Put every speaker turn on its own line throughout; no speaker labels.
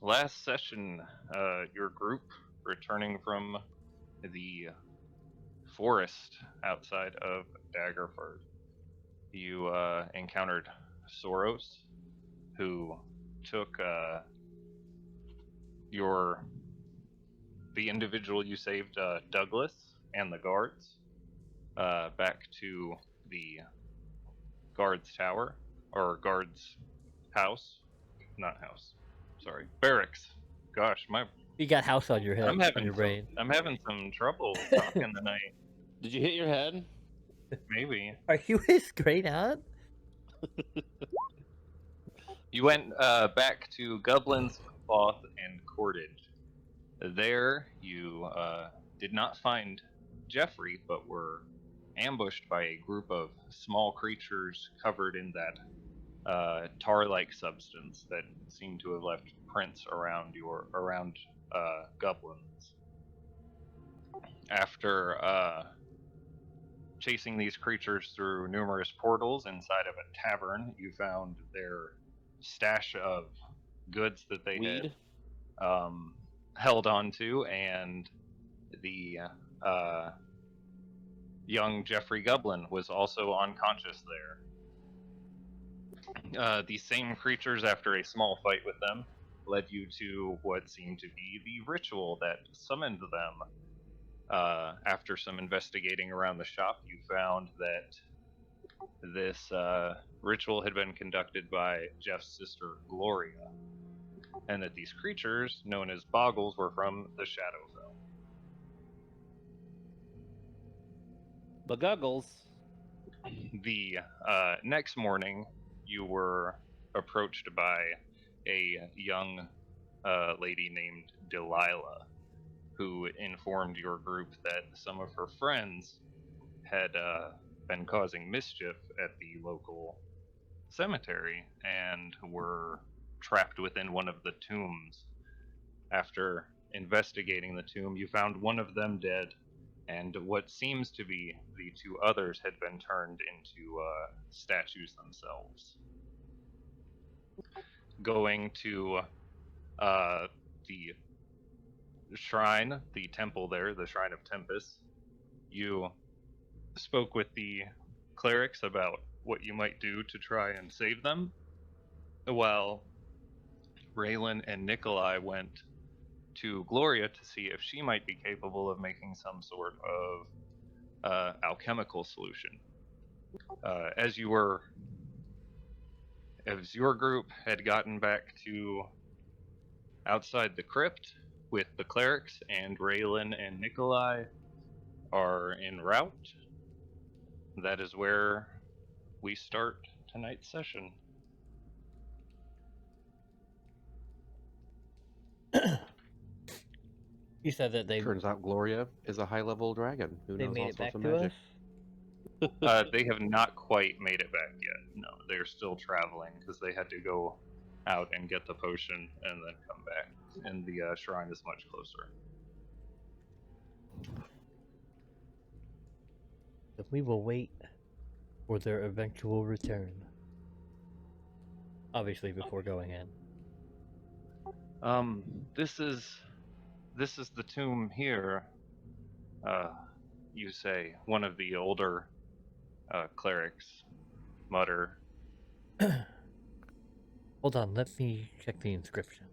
Last session, your group returning from the forest outside of Daggerford, you encountered Soros, who took your the individual you saved, Douglas, and the guards back to the guards tower or guards house, not house. Sorry, barracks. Gosh, my
You got house on your head,
I'm
on
having
your
some
brain.
I'm having some trouble talking tonight.
Did you hit your head?
Maybe
Are you his great aunt?
you went back to Goblin's Cloth and Cordage. There, you did not find Jeffrey, but were ambushed by a group of small creatures covered in that tar-like substance that seemed to have left prints around Goblin's. After chasing these creatures through numerous portals inside of a tavern, you found their stash of goods that they
Weed?
had held onto, and the uh, young Jeffrey Goblin was also unconscious there. These same creatures, after a small fight with them, led you to what seemed to be the ritual that summoned them. After some investigating around the shop, you found that this ritual had been conducted by Jeff's sister Gloria, and that these creatures, known as Boggles, were from the Shadowfell.
Buggles.
The next morning, you were approached by a young lady named Delilah, who informed your group that some of her friends had been causing mischief at the local cemetery and were trapped within one of the tombs. After investigating the tomb, you found one of them dead, and what seems to be the two others had been turned into statues themselves. Going to the shrine, the temple there, the Shrine of Tempest, you spoke with the clerics about what you might do to try and save them, while Raylan and Nikolai went to Gloria to see if she might be capable of making some sort of alchemical solution. As your group had gotten back to outside the crypt with the clerics, and Raylan and Nikolai are en route, that is where we start tonight's session.
You said that they
Turns out Gloria is a high-level dragon who
they
knows
made
all
it
sorts
back
of
to
magic.
us.
They have not quite made it back yet. No, they're still traveling because they had to go out and get the potion and then come back. And the shrine is much closer.
We will wait for their eventual return. Obviously, before going in.
This is the tomb here. You say, one of the older clerics mutter.
Hold on, let me check the inscription.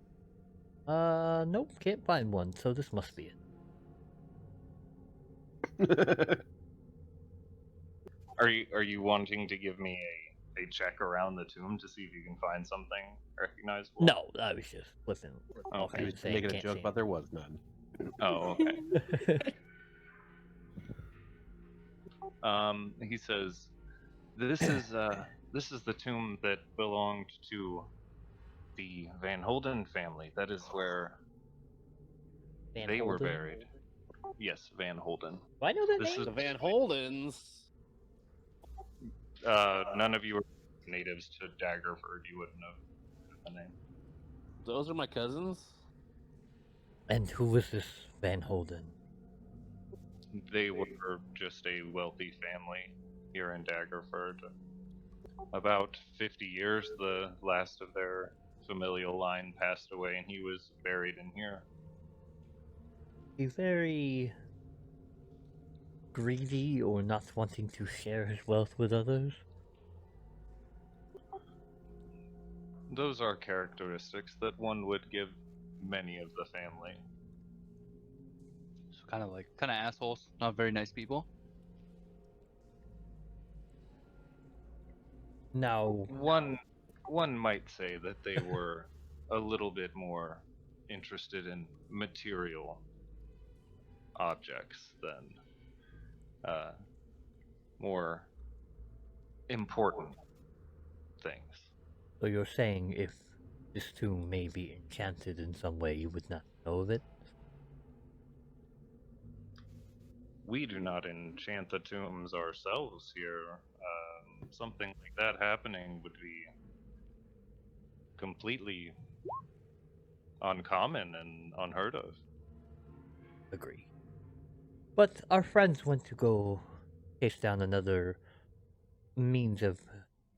Nope, can't find one, so this must be it.
Are you wanting to give me a check around the tomb to see if you can find something recognizable?
No, I was just listen.
Okay.
He was
saying
making a
can't
joke,
see
but there was none.
Oh, okay.
it.
He says, this is the tomb that belonged to the Van Holden family. That is where
Van
they were
Holden?
buried. Yes, Van Holden.
Do I know that
This
name?
is
The Van Holdens.
none of you are natives to Daggerford. You wouldn't know the name.
Those are my cousins?
And who was this Van Holden?
They were just a wealthy family here in Daggerford. About 50 years, the last of their familial line passed away, and he was buried in here.
He's very greedy or not wanting to share his wealth with others.
Those are characteristics that one would give many of the family.
So kind of assholes, not very nice people.
Now,
One might say that they were a little bit more interested in material objects than more important things.
so you're saying if this tomb may be enchanted in some way, you would not know of it?
We do not enchant the tombs ourselves here. Something like that happening would be completely uncommon and unheard of.
Agree. But our friends went to go chase down another means of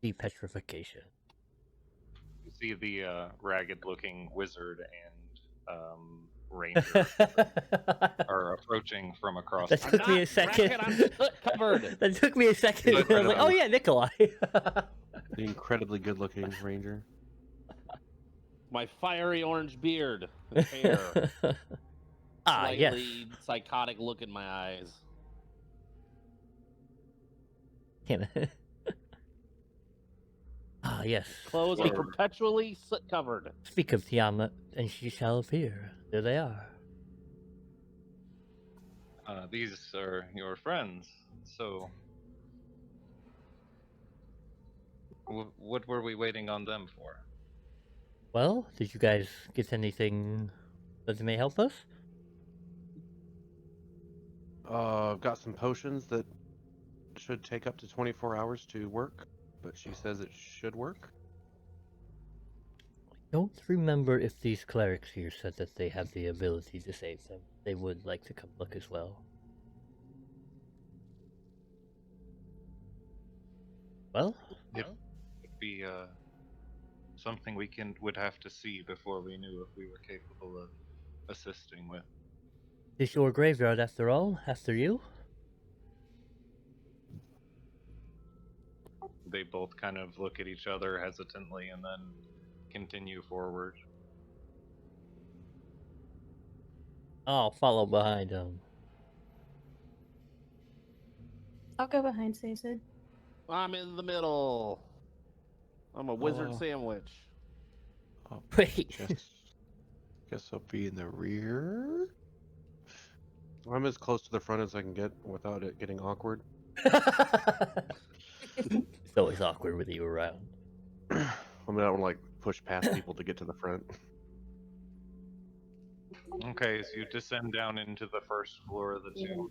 depetrification.
You see the ragged-looking wizard and ranger are approaching from across.
That took me a second.
I'm soot covered.
That took me a second. I was like, oh yeah, Nikolai.
The incredibly good-looking ranger.
My fiery orange beard, and hair,
Ah, yes.
slightly psychotic look in my eyes.
Ah, yes.
Clothes are perpetually soot covered.
Speak of Tiamat, and she shall appear. There they are.
These are your friends. So, what were we waiting on them for?
Well, did you guys get anything that may help us?
Got some potions that should take up to 24 hours to work, but she says it should work.
Don't remember if these clerics here said that they have the ability to save them. They would like to come look as well. Well,
It would be something we would have to see before we knew if we were capable of assisting with.
it's your graveyard after all, after you.
They both kind of look at each other hesitantly and then continue forward.
I'll follow behind them.
I'll go behind Cecil.
I'm in the middle. I'm a wizard
Oh.
sandwich.
Oh,
Wait.
guess I'll be in the rear. I'm as close to the front as I can get without it getting awkward.
It's always awkward with you around.
I mean, I don't want to like push past people to get to the front.
Okay, so you descend down into the first floor of the tomb.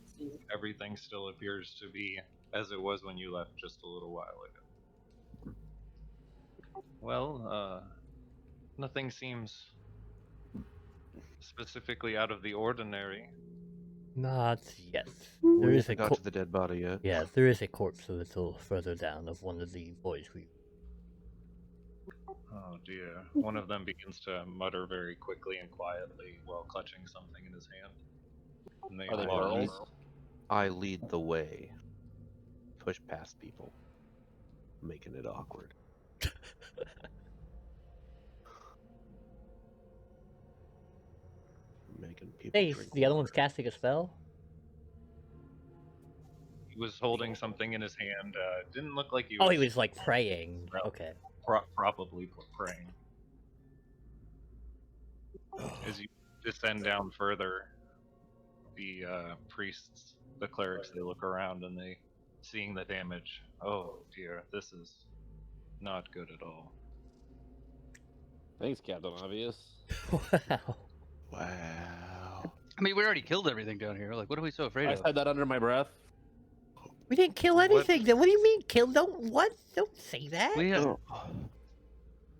Everything still appears to be as it was when you left just a little while ago. Well, nothing seems specifically out of the ordinary.
Not yet.
We
There is a
haven't got to the dead body yet.
yeah, there is a corpse a little further down of one of the boys we.
Oh dear. One of them begins to mutter very quickly and quietly while clutching something in his hand. And they
Are they
all
girls?
I lead the way. Push past people, making it awkward. Making people
Hey,
drink
the other
water.
one's casting a spell.
He was holding something in his hand. Didn't look like he
Oh,
was.
he was like praying.
No.
Okay.
Probably praying. As you descend down further, the priests, the clerics, they look around and they, seeing the damage, oh dear, this is not good at all.
Thanks, Captain Obvious.
Wow.
Wow.
I mean, we already killed everything down here. Like, what are we so afraid
I
of?
said that under my breath.
We didn't kill
What-
anything. Then what do you mean kill? Don't what? Don't say that.
We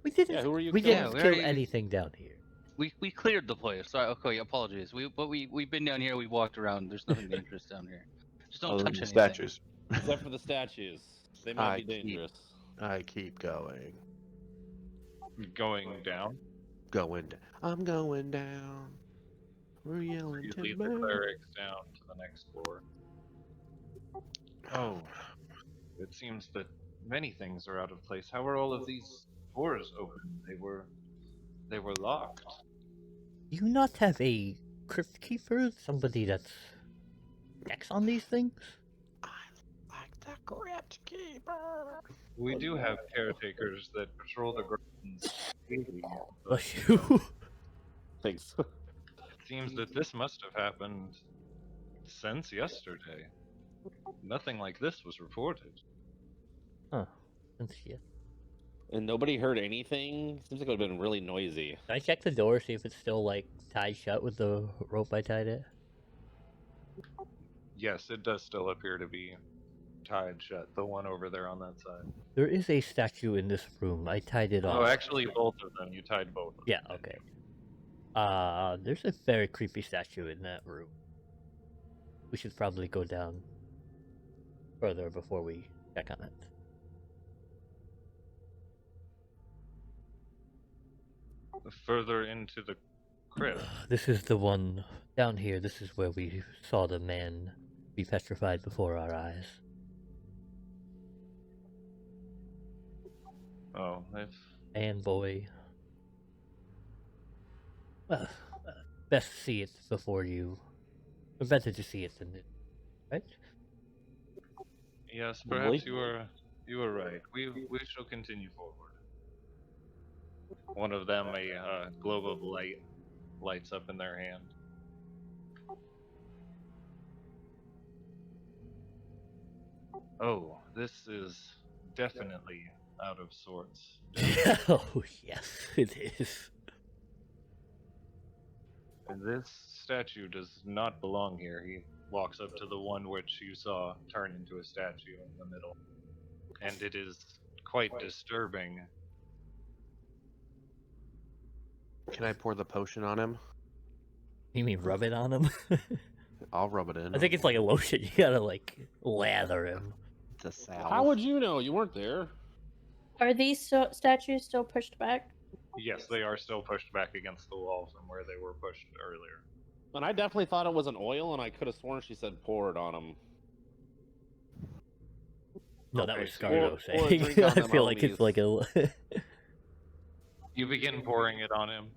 We didn't.
Yeah, who are you
we
killing?
didn't
Yeah, we
kill
already-
anything down here.
we cleared the place. Sorry, okay, apologies. We've been down here. We walked around. There's nothing dangerous down here. Just don't
Other
touch
than
anything.
statues.
Except for the statues. They might
I
be
keep-
dangerous.
I keep going.
Going down.
I'm going down. We're yelling
You lead the
timber.
clerics down to the next floor. Oh, it seems that many things are out of place. How are all of these doors open? They were locked.
Do you not have a crypt keeper? Somebody that's checks on these things?
I like the crypt keeper.
We do have caretakers that patrol the grounds daily, but
Bless you.
Thanks.
it seems that this must have happened since yesterday. Nothing like this was reported.
Huh. Let's see it.
And nobody heard anything? Seems like it would have been really noisy.
Can I check the door, see if it's still, like, tied shut with the rope I tied it?
Yes, it does still appear to be tied shut. The one over there on that side.
There is a statue in this room. I tied it
Oh,
off.
actually, both of them. You tied both. Of
Yeah,
them,
okay.
didn't
There's a very creepy statue in that room. We should probably go down further before we check on it.
you? Further into the crypt.
This is the one down here. This is where we saw the man be petrified before our eyes.
Oh, if
And boy. Well, best to see it before you. Or better to see it than it, right?
yes,
Probably.
perhaps you were right. We shall continue forward. One of them, a globe of light, lights up in their hand. Oh, this is definitely out of sorts.
Oh, yes, it is.
And this statue does not belong here. He walks up to the one which you saw turn into a statue in the middle. And it is quite disturbing.
Can I pour the potion on him?
You mean rub it on him?
I'll rub it in.
I think it's like a lotion. You gotta, like, lather him.
It's a salve.
How would you know? You weren't there.
Are these statues still pushed back?
Yes, they are still pushed back against the wall from where they were pushed earlier.
And I definitely thought it was an oil, and I could have sworn she said pour it on them.
No, that
Okay,
was
so
Scardo
or
saying.
drink on
I
them
feel like it's
homies.
like a.
You begin pouring it on him.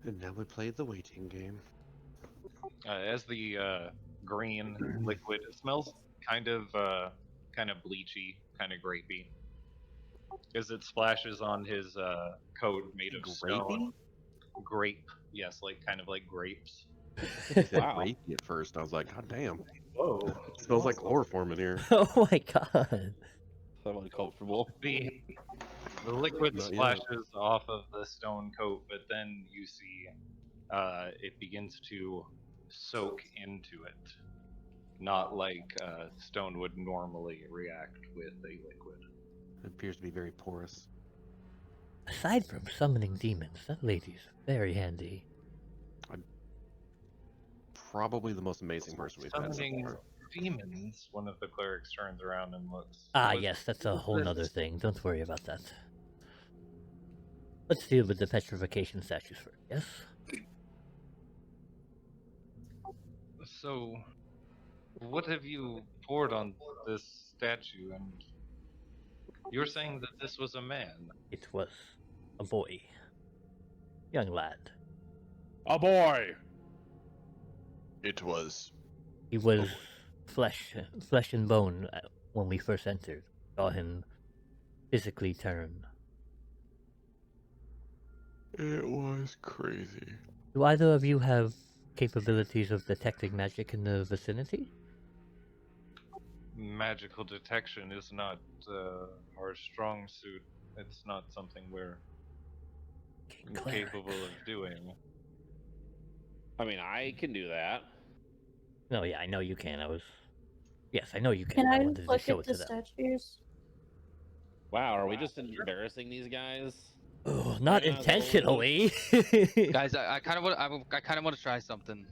And now we play the waiting game.
As the green liquid, it smells kind of bleachy, kind of grapey. As it splashes on his coat made of stone. Grape, yes, like kind of like grapes.
I said
Wow.
rapey at first. I was like, God damn.
Whoa!
It smells like chloroform in here.
Oh my god.
I'm uncomfortable.
The liquid
Not yet.
splashes off of the stone coat, but then you see it begins to soak into it. Not like stone would normally react with a liquid.
It appears to be very porous.
Aside from summoning demons, that lady's very handy.
Probably the most amazing person we've had so
Summoning
far.
demons. One of the clerics turns around and looks.
Ah,
What-
yes, that's a
what's
whole nother
this?
thing. Don't worry about that. Let's deal with the petrification statues first, yes?
So, what have you poured on this statue? And you're saying that this was a man.
It was a boy. Young lad.
A boy!
It was.
He was flesh and bone when we first entered. Saw him physically turn.
It was crazy.
Do either of you have capabilities of detecting magic in the vicinity?
Magical detection is not our strong suit. It's not something we're
Cleric.
capable of doing.
I mean, I can do that.
No, yeah, I know you can. Yes, I know you can.
Can I
wanted to
look
show
at
it
the
to them.
statues?
Wow, are we just embarrassing these guys?
Oh, not
Yeah,
intentionally.
Guys, I kind of want to try something.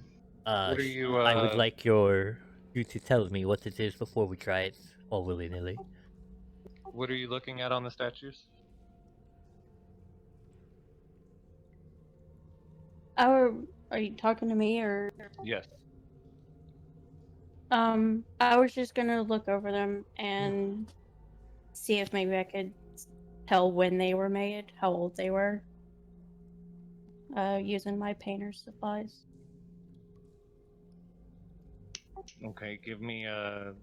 What are you?
I would like you to tell me what it is before we try it all willy nilly.
What are you looking at on the statues?
Are you talking to me or?
Yes.
I was just gonna look over them and see if maybe I could tell when they were made, how old they were. Using my painter's supplies.
Okay, give me an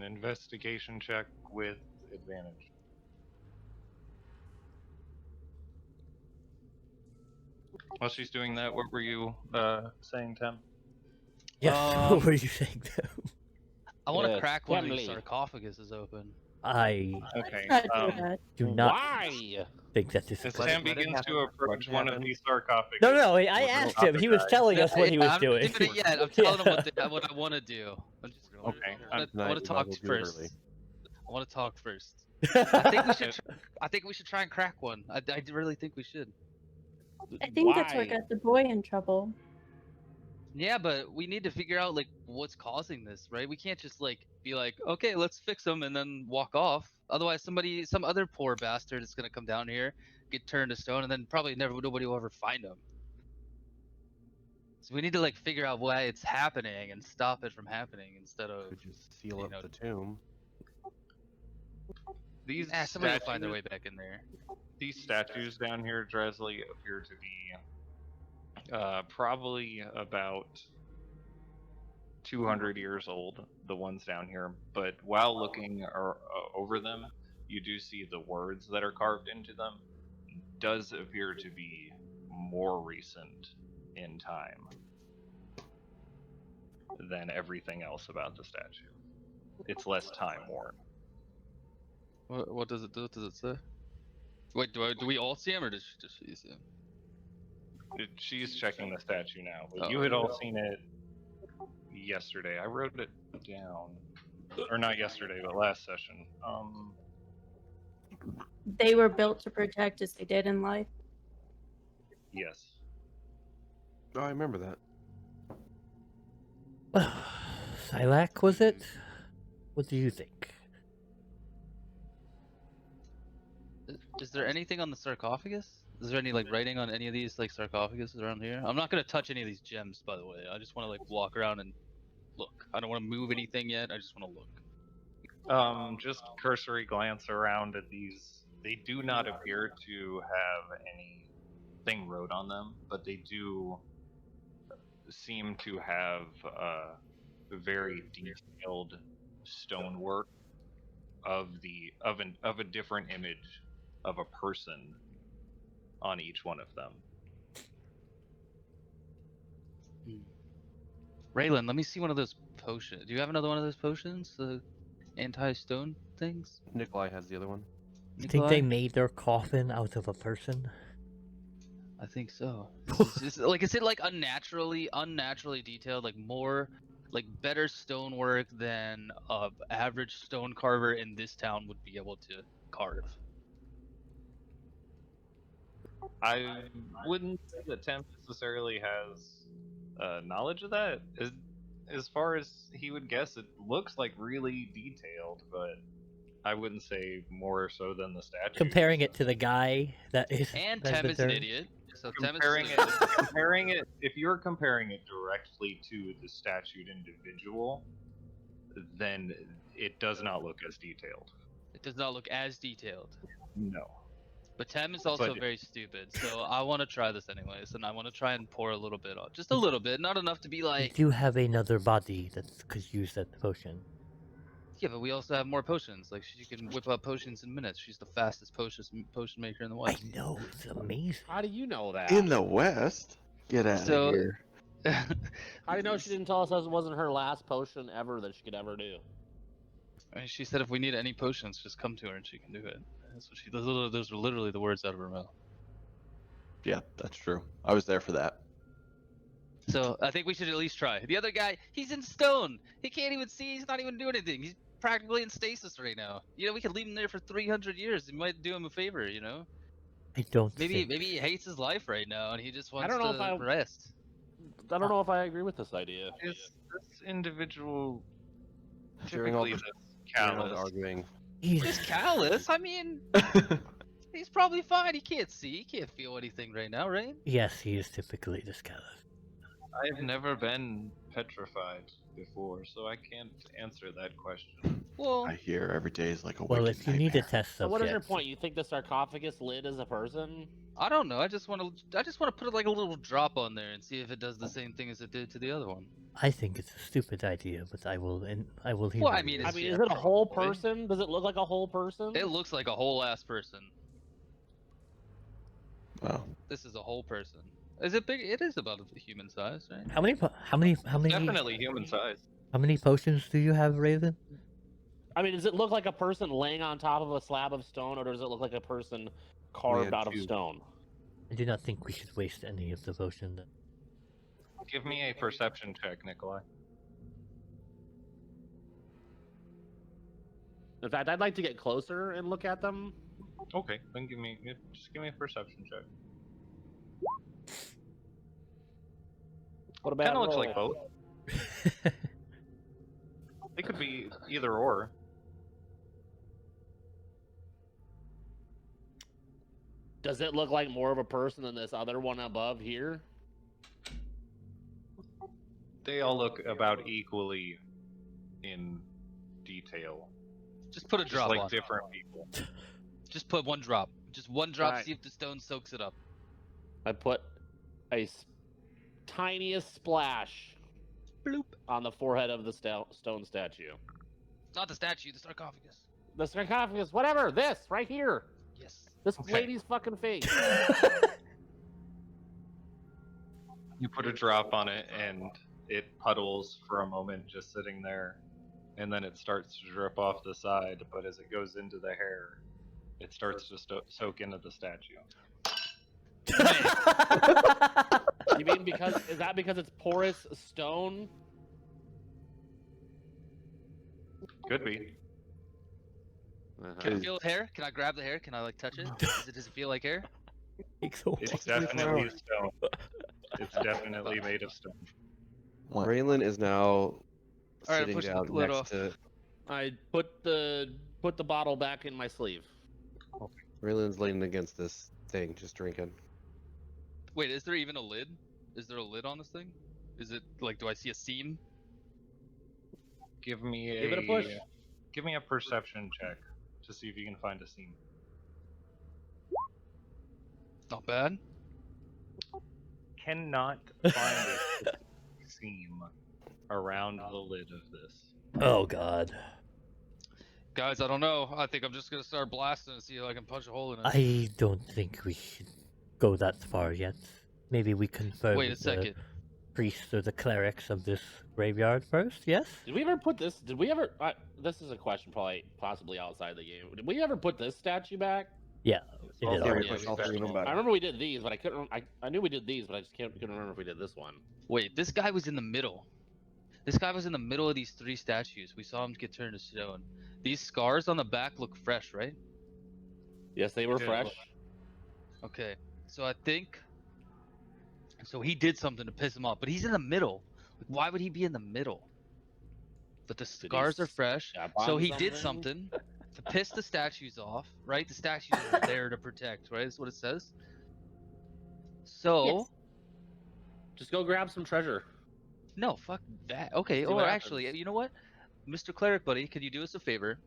investigation check with advantage. While she's doing that, what were you saying, Tim?
Yes.
Um,
What were you saying?
I want to
Yes,
crack one of these
family.
sarcophaguses open.
I
Okay.
Let's not do that.
do not
Why?
think that this is
As
good.
Tim
Let it
begins to
happen.
approach
Let it
one of
happen.
these sarcophagus.
No, no, I
with
asked
the
him. He was
guy-
telling us what he was
I'm
doing.
not doing it yet. I'm telling him
Yeah.
what I want to do.
Okay.
I want
Tonight,
to
we
talk
might as well do it
first.
early.
I want to talk first. I think we should. I think we should try and crack one. I really think we should.
I think that's what
Why?
got the boy in trouble.
Yeah, but we need to figure out like what's causing this, right? We can't just like be like, okay, let's fix them and then walk off. Otherwise, some other poor bastard is gonna come down here, get turned to stone, and then probably nobody will ever find him. So we need to like figure out why it's happening and stop it from happening instead of
Could just seal
you
up
know-
the tomb.
These
somebody will
statues,
find their way back in there.
these statues down here, Dresley, appear to be probably about 200 years old, the ones down here. But while looking over them, you do see the words that are carved into them does appear to be more recent in time than everything else about the statue. It's less time worn.
What does it do? What does it say? Wait, do we all see him or does she see him?
She's checking the statue now, but
Oh,
you had all seen it yesterday. I wrote it down, or not yesterday, but last session.
They were built to protect as they did in life.
Yes.
Oh, I remember that.
Silac, was it? What do you think?
Is there anything on the sarcophagus? Is there any like writing on any of these like sarcophaguses around here? I'm not gonna touch any of these gems, by the way. I just want to like walk around and look. I don't want to move anything yet. I just want to look.
Just cursory glance around at these. They do not appear to have anything wrote on them, but they do seem to have very detailed stonework of a different image of a person on each one of them.
Raylan, let me see one of those potions. Do you have another one of those potions? The anti-stone things?
Nikolai has the other one.
You think they
Nikolai?
made their coffin out of a person?
I think so. Is it like unnaturally detailed, like more, like better stonework than a average stone carver in this town would be able to carve?
I wouldn't say that Tim necessarily has knowledge of that. As far as he would guess, it looks like really detailed, but I wouldn't say more so than the statue.
Comparing it to the guy that is.
And
has
Tem
been
is an
turned?
idiot. So
comparing it, if you're comparing it directly to the statued individual, then it does not look as detailed.
It does not look as detailed.
No.
But Tem is also
But-
very stupid, so I want to try this anyways, and I want to try and pour a little bit on, just a little bit, not enough to be
We
like.
do have another body that could use that potion.
Yeah, but we also have more potions. Like she can whip up potions in minutes. She's the fastest potion maker in the
I
West.
know, it's amazing.
How do you know that?
In the West? Get out
So-
of here.
How do you know she didn't tell us that wasn't her last potion ever that she could ever do?
And she said if we need any potions, just come to her and she can do it. That's what she. Those are literally the words out of her mouth.
Yeah, that's true. I was there for that.
So I think we should at least try. The other guy, he's in stone. He can't even see. He's not even doing anything. He's practically in stasis right now. You know, we could leave him there for 300 years. It might do him a favor. You know,
I don't
maybe
think.
he hates his life right now and he just wants
don't know
to
if I-
rest.
I don't know if I agree with this idea.
Is this individual
During all
typically
the-
this
During all the
callous?
arguing,
He's callous. I mean, he's probably fine. He can't see. He can't feel anything right now, right?
Yes, he is typically this callous.
I've never been petrified before, so I can't answer that question.
Well,
I hear every day is like a
Well,
wicked
if you need to
nightmare.
test
So what is your
subjects,
point? You think the sarcophagus lid is a person?
I don't know. I just want to put like a little drop on there and see if it does the same thing as it did to the other one.
I think it's a stupid idea, but I will hear.
Well, I
you.
mean,
I
It's-
mean,
yeah,
is it a whole
probably.
person? Does it look like a whole person?
It looks like a whole ass person.
Wow.
This is a whole person. Is it big? It is about a human size, right?
How many
Definitely human size.
how many potions do you have, Raven?
I mean, does it look like a person laying on top of a slab of stone, or does it look like a person carved
had
out of
2.
stone?
I do not think we should waste any of the potion.
Give me a perception check, Nikolai.
In fact, I'd like to get closer and look at them.
Okay, then just give me a perception check.
What about?
Kind of looks like both. It could be either or.
Does it look like more of a person than this other one above here?
They all look about equally in detail.
Just put a
Just
drop
like
on.
different people.
Just put one drop. Just one drop.
Alright.
See if the stone soaks it up.
I put a tiniest splash
Bloop.
on the forehead of the stone statue.
Not the statue. The sarcophagus.
The sarcophagus, whatever. This right here.
Yes.
This
Okay.
lady's fucking face.
You put a drop on it, and it puddles for a moment, just sitting there, and then it starts to drip off the side. But as it goes into the hair, it starts to soak into the statue.
You mean is that because it's porous stone?
Could be.
Can I feel the hair? Can I grab the hair? Can I like touch it? Does it feel like hair?
It's definitely stone. It's definitely made of stone.
Raylan is now
Alright,
sitting
push the
down
lid
next
off.
to.
I put the bottle back in my sleeve.
Raylan's leaning against this thing, just drinking.
Wait, is there even a lid? Is there a lid on this thing? Is it like? Do I see a seam?
Give me
Give it a push.
Give me a perception check to see if you can find a seam.
Not bad.
Cannot find a seam around the lid of this.
Oh God.
Guys, I don't know. I think I'm just gonna start blasting and see if I can punch a hole in it.
I don't think we should go that far yet. Maybe we confirm
Wait a
with
second.
the priests or the clerics of this graveyard first. Yes.
Did we ever put this? Did we ever? This is a question, possibly outside the game. Did we ever put this statue back?
Yeah. It
All
is
three
already.
of
push all
them
three of them
back.
back.
I remember we did these, but I couldn't. I knew we did these, but I just couldn't remember if we did this one.
Wait, this guy was in the middle. This guy was in the middle of these three statues. We saw him get turned to stone. These scars on the back look fresh, right?
Yes, they were
did.
fresh.
Okay, so I think. So he did something to piss him off, but he's in the middle. Like, why would he be in the middle? But the
he
scars are fresh,
step
so
on
he did something to piss the statues off, right? The statues are there to protect, right? That's what it says. So,
Yes.
Just go grab some treasure.
no, fuck that. Okay,
See
or
what
actually,
happens.
you know what? Mr. Cleric Buddy, could you do us a favor?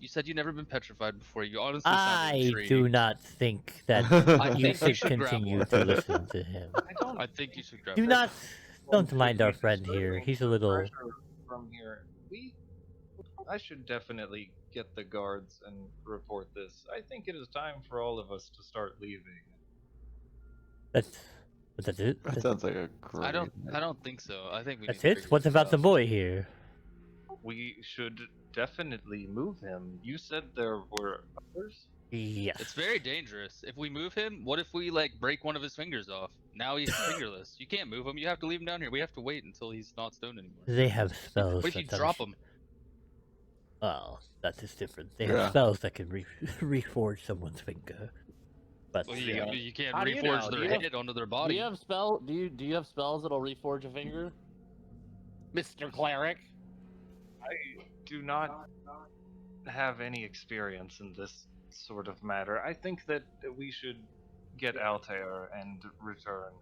You said you've never been petrified before. You honestly sound
I
intriguing.
do not think that
I
you
think you
should
should grab
continue
one.
to listen to him.
I think you should grab
Do
it.
not. Don't
Well,
mind our
if we
friend
start
here.
with
He's a little.
pressure from here. I should definitely get the guards and report this. I think it is time for all of us to start leaving.
That's it.
That sounds like a great.
I don't think so. I think we
That's
need to
it.
figure
What
this
about the
out.
boy here?
We should definitely move him. You said there were others?
Yes.
It's very dangerous. If we move him, what if we like break one of his fingers off? Now he's fingerless. You can't move him. You have to leave him down here. We have to wait until he's not stoned anymore.
They have spells.
What if you
that
drop him?
Well, that is different. They
Yeah.
have spells that can reforge someone's finger. But
Well,
Yeah.
you can't
How do you
reforge
know?
their
Do you have-
head onto their
Do
body.
you have Do you have spells that'll reforge a finger, Mr. Cleric?
I do not have any experience in this sort of matter. I think that we should get Altair and return.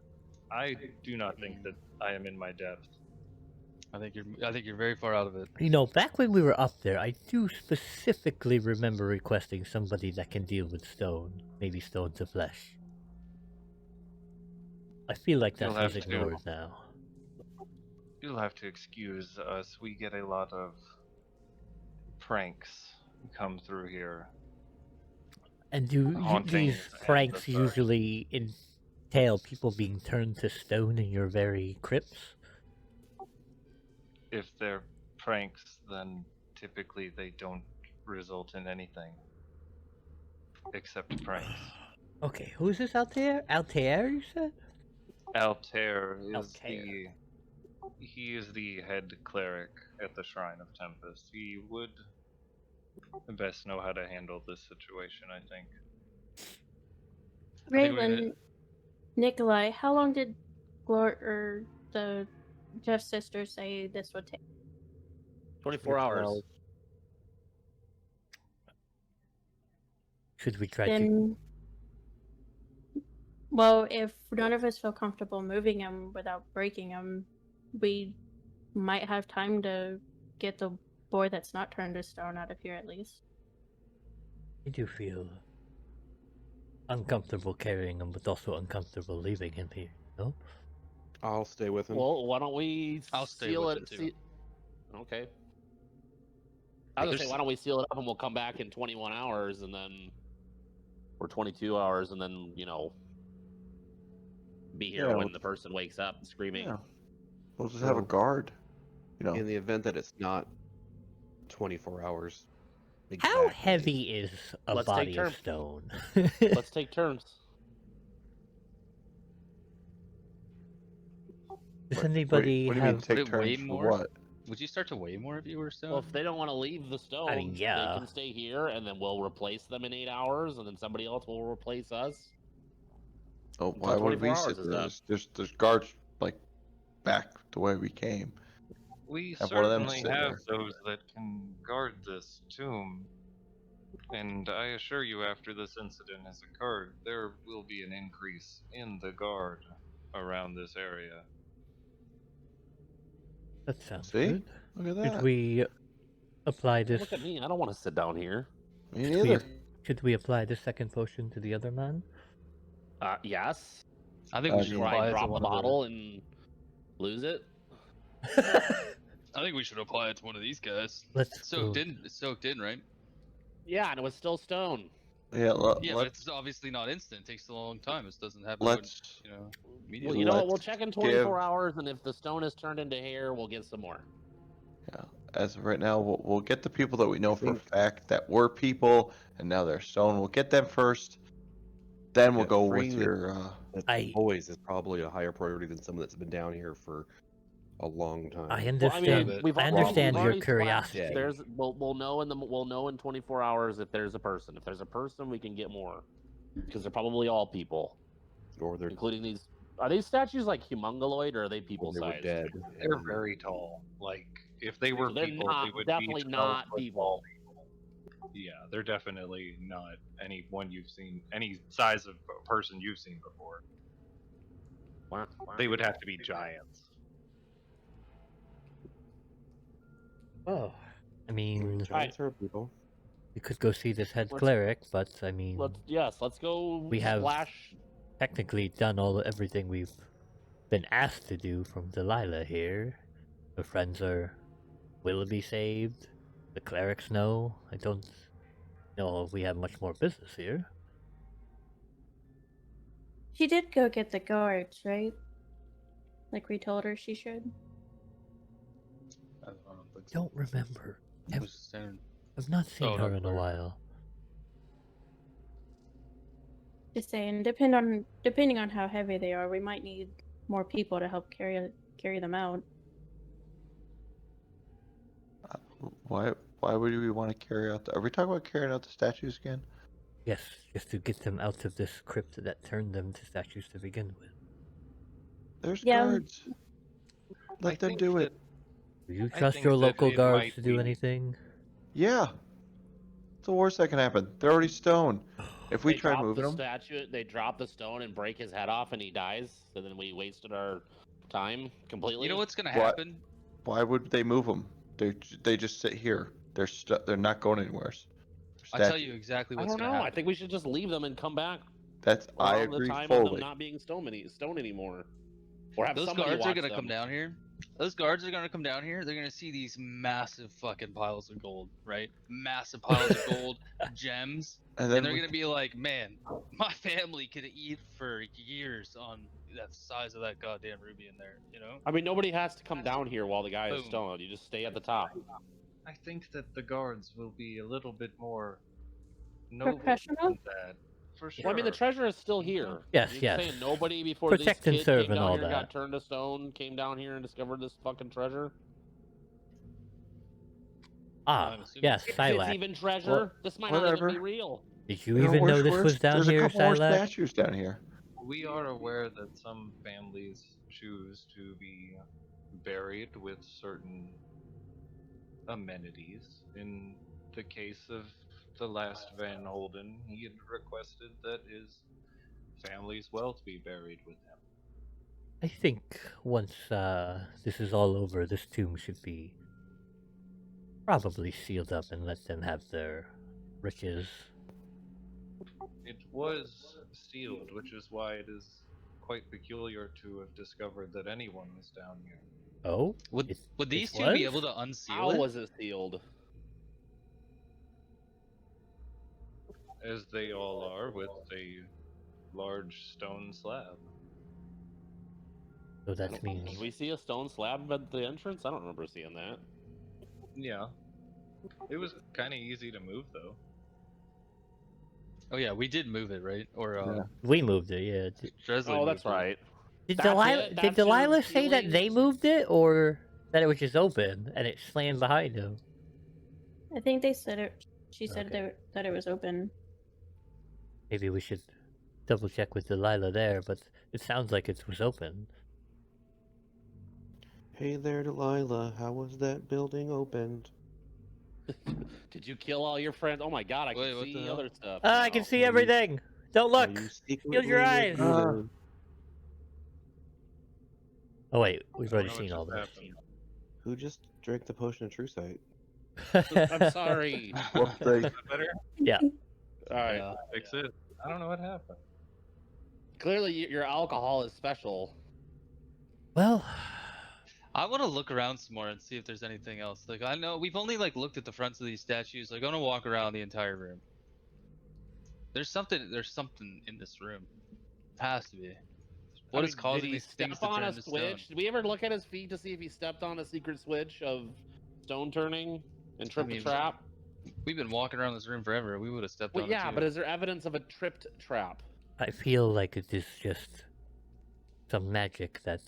I do not think that I am in my depth.
I think you're very far out of it.
You know, back when we were up there, I do specifically remember requesting somebody that can deal with stone, maybe stone to flesh. I feel like
You'll
that is
have to-
ignored now.
You'll have to excuse us. We get a lot of pranks come through here.
And do
Hauntings
these
and
pranks
the
usually entail people being turned to stone in your very crypts?
If they're pranks, then typically they don't result in anything except pranks.
Okay, who is this Altair? Altair, you said?
Altair is
Altair.
he is the head cleric at the Shrine of Tempest. He would best know how to handle this situation, I think.
I think we
Raylan, Nikolai, how long did the Jeff's sister say this would take?
24 hours.
Should we try to...
Then, well, if none of us feel comfortable moving him without breaking him, we might have time to get the boy that's not turned to stone out of here at least.
I do feel uncomfortable carrying him, but also uncomfortable leaving him here, no?
I'll stay with him.
Well, why don't we
I'll stay
seal
with
it?
it, too.
see- Okay. I was gonna say, why don't we seal it up and we'll come back in 21 hours and then, or 22 hours and then, be here
Yeah,
when
well-
the person wakes up screaming.
Yeah. We'll just have a
So-
guard. You know,
In the event that it's not 24 hours.
How
exactly.
heavy is a
Let's take
body of
turns.
stone?
Let's take turns.
Does
what-
anybody
what do you mean
have...
take
Would it weigh
turns for
more?
what?
Would you start to weigh more if you were stone?
Well, if they don't want to leave the stone,
yeah.
they can stay here and then we'll replace them in 8 hours and then somebody else will replace us.
Oh,
Until
why would
24
we
hours
sit
is
there?
up.
There's guards like back the way we came.
We
Have one of them
certainly
sit
have
there.
those that can guard this tomb. And I assure you, after this incident has occurred, there will be an increase in the guard around this area.
That sounds
See?
good.
Look at
Should
that.
we apply this...
Look at me, I don't want to sit down here.
Me
Should we,
neither.
should we apply the second potion to the other man?
Yes.
I think we should
Try
apply
and
it to
drop the
one of
bottle and lose it.
I think we should apply it to one of these guys.
Let's
Soaked
go.
in, it's soaked in, right?
Yeah, and it was still stone.
Yeah,
Yeah, but
let's
it's obviously not instant. It takes a long time. It doesn't happen.
let's
When,
Well,
immediately.
you know what? We'll
Let's
check in 24
give-
hours, and if the stone is turned into hair, we'll get some more.
as of right now we'll get the people that we know for a
think-
fact that were people and now they're stone. We'll get them first. Then we'll
Yeah,
go with
freeing the-
your
The
I-
boys is probably a higher priority than someone that's been down here for a long time.
I
Well,
understand.
but-
we've
I
already-
understand
we've
your
already
curiosity.
splashed. We'll know in 24 hours if there's a person. If there's a person, we can get more because they're probably all people,
Or they're
including these. Are these statues like humongoloid or are they people
they were
sized?
dead.
They're very tall. Like, if they were
They're
people,
not-
they would
definitely
be
not
12 foot
people.
tall people. Yeah, they're definitely not anyone you've seen, any size of person you've seen before.
Wow.
They would have to be giants.
Oh, I mean,
Giants are people.
we could go see this head
Let's-
cleric, but I mean,
Let's go.
We have-
splash.
technically done everything we've been asked to do from Delilah here. Her friends are Willoughby saved. The clerics know. I don't know if we have much more business here.
She did go get the guards, right? Like we told her she should.
I don't think so.
Don't remember.
I was just saying.
I've not seen
Oh,
her
no,
in a
sorry.
while.
Just saying, depending on how heavy they are, we might need more people to help carry them out.
Why would we want to carry out are we talking about carrying out the statues again?
Yes, just to get them out of this crypt that turned them to statues to begin with.
There's
Yeah.
guards. Let
I
them
think
do
that-
it.
Do you
I
trust
think
your
that
local
it
guards
might
to do
be-
anything?
Yeah. the worst that can happen? They're already stone. If we
They
try
drop
moving
the
them,
statue, they drop the stone and break his head off, and he dies. So then we wasted our time completely.
You know what's gonna
What?
happen?
why would they move them? They just sit here. They're not going anywhere.
I'll tell you exactly
I
what's
don't
gonna
know.
happen.
I think we should just leave them and come back
I
around the
agree
time of them
fully.
not being stone anymore. Or have
Those
somebody
guards are
watch
gonna
them.
come down here. Those guards are gonna come down here. They're gonna see these massive fucking piles of gold, right? Massive piles of gold, gems,
And
and
then
they're
we-
gonna be like, "Man, my family could eat for years on that size of that goddamn ruby in there," you know?
I mean, nobody has to come down here while the guy is
Boom.
stoned. You just stay at the top.
I think that the guards will be a little bit more noble
Professional?
than that, for sure.
Well, I mean, the treasure is still here.
Yes,
You're
yes.
saying nobody before
Protect
this
and
kid
serve
came
and
down
all
here and got
that.
turned to stone, came down here and discovered this fucking treasure.
Ah,
I'm assuming
yes,
so.
If it's
Silac.
even treasure, this might not
whatever.
even be real.
Did you
You know,
even know this
where's-
was down
there's
here,
a couple more
Silac?
statues down here.
We are aware that some families choose to be buried with certain amenities. In the case of the last Van Holden, he had requested that his family's wealth be buried with him.
I think once this is all over, this tomb should be probably sealed up and let them have their riches.
It was sealed, which is why it is quite peculiar to have discovered that anyone was down here.
Oh?
Would
It-
would these
it
two be
was?
able to unseal
How
it?
was it sealed?
As they all are, with a large stone slab.
So that means
Did we see a stone slab at the entrance? I don't remember seeing that.
Yeah. It was kind of easy to move, though.
Oh yeah, we did move it, right? Or
Yeah.
we moved it. Yeah.
Dresley
Oh, that's
moved it.
right.
Did
That's
Delilah?
it?
Did
That's your
Delilah say that they
feelings?
moved it, or that it was just open and it slammed behind them?
I think they said it. She said
Okay.
that it was open.
Maybe we should double check with Delilah there, but it sounds like it was open.
Hey there, Delilah. How was that building opened?
Did you kill all your friends? Oh my god, I
Wait,
can
what the
see
hell?
other stuff.
Ah, I can
now.
see everything. Don't
Are
look.
you secretly
your eyes.
moving?
Oh wait, we've
I
already
don't know
seen
what
all
just
this.
happened.
Who just drank the potion of true sight?
I'm sorry.
Whoop, they-
Is that better?
Yeah.
All right.
Yeah.
Fix it. I don't know what happened.
Clearly, your alcohol is special.
Well,
I want to look around some more and see if there's anything else. Like I know we've only like looked at the fronts of these statues. Like I want to walk around the entire room. There's something in this room. Has to be. What is causing
did he
these things
step
to
on
turn
a
to
switch?
stone?
Did we ever look at his feet to see if he stepped on a secret switch of stone turning and tripped
mean,
a trap?
We've been walking around this room forever. We would have stepped
Well,
on
yeah,
it too.
but is there evidence of a tripped trap?
I feel like it is just some magic that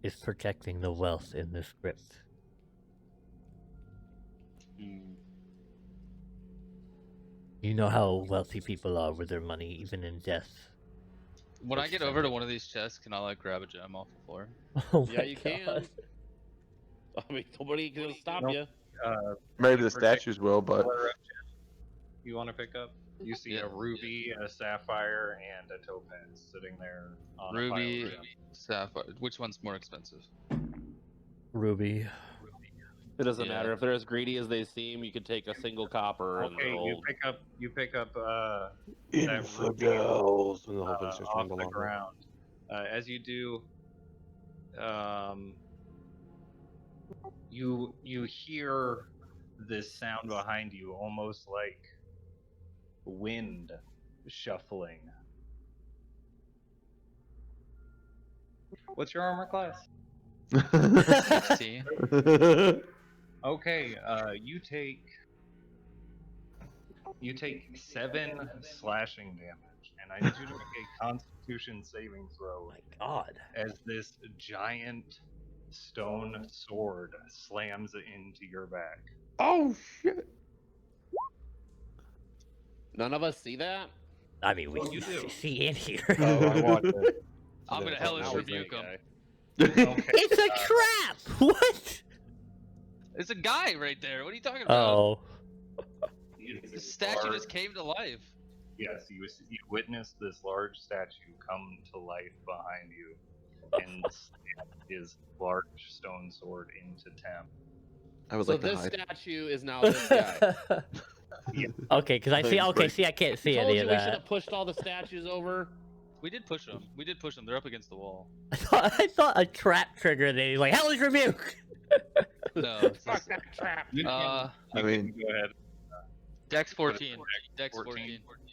is protecting the wealth in this crypt. You know how wealthy people are with their money, even in death.
When I
Let's
get
send
over to
it.
one of these chests, can I like grab a gem off the floor?
Oh
Yeah,
my
you
God.
can. I mean, nobody can stop
Nope.
you.
Maybe the
Protect-
statues will, but
Color up gem you want to pick up? You see
Yeah.
a ruby, a sapphire, and a topaz sitting there on a
Ruby,
pile of gems.
sapphire. Which one's more expensive?
Ruby.
It doesn't
Yeah.
matter if they're as greedy as they seem. You could take a single copper and
Okay,
they'll.
you pick up that
Infidels, and the whole place starts
off
turning to
the
lava.
ground. As you do, you hear this sound behind you, almost like wind shuffling. What's your armor class?
16.
Okay, you take 7 slashing damage, and I need you to make a Constitution saving throw
My God.
as this giant stone sword slams into your back.
Oh shit!
None of us see that.
I mean, we
Oh, you do.
see in here.
Oh, I watched it.
I'm gonna
Now
hellish
he's
rebuke
that
him.
guy.
Okay.
It's a trap! What?
It's a guy right there. What are you talking about?
Oh.
It's
The statue just came to life.
Yes, you witnessed this large statue come to life behind you and stab his large stone sword into Tem.
I would
So
like to
this
hide.
statue is now this guy.
Okay, because I see.
Thanks,
Okay,
Frank.
see, I can't see
Told
any
you
of
we should
that.
have pushed all the statues over.
We did push them. We did push them. They're up against the wall.
I thought a trap triggered. And he's like, "Hellish rebuke."
No. It's
Fuck
just,
that trap.
I
I mean,
go ahead.
Dex 14. Dex
14.
14.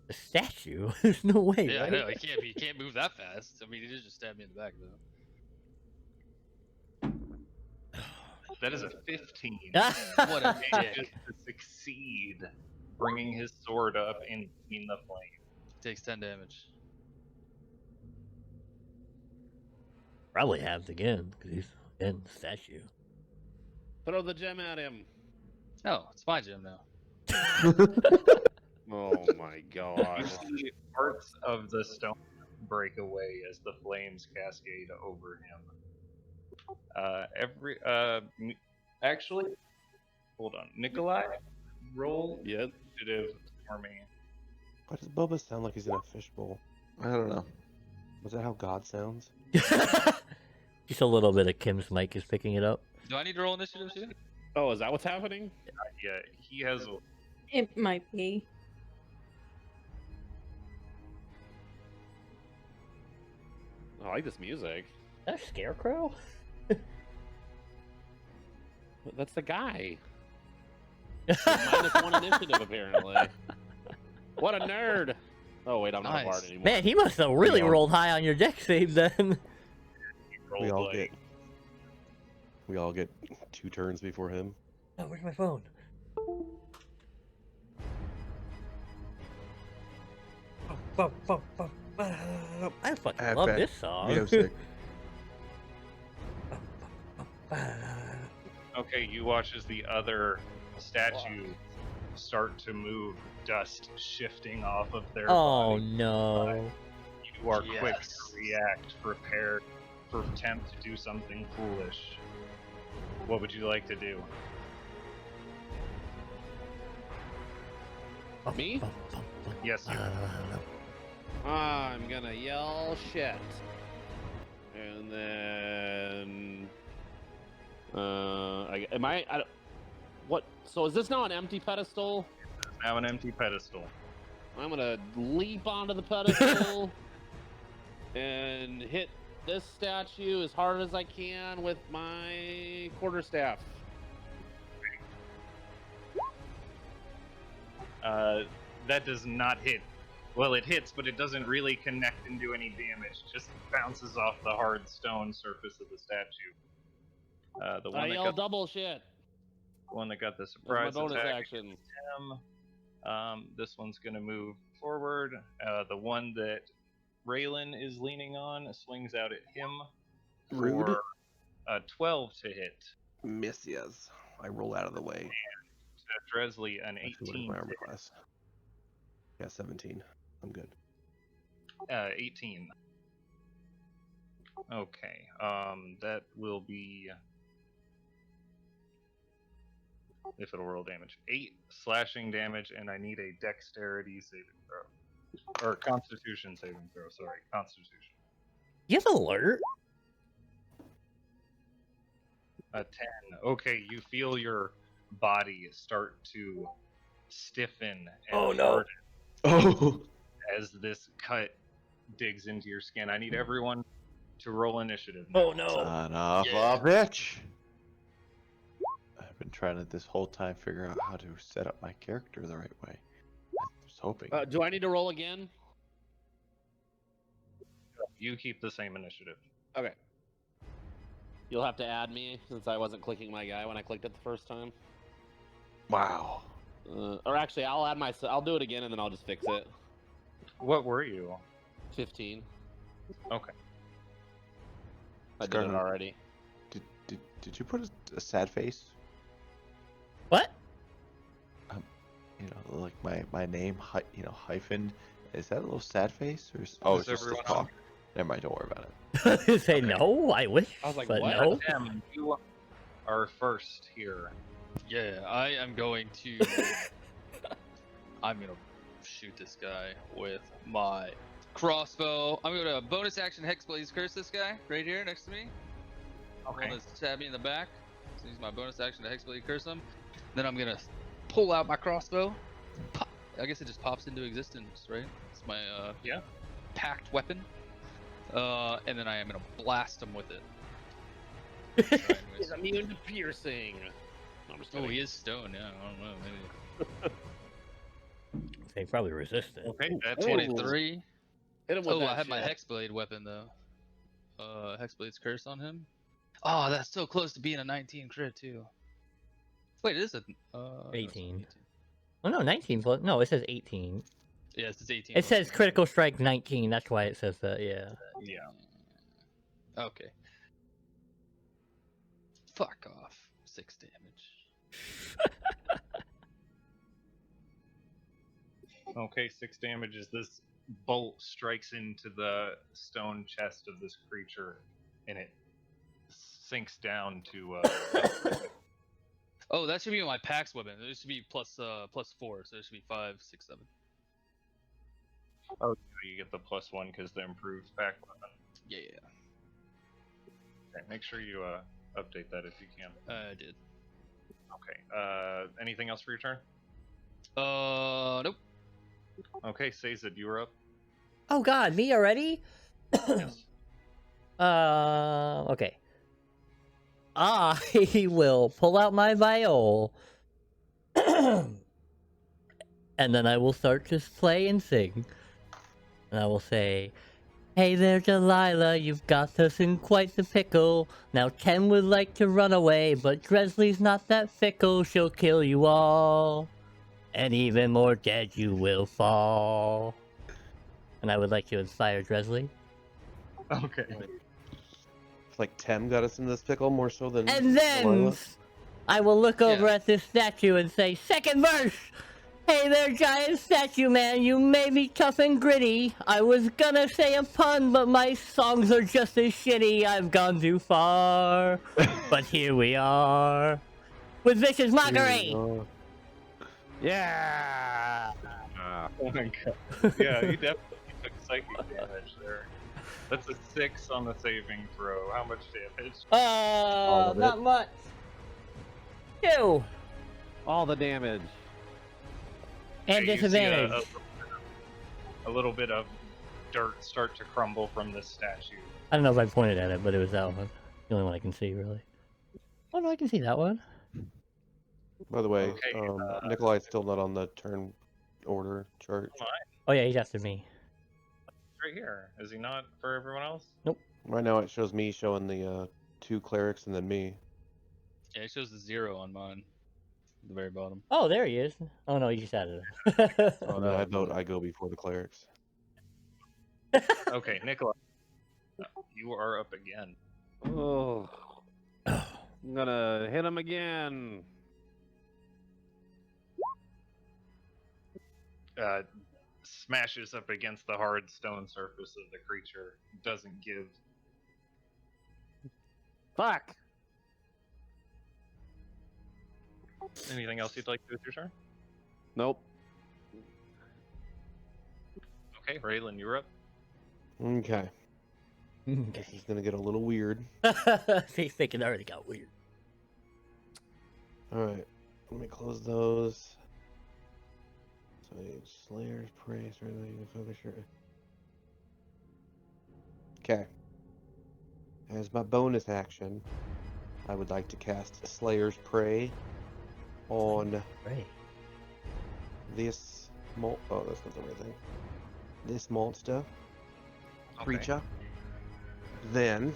The statue? There's no way.
Yeah, I
right?
know. He can't move that fast. I mean, he did just stab me in the back though.
That is a 15.
What a
Manages
dick.
to succeed, bringing his sword up in between the flames.
Takes 10 damage.
Probably halved again because he's in the statue.
Throw the gem at him.
Oh, it's my gym now.
Oh my
You
god.
see parts of the stone break away as the flames cascade over him. Actually, hold on. Nikolai, roll
Yep.
initiative for me.
why does Boba sound like he's in a fishbowl?
I don't know.
Was that how God sounds?
Just a little bit of Kim's mic is picking it up.
Do I need to roll initiative too?
Oh, is that what's happening?
Yeah, he has.
It might be.
Oh, I like this music.
Is that a scarecrow?
That's the guy. -1 initiative, apparently. What a nerd! Oh wait, I'm not a
Nice.
bard anymore.
Man, he must have really
all-
rolled high on your deck save then.
Rolled
We all
like,
get. We all get 2 turns before him.
Oh, where's my phone? I fucking
I
love
bet.
this song.
Me, I'm sick.
Okay, you watch as the other statue start to move, dust shifting off of their
Oh
body.
no.
You are quick
Yes.
to react, prepared for Temp to do something foolish. What would you like to do?
Me?
Yes, you.
I'm gonna yell shit. And then I don't, what, so is this now an empty pedestal?
Now an empty pedestal.
I'm gonna leap onto the pedestal and hit this statue as hard as I can with my quarterstaff.
That does not hit. Well, it hits, but it doesn't really connect and do any damage. Just bounces off the hard stone surface of the statue. The
I
one that
yell
got
double shit.
the
That's my
surprise
bonus
attack
action.
him. This one's gonna move forward. The one that Raylan is leaning on swings out at him
Rude.
for 12 to hit.
Miss, yes. I roll out of the way.
To Dresley, an
Actually, what is
18.
my armor class? Yeah, 17. I'm good.
18. Okay. That will be, if it'll roll damage, 8 slashing damage, and I need a dexterity saving throw. Or constitution saving throw, sorry. Constitution.
You have alert?
A 10. Okay, you feel your body start to stiffen and
Oh, no.
harden
Oh!
as this cut digs into your skin. I need everyone to roll initiative.
Oh no.
Son of
Yeah.
a bitch! I've been trying to this whole time figure out how to set up my character the right way. I was hoping.
Do I need to roll again?
You keep the same initiative.
Okay. You'll have to add me since I wasn't clicking my guy when I clicked it the first time.
Wow.
Or actually, I'll add my. I'll do it again and then I'll just fix it.
What were you?
15.
Okay.
I did it
Scarlet.
already.
Did you put a sad face?
What?
You know, like my name, hyphen. Is that a little sad face or? Oh,
Is
it's just a
everyone
talk. Never mind. Don't worry about it.
Say no. I wish.
I was like,
but
what?
no.
Tim, are first here.
Yeah, I am going to. I'm gonna shoot this guy with my crossbow. I'm gonna bonus action Hexblaze curse this guy right here next to me.
Okay.
Gonna stab me in the back. So use my bonus action to Hexblade curse him. Then I'm gonna pull out my crossbow. Pop. I guess it just pops into existence, right? It's my
Yeah.
packed weapon. And then I am gonna blast him with it.
He's immune to piercing. No, I'm just
Oh,
kidding.
he is stone. Yeah, I don't know. Maybe
They probably resistant.
Okay, that's
23.
Hit him with
Oh,
that
I have my
shit.
Hexblade weapon though. Hexblade's curse on him. Oh, that's so close to being a 19 crit too. Wait, it is a no, it's
18. Oh no, 19 plus. No, it says 18.
Yeah, it's 18.
It says critical strike 19. That's why it says that. Yeah.
Yeah.
Okay. Fuck off. 6 damage.
Okay, 6 damage as this bolt strikes into the stone chest of this creature, and it sinks down to.
Oh, that should be my Pax weapon. It should be plus 4, so it should be 5, 6, 7.
Oh, you get the +1 because the improved pack weapon.
Yeah,
Okay, make sure you update that if you can.
I did.
Okay. Anything else for your turn?
Nope.
Okay, Sazed, you were up.
Oh God, me already?
Yes.
Okay. I will pull out my viol. And then I will start to play and sing. And I will say, "Hey there, Delilah, you've got us in quite the pickle. Now Ken would like to run away, but Dresley's not that fickle. She'll kill you all. And even more dead you will fall." And I would like to inspire Dresley.
Okay.
It's like Tem got us in this pickle more so than
And then
Delilah.
I will look over
Yeah.
at this statue and say, "Second verse! Hey there, giant statue man, you may be tough and gritty. I was gonna say a pun, but my songs are just as shitty. I've gone too far. But here we are. With vicious mockery!"
Yeah.
Oh my god. Yeah, you definitely took psychic damage there. That's a 6 on the saving throw. How much damage?
of it.
Not much. 2.
All the damage.
And
Okay, you see
disadvantage.
a little bit of dirt start to crumble from this statue.
I don't know if I pointed at it, but it was that one. The only one I can see, really. Oh no, I can see that one.
By the way,
Okay,
Nikolai's still not on the turn order chart.
Oh yeah, he's after me.
Right here. Is he not for everyone else?
Right now it shows me showing the 2 clerics and then me.
Yeah, it shows the 0 on mine. At the very bottom.
Oh, there he is. Oh no, he just added him.
Oh,
And then I vote I go before the clerics.
Okay, Nikolai. You are up again.
Oh. I'm gonna hit him again.
Smashes up against the hard stone surface of the creature. Doesn't give.
Fuck.
Anything else you'd like to do with your turn?
Nope.
Okay, Raylan, you're up.
Okay. This is gonna get a little weird.
He's thinking it already got weird.
Alright. Let me close those. So Slayer's Praise, right? You can focus your. Okay. As my bonus action, I would like to cast Slayer's Prey on
Right.
this oh, that's not the right thing. This monster
Okay.
creature. Then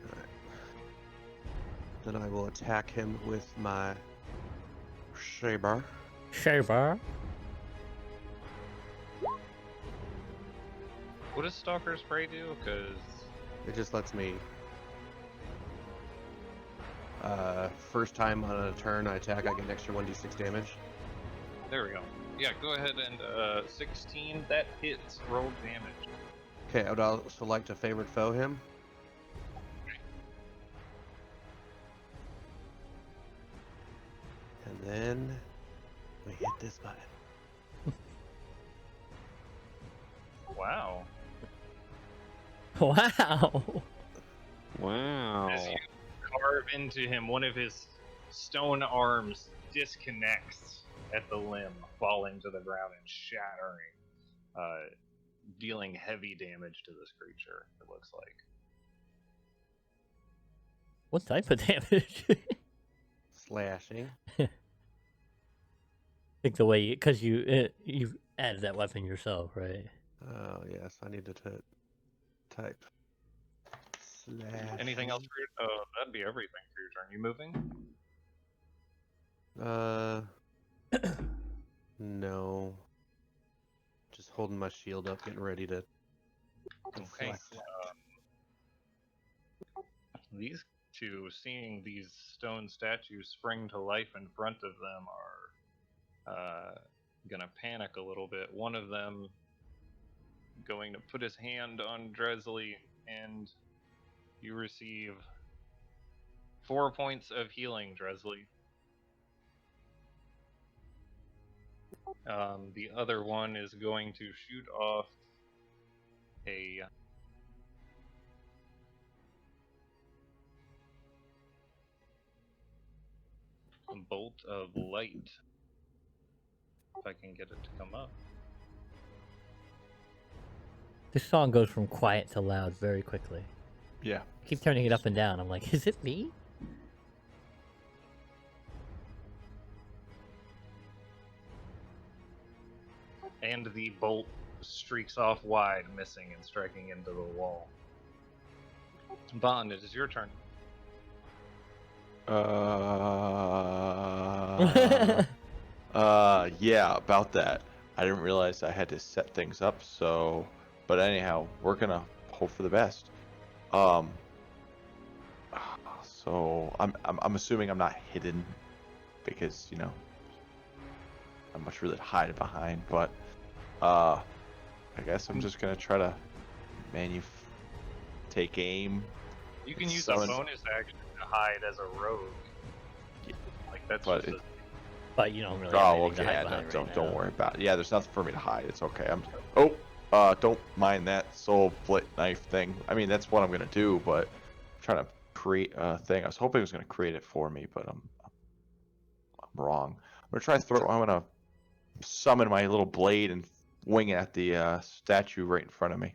alright. Then I will attack him with my saber.
Shaver.
What does Stalker's Prey do? Because
It just lets me first time on a turn I attack I get an extra 1d6 damage.
there we go. Yeah, go ahead and 16. That hits. Roll damage.
Okay, I would also like to favorite foe him. Then we hit this button.
Wow.
Wow.
Wow.
As you carve into him, one of his stone arms disconnects at the limb, falling to the ground and shattering, dealing heavy damage to this creature, it looks like.
What type of damage?
Slashing.
I think the way because you added that weapon yourself, right?
Oh yes, I need to type. Slash.
Anything else for your... Oh, that'd be everything for your turn. You moving?
No. Just holding my shield up, getting ready to
Okay.
deflect.
These two, seeing these stone statues spring to life in front of them, are gonna panic a little bit. One of them going to put his hand on Dresley, and you receive 4 points of healing, Dresley. The other one is going to shoot off a bolt of light. If I can get it to come up.
This song goes from quiet to loud very quickly.
Yeah.
I keep turning it up and down. I'm like, is it me?
And the bolt streaks off wide, missing and striking into the wall. Bond, it is your turn.
Yeah, about that. I didn't realize I had to set things up, so... But anyhow, we're gonna hope for the best. So I'm assuming I'm not hidden, because, you know, not much really to hide behind, but, I guess I'm just gonna try to take aim.
You can use
Summon-
a bonus action to hide as a rogue. Like, that's
But
just
it-
But you don't really have
Oh,
anything to
okay.
hide
Yeah,
behind
don't
right
don't
now.
worry about it. Yeah, there's nothing for me to hide. It's okay. Don't mind that soul flit knife thing. I mean, that's what I'm gonna do, but I'm trying to create a thing. I was hoping it was gonna create it for me, but I'm wrong. I'm gonna summon my little blade and wing it at the statue right in front of me.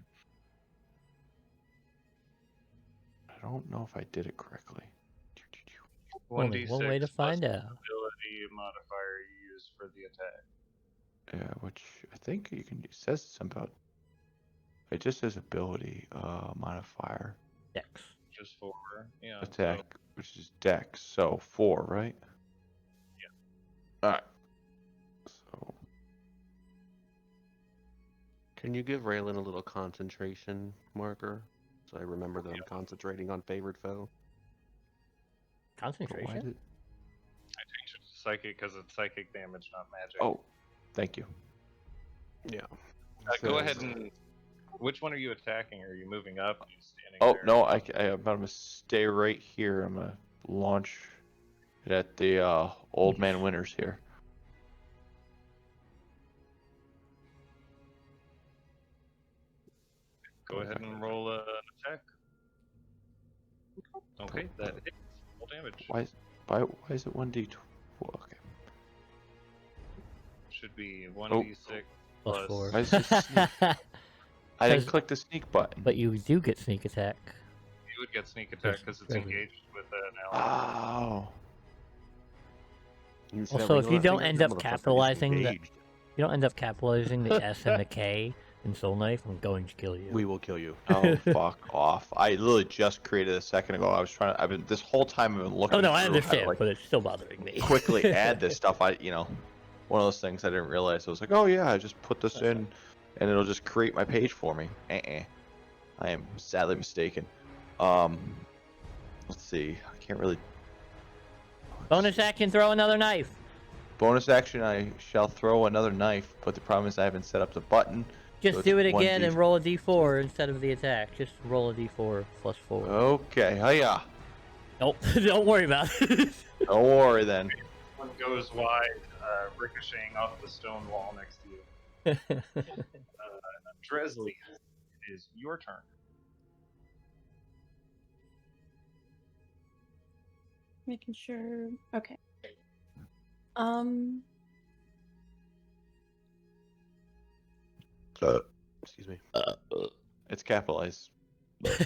I don't know if I did it correctly.
Only one way to
1d6 plus
find
the
out.
ability modifier you use for the attack.
Yeah, which I think you can. It says something about. It just says ability modifier
Dex.
Just for, yeah.
attack, which is dex. So 4, right?
Yeah.
All right. So
Can you give Raylan a little concentration marker so I remember that I'm concentrating on favored foe?
but why
Concentration?
did?
I changed it to psychic because it's psychic damage, not magic.
Oh, thank you.
Yeah.
Go ahead and. Which one are you attacking? Are you moving up? Are you standing
Oh
there?
no, I'm gonna stay right here. I'm gonna launch it at the old man winners here.
Go ahead and roll an attack. Okay, that hits. Full damage.
Why is it 1d12? Okay.
Should be 1d6
Plus 4.
Why is this sneak? I didn't click the sneak button.
But you do get sneak attack.
You would get sneak attack because it's
Yes,
engaged with an ally.
Oh.
You said
Also,
we
if you
have
don't
fingers,
end
that
up
motherfucker is
capitalizing the
engaged.
you don't end up capitalizing the S and the K in Soul Knife, I'm going to kill you.
We will kill you.
Oh, fuck off. I literally just created a second ago. This whole time I've been looking
Oh no, I
through how to,
understand,
like,
but it's still bothering me.
quickly add this stuff. One of those things I didn't realize. I was like, oh yeah, I just put this in and it'll just create my page for me. I am sadly mistaken. Let's see. I can't really...
Bonus action, throw another knife.
Bonus action, I shall throw another knife, but the problem is I haven't set up the button.
Just
So
do it
it's
again
1d4.
and roll a d4 instead of the attack. Just roll a d4 plus 4.
Okay, hiya.
Nope, don't worry about it.
Don't worry then.
one goes wide, ricocheting off the stone wall next to you. Dresley, it is your turn.
Making sure. Okay.
Excuse me. It's capitalized. Look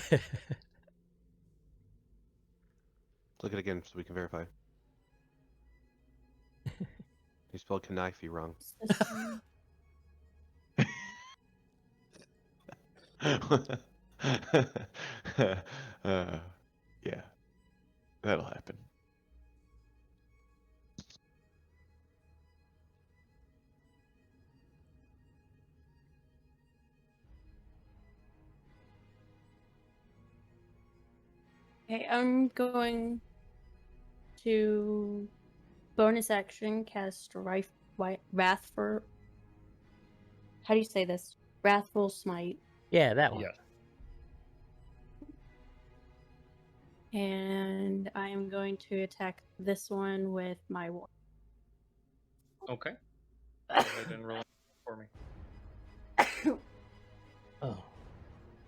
at it again so we can verify. You spelled knife wrong.
It's this one.
Yeah, that'll happen.
Okay, I'm going to bonus action cast Wrathful. How do you say this? Wrathful Smite.
Yeah, that one.
Yes.
And I am going to attack this one with my war.
Okay. Go ahead and roll for me.
Oh.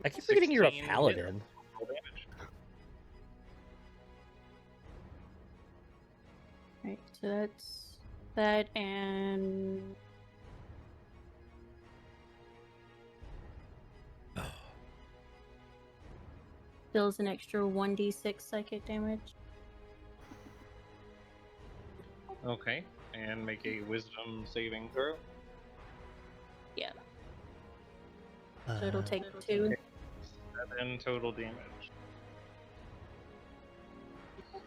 I keep forgetting you're a
16
paladin.
Roll damage.
Right, so that's that, and deals an extra 1d6 psychic damage.
Okay. And make a wisdom saving throw.
Yeah. So it'll take 2.
7 total damage.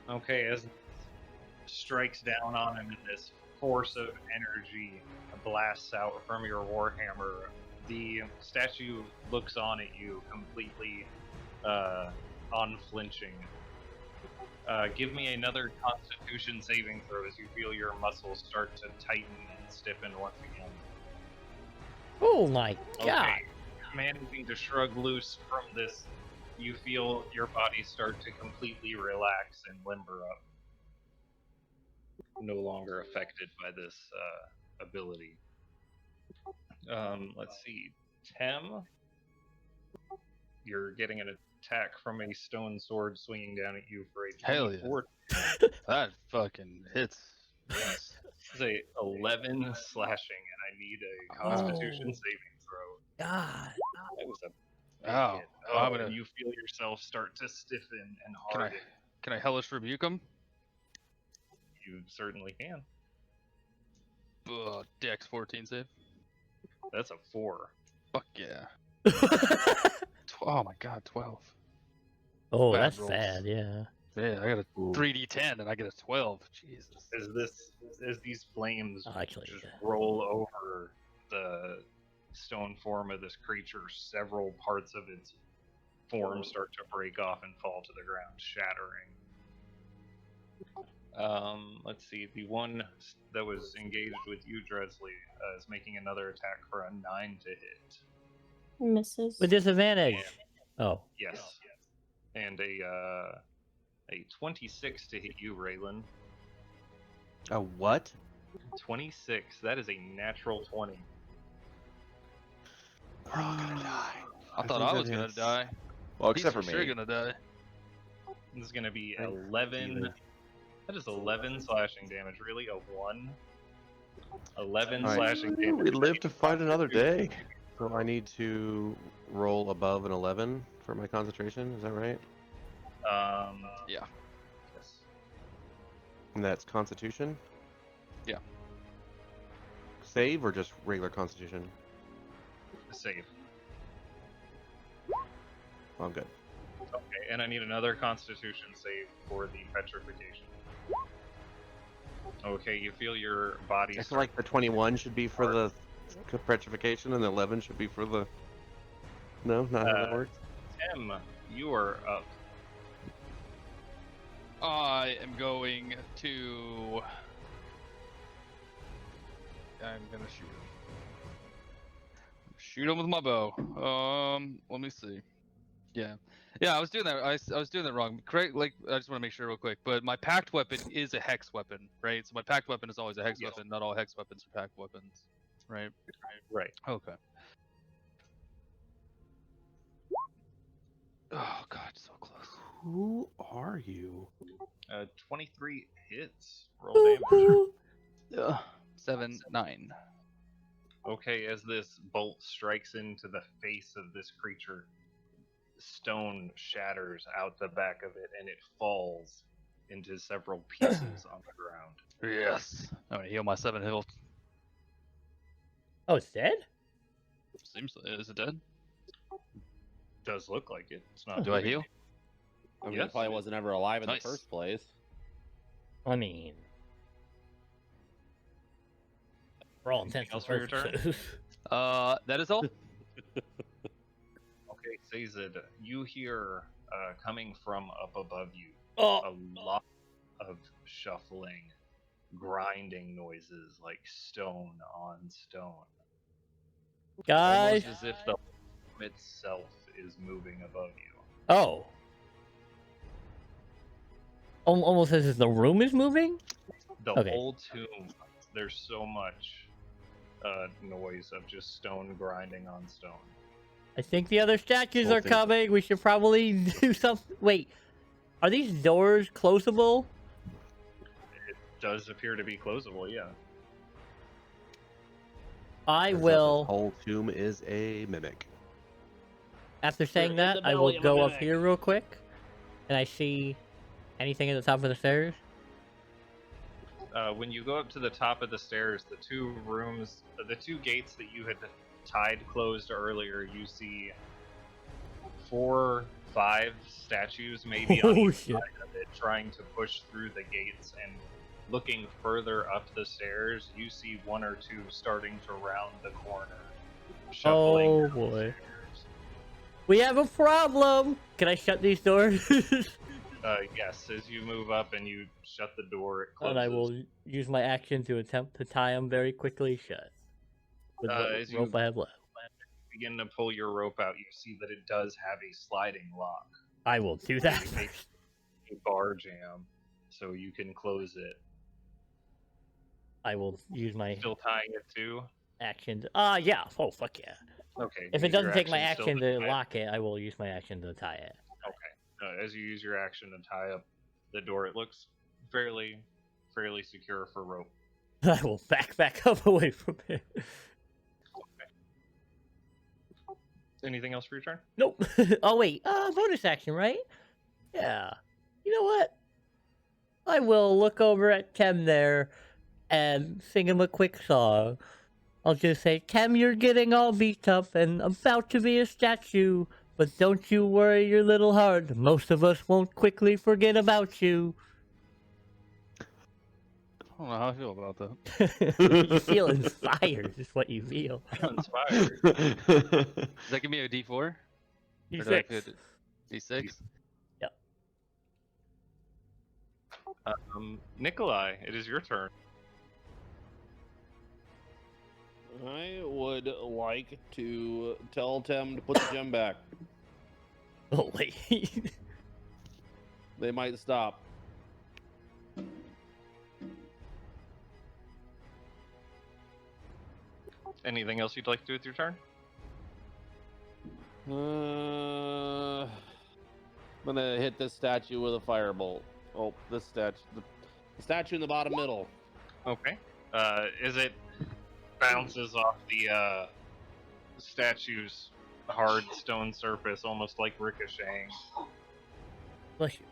Okay, as it strikes down on him, and this force of energy blasts out from your warhammer, the statue looks on at you completely unflinching. Give me another Constitution saving throw as you feel your muscles start to tighten and stiffen once again.
Oh my god.
Okay. Managing to shrug loose from this, you feel your body start to completely relax and limber up. No longer affected by this ability. Let's see. Tem, you're getting an attack from a stone sword swinging down at you for a
Hell yeah.
24.
That fucking hits.
Yes. This is a 11 slashing, and I need a Constitution saving throw.
God.
That was a big
Oh,
hit.
I'm gonna-
and you feel yourself start to stiffen and
Can I
harden.
can I hellish rebuke him?
You certainly can.
Dex 14 save.
That's a 4.
Fuck yeah. Oh my god, 12.
Oh,
Bad
that's
rolls.
bad, yeah.
Yeah, I got a
Ooh.
3d10 and I get a 12. Jesus.
As these flames
Oh, actually,
just
yeah.
roll over the stone form of this creature, several parts of its form start to break off and fall to the ground, shattering. Let's see. The one that was engaged with you, Dresley, is making another attack for a 9 to hit.
Misses.
With disadvantage. Oh.
Yes. And a 26 to hit you, Raylan.
A what?
26. That is a natural 20.
We're all gonna die.
I thought
think
I
that
was gonna
hits.
die.
Well,
He's
except
for
for
sure
me.
gonna die.
This is going to be
Thank
11.
you.
That is 11 slashing damage. Really? A 1? 11
All right.
slashing damage.
We live to fight another day.
So I need to roll above an 11 for my concentration. Is that right?
Yeah.
Yes.
And that's Constitution.
Yeah.
Save or just regular Constitution?
Save.
Oh, I'm good.
Okay, and I need another Constitution save for the petrification. Okay, you feel your body.
I feel like the 21 should be for the petrification, and the 11 should be for the. No, not how that works.
Tim, you are up.
I am going to. I'm gonna shoot him. Shoot him with my bow. Let me see. Yeah, yeah. I was doing that. I was doing that wrong. Correct. Like, I just want to make sure real quick. But my packed weapon is a hex weapon, right? So my packed weapon is always a hex
Yes.
weapon. Not all hex weapons are packed weapons, right?
Right.
Okay. Oh god, so close.
Who are you?
23 hits. Roll damage.
Ugh. 7, 9.
Okay, as this bolt strikes into the face of this creature, stone shatters out the back of it and it falls into several pieces on the ground.
Yes. I'm gonna heal my 7 health.
Oh, it's dead?
Seems. Is it dead?
Does look like it. It's not
Do I
moving.
heal?
I mean,
Yes.
it probably wasn't ever alive in
Nice.
the first place.
I mean, for all intents and
else for your turn?
purposes.
That is all.
Okay, Sazed, you hear coming from up above you
Oh,
a lot of shuffling, grinding noises like stone on stone.
guys.
Almost as if the room itself is moving above you.
Oh. Almost as if the room is moving?
The
Okay.
whole tomb, there's so much noise of just stone grinding on stone.
I think the other statues
Whole
are
thing.
coming. We should probably do something. Wait, are these doors closable?
Does appear to be closable, yeah.
I
Turns out
will,
This whole tomb is a mimic.
after saying
in
that,
the
I will
belly of a
go up
mimic.
here real quick. And I see anything at the top of the stairs?
When you go up to the top of the stairs, the two rooms, the two gates that you had tied closed earlier, you see 4, 5 statues maybe on
Oh
each
shit.
side of it trying to push through the gates, and looking further up the stairs, you see 1 or 2 starting to round the corner, shuffling
Oh
down the
boy.
stairs.
We have a problem! Can I shut these doors?
Yes, as you move up and you shut the door, it closes.
And I will use my action to attempt to tie them very quickly shut. With what
As you
rope I have left.
begin to pull your rope out, you see that it does have a sliding lock.
I will do that
You make
first.
a bar jam, so you can close it.
I will use my
Still tying it too?
action to... yeah. Oh, fuck yeah.
Okay.
If it
use your
doesn't take my
still
action to
tie it.
lock it, I will use my action to tie it.
As you use your action to tie up the door, it looks fairly secure for rope.
I will back up away from it.
Anything else for your turn?
Nope. Oh, wait. Bonus action, right? Yeah. You know what? I will look over at Kem there and sing him a quick song. I'll just say, Kem, you're getting all beat up and about to be a statue. But don't you worry your little heart. Most of us won't quickly forget about you.
I don't know how I feel about that.
You feel inspired, is what you feel.
Inspired.
Does that give me a D4? Or do I
D6.
put D6?
Nikolai, it is your turn.
I would like to tell Tem to put the gem back.
Oh, wait.
They might stop.
Anything else you'd like to do with your turn?
I'm gonna hit this statue with a firebolt. Oh, this statue. The statue in the bottom middle.
Okay. As it bounces off the statue's hard stone surface, almost like ricocheting.
Bless you.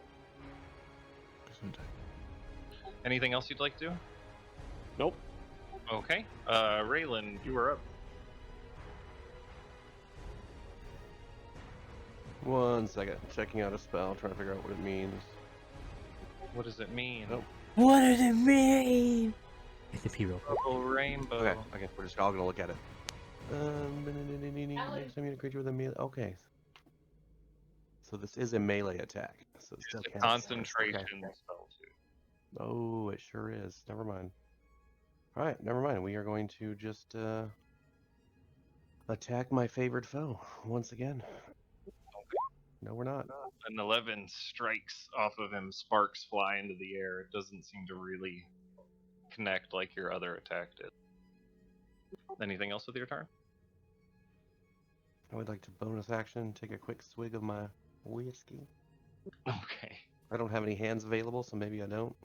Anything else you'd like to do?
Nope.
Okay. Raylan, you are up.
One second. Checking out a spell, trying to figure out what it means.
What does it mean?
Nope.
What does it mean? It's a hero.
Purple rainbow.
Okay, we're just all gonna look at it. Next time you hit a creature with a melee. Okay. So this is a melee attack. So it still
It's a
counts.
concentration
Okay.
spell too.
Oh, it sure is. Never mind. Alright, never mind. We are going to just attack my favorite foe once again. No, we're not.
An 11 strikes off of him, sparks fly into the air. It doesn't seem to really connect like your other attack did. Anything else with your turn?
I would like to bonus action, take a quick swig of my whiskey.
Okay.
I don't have any hands available, so maybe I don't.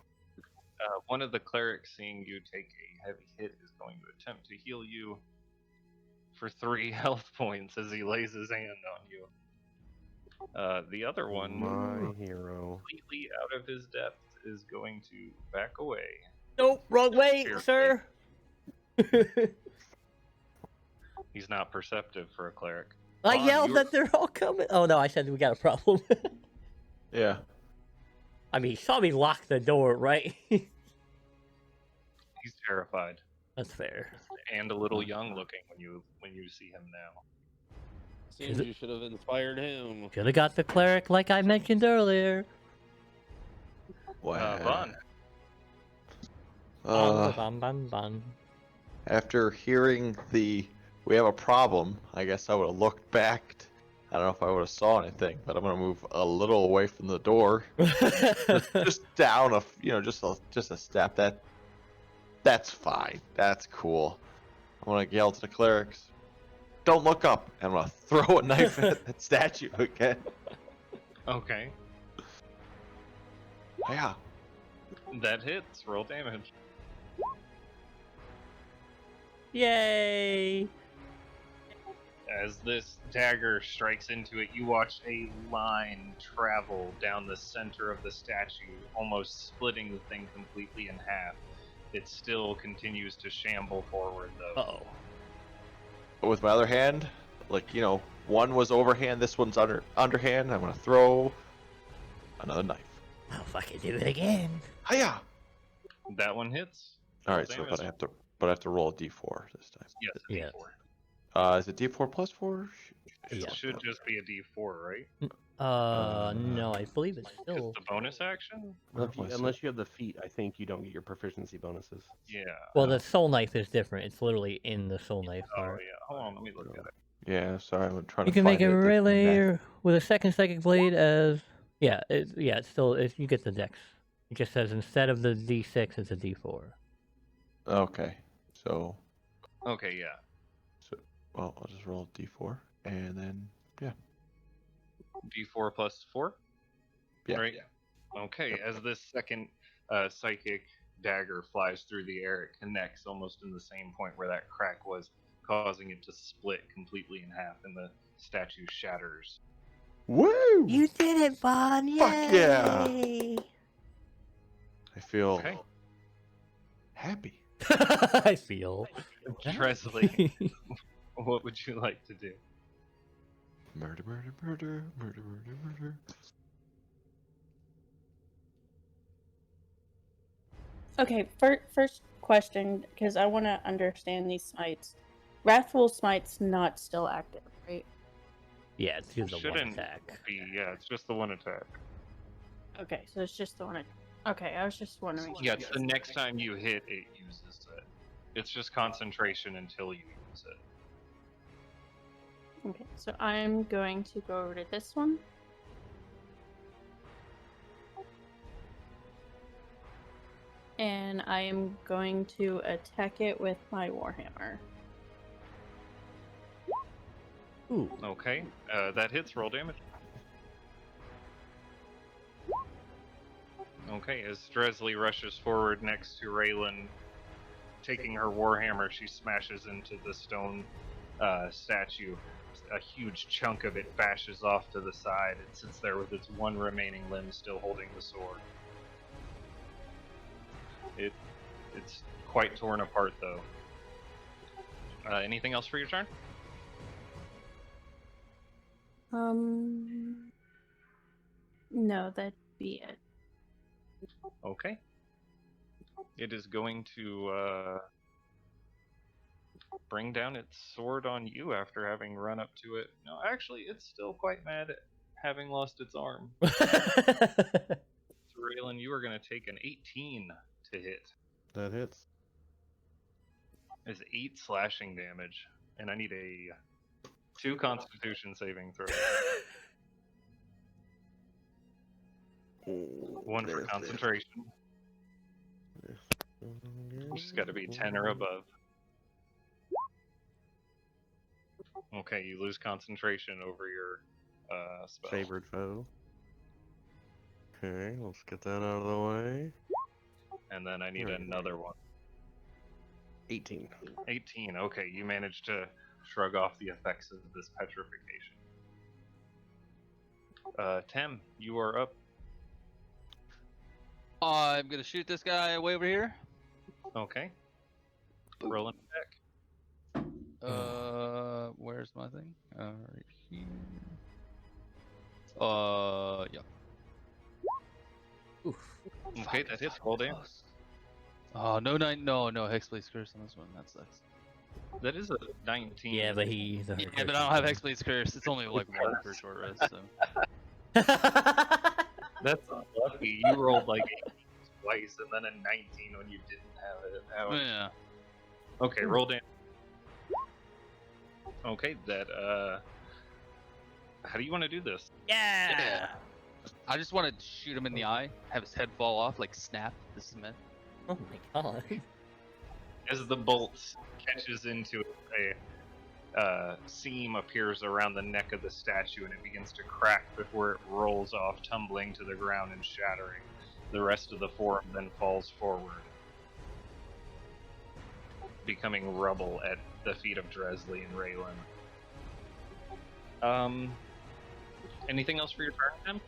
One of the clerics, seeing you take a heavy hit, is going to attempt to heal you for 3 health points as he lays his hand on you. The other one,
My hero.
completely out of his depth, is going to back away.
Nope, wrong way,
Here.
sir.
He's not perceptive for a cleric.
I
Vaughn,
yelled
you're-
that they're all coming. Oh no, I said we got a problem.
Yeah.
I mean, he saw me lock the door, right?
He's terrified
That's fair.
and a little young looking when you see him now.
Seems you should have inspired him.
Should have got the cleric like I mentioned earlier.
Vaughn.
Bum, bum, bum.
After hearing we have a problem, I guess I would have looked back. I don't know if I would have saw anything, but I'm gonna move a little away from the door, just down just a step. That's fine. That's cool. I'm gonna yell to the clerics, "Don't look up!" And I'm gonna throw a knife at that statue again.
Okay.
Yeah.
That hits. Roll damage.
Yay!
As this dagger strikes into it, you watch a line travel down the center of the statue, almost splitting the thing completely in half. It still continues to shamble forward, though.
Uh-oh.
With my other hand, one was overhand, this one's underhand. I'm gonna throw another knife.
I'll fucking do it again.
Hiya!
That one hits.
All
Roll
right, so
damage.
but I have to roll a d4 this time.
Yes, a
Yeah.
D4.
Is it d4 plus 4?
Yeah.
It should just be a D4, right?
No, I believe it's
Just
still.
the bonus action?
Where was it?
Unless you have the feat, I think you don't get your proficiency bonuses.
Yeah.
Well, the soul knife is different. It's literally in the soul knife
Oh,
part.
yeah. Hold on, let me look at it.
Yeah, sorry, I'm trying
You
to
can
find
make a
it.
melee with a second psychic blade as it's still you get the dex. It just says instead of the d6, it's a d4.
Okay, so
Okay, yeah.
I'll just roll a d4 and then
D4 plus 4?
yeah.
Right? Okay, as this second psychic dagger flies through the air, it connects almost in the same point where that crack was, causing it to split completely in half, and the statue shatters.
Woo!
You did it, Vaughn! Yay!
Fuck yeah! I feel
Okay.
happy.
I feel.
Presley, what would you like to do?
Murder, murder, murder, murder, murder, murder.
Okay, first question, because I want to understand these smites. Wrathful Smite's not still active, right?
Yeah, it's just the one
Shouldn't
attack.
Yeah, it's just the one attack.
Okay, so it's just the one. Okay, I was just wondering.
Yeah, it's the next time you hit, it uses it. It's just concentration until you use it.
Okay, so I'm going to go over to this one. And I am going to attack it with my Warhammer.
Ooh.
Okay, that hits. Roll damage. Okay, as Stresley rushes forward next to Raylan, taking her warhammer, she smashes into the stone statue. A huge chunk of it bashes off to the side. It sits there with its one remaining limb still holding the sword. It's quite torn apart, though. Anything else for your turn?
No, that'd be it.
Okay. It is going to bring down its sword on you after having run up to it. No, actually, it's still quite mad at having lost its arm. So, Raylan, you are going to take an 18 to hit.
That hits.
It's 8 slashing damage, and I need a 2 Constitution saving throw. One for concentration. Which has got to be 10 or above. Okay, you lose concentration over your spell.
Favored foe. Okay, let's get that out of the way.
And then I need
Right.
another one.
18.
18. Okay, you managed to shrug off the effects of this petrification. Tim, you are up.
I'm gonna shoot this guy way over here.
Okay. Roll an attack.
Where's my thing? Right here. Yeah.
Oof.
Okay, that hits. Roll damage.
Oh, no, Hexblade's Curse on this one. That sucks.
That is a 19.
Yeah, but he's a
Yeah, but I don't have Hexblade's Curse. It's only like 1 for short rest, so.
That's unlucky. You rolled like 18 twice and then a 19 when you didn't have it. Ouch.
Yeah.
Okay, roll damage. Okay, that, how do you want to do this?
Yeah.
I just want to shoot him in the eye, have his head fall off, like snap the cement.
Oh my god.
As the bolt catches into it, a seam appears around the neck of the statue and it begins to crack before it rolls off, tumbling to the ground and shattering. The rest of the form then falls forward, becoming rubble at the feet of Dresley and Raylan. Anything else for your turn, Tim?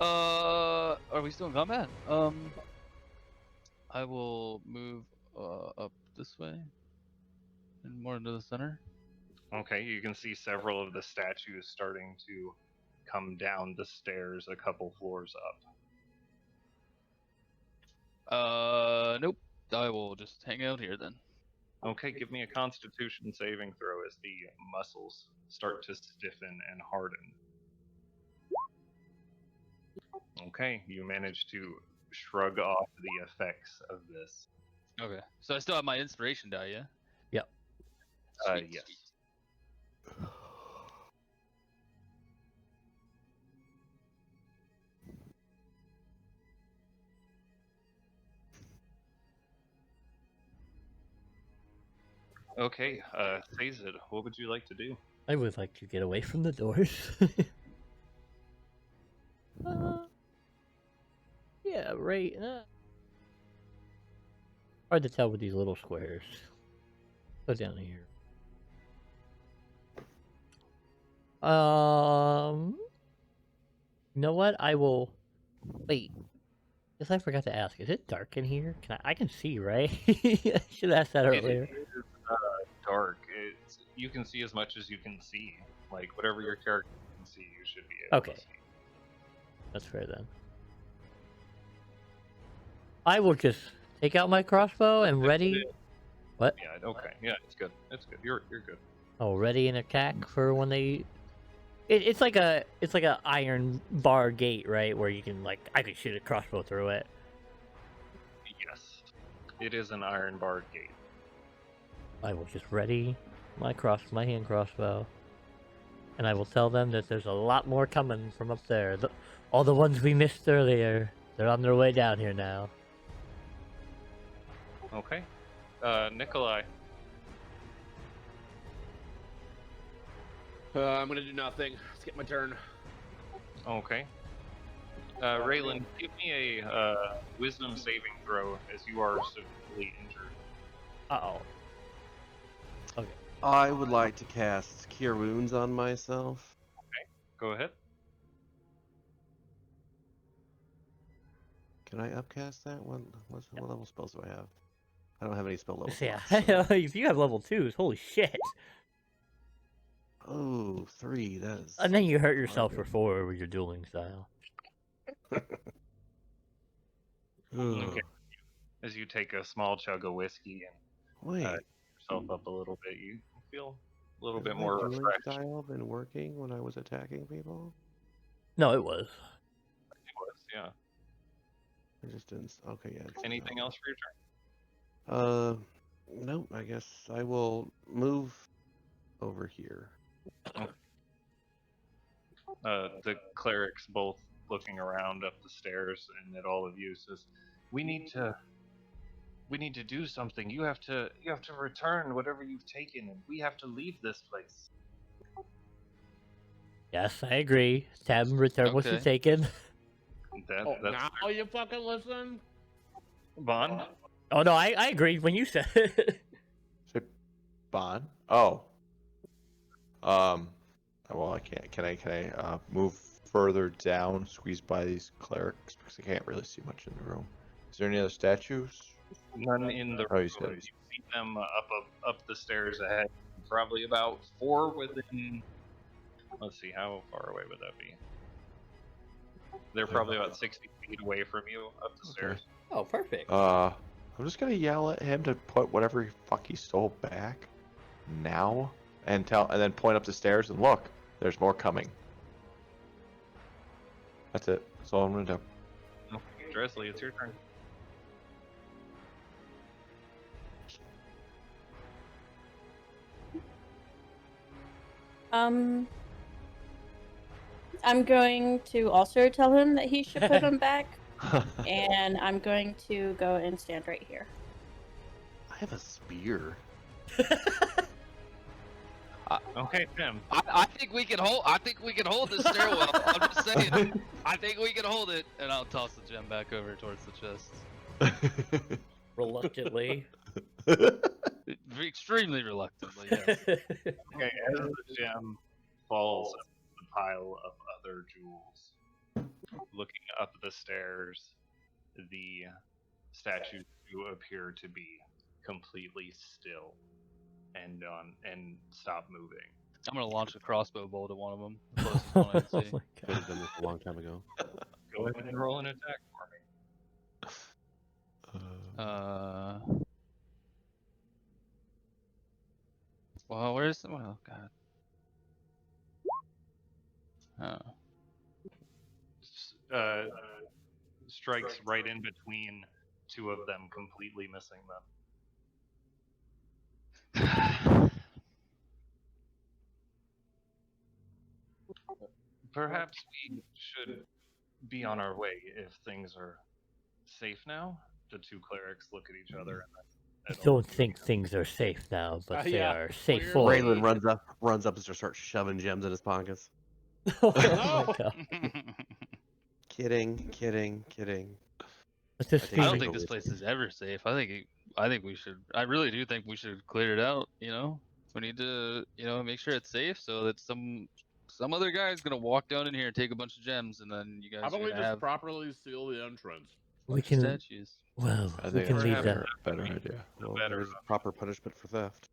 Are we still in combat? I will move up this way and more into the center.
Okay, you can see several of the statues starting to come down the stairs a couple floors up.
Nope. I will just hang out here then.
Okay, give me a Constitution saving throw as the muscles start to stiffen and harden. Okay, you manage to shrug off the effects of this.
Okay. So I still have my inspiration die, yeah?
Yep.
Sweet,
Yes.
sweet.
Okay, Sazed, what would you like to do?
I would like to get away from the doors. Yeah, right. Hard to tell with these little squares. Go down here. You know what? I will. Wait. Guess I forgot to ask. Is it dark in here? I can see, right? I should ask that earlier.
It is dark. You can see as much as you can see. Like, whatever your character can see, you should be able
Okay.
to see.
That's fair then. I will just take out my crossbow and ready. What?
Yeah, okay. Yeah, it's good. It's good. You're good.
Oh, ready an attack for when they. It's like a iron bar gate, right? Where you can I could shoot a crossbow through it.
Yes. It is an iron barred gate.
I will just ready my hand crossbow, and I will tell them that there's a lot more coming from up there. All the ones we missed earlier, they're on their way down here now.
Okay. Nikolai.
I'm gonna do nothing. Skip my turn.
Okay. Raylan, give me a wisdom saving throw as you are severely injured.
Uh-oh. Okay.
I would like to cast Cure Wounds on myself.
Go ahead.
Can I upcast that? What level spells do I have? I don't have any spell levels.
Yeah,
left, so-
if you have level 2s, holy shit.
Oh, 3. That is.
And then you hurt yourself for
Okay.
4 with your dueling style.
Okay. As you take a small chug of whiskey and
Wait.
yourself up a little bit, you feel a little
has
bit
my
more
dueling
refreshed.
style been working when I was attacking people?
No, it was.
It was, yeah.
I just didn't. Okay, yeah. it's
Anything
not.
else for your turn?
Nope. I guess I will move over here.
The clerics both looking around up the stairs and at all of you, says, "We need to do something. You have to return whatever you've taken, and we have to leave this place."
Yes, I agree. Sam, return what you've
Okay.
taken.
Oh,
That's
now you fucking listen?
Bond.
Oh no, I agree when you said it.
Say Bond. Oh. Well, I can't. Can I move further down, squeeze by these clerics because I can't really see much in the room. Is there any other statues?
None in the
Oh, you
room.
said-
You see them up the stairs ahead. Probably about 4 within. Let's see, how far away would that be? They're probably about 60 feet away from you up the stairs.
Oh, perfect.
I'm just gonna yell at him to put whatever fuck he stole back now, and then point up the stairs and look. There's more coming. That's it. That's all I'm gonna do.
Okay, Dresley, it's your turn.
I'm going to also tell him that he should put them back, and I'm going to go and stand right here.
I have a spear.
Okay, Tim.
I think we can hold. I think we can hold this stairwell. I'm just saying. I think we can hold it, and I'll toss the gem back over towards the chest.
Reluctantly.
Extremely reluctantly, yes.
Okay, as the gem falls into the pile of other jewels, looking up the stairs, the statues do appear to be completely still and stop moving.
I'm gonna launch a crossbow bolt at one of them. The closest one I
Oh
can see.
my
Could have done this a long time ago.
Go ahead and roll an attack for me.
Well, where's the? Oh God.
Strikes right in between two of them, completely missing them. Perhaps we should be on our way if things are safe now. The two clerics look at each other.
I don't think things are safe now, but they
Yeah,
are safe
clearly.
for.
Raylan runs up and starts shoving gems in his pockets.
Oh my
No.
God.
Kidding.
But this
I think
I don't
feeling,
think this place is ever safe. I think we should. I really do think we should clear it out. You know, we need to. You know, make sure it's safe so that some other guy is gonna walk down in here and take a bunch of gems, and then you
How
guys are
about we
gonna
just
have
properly seal the entrance?
we
bunch of
can.
statues.
Well,
I
we
think
can
that's
leave
a
that.
better idea.
Well,
better
there's proper punishment for theft.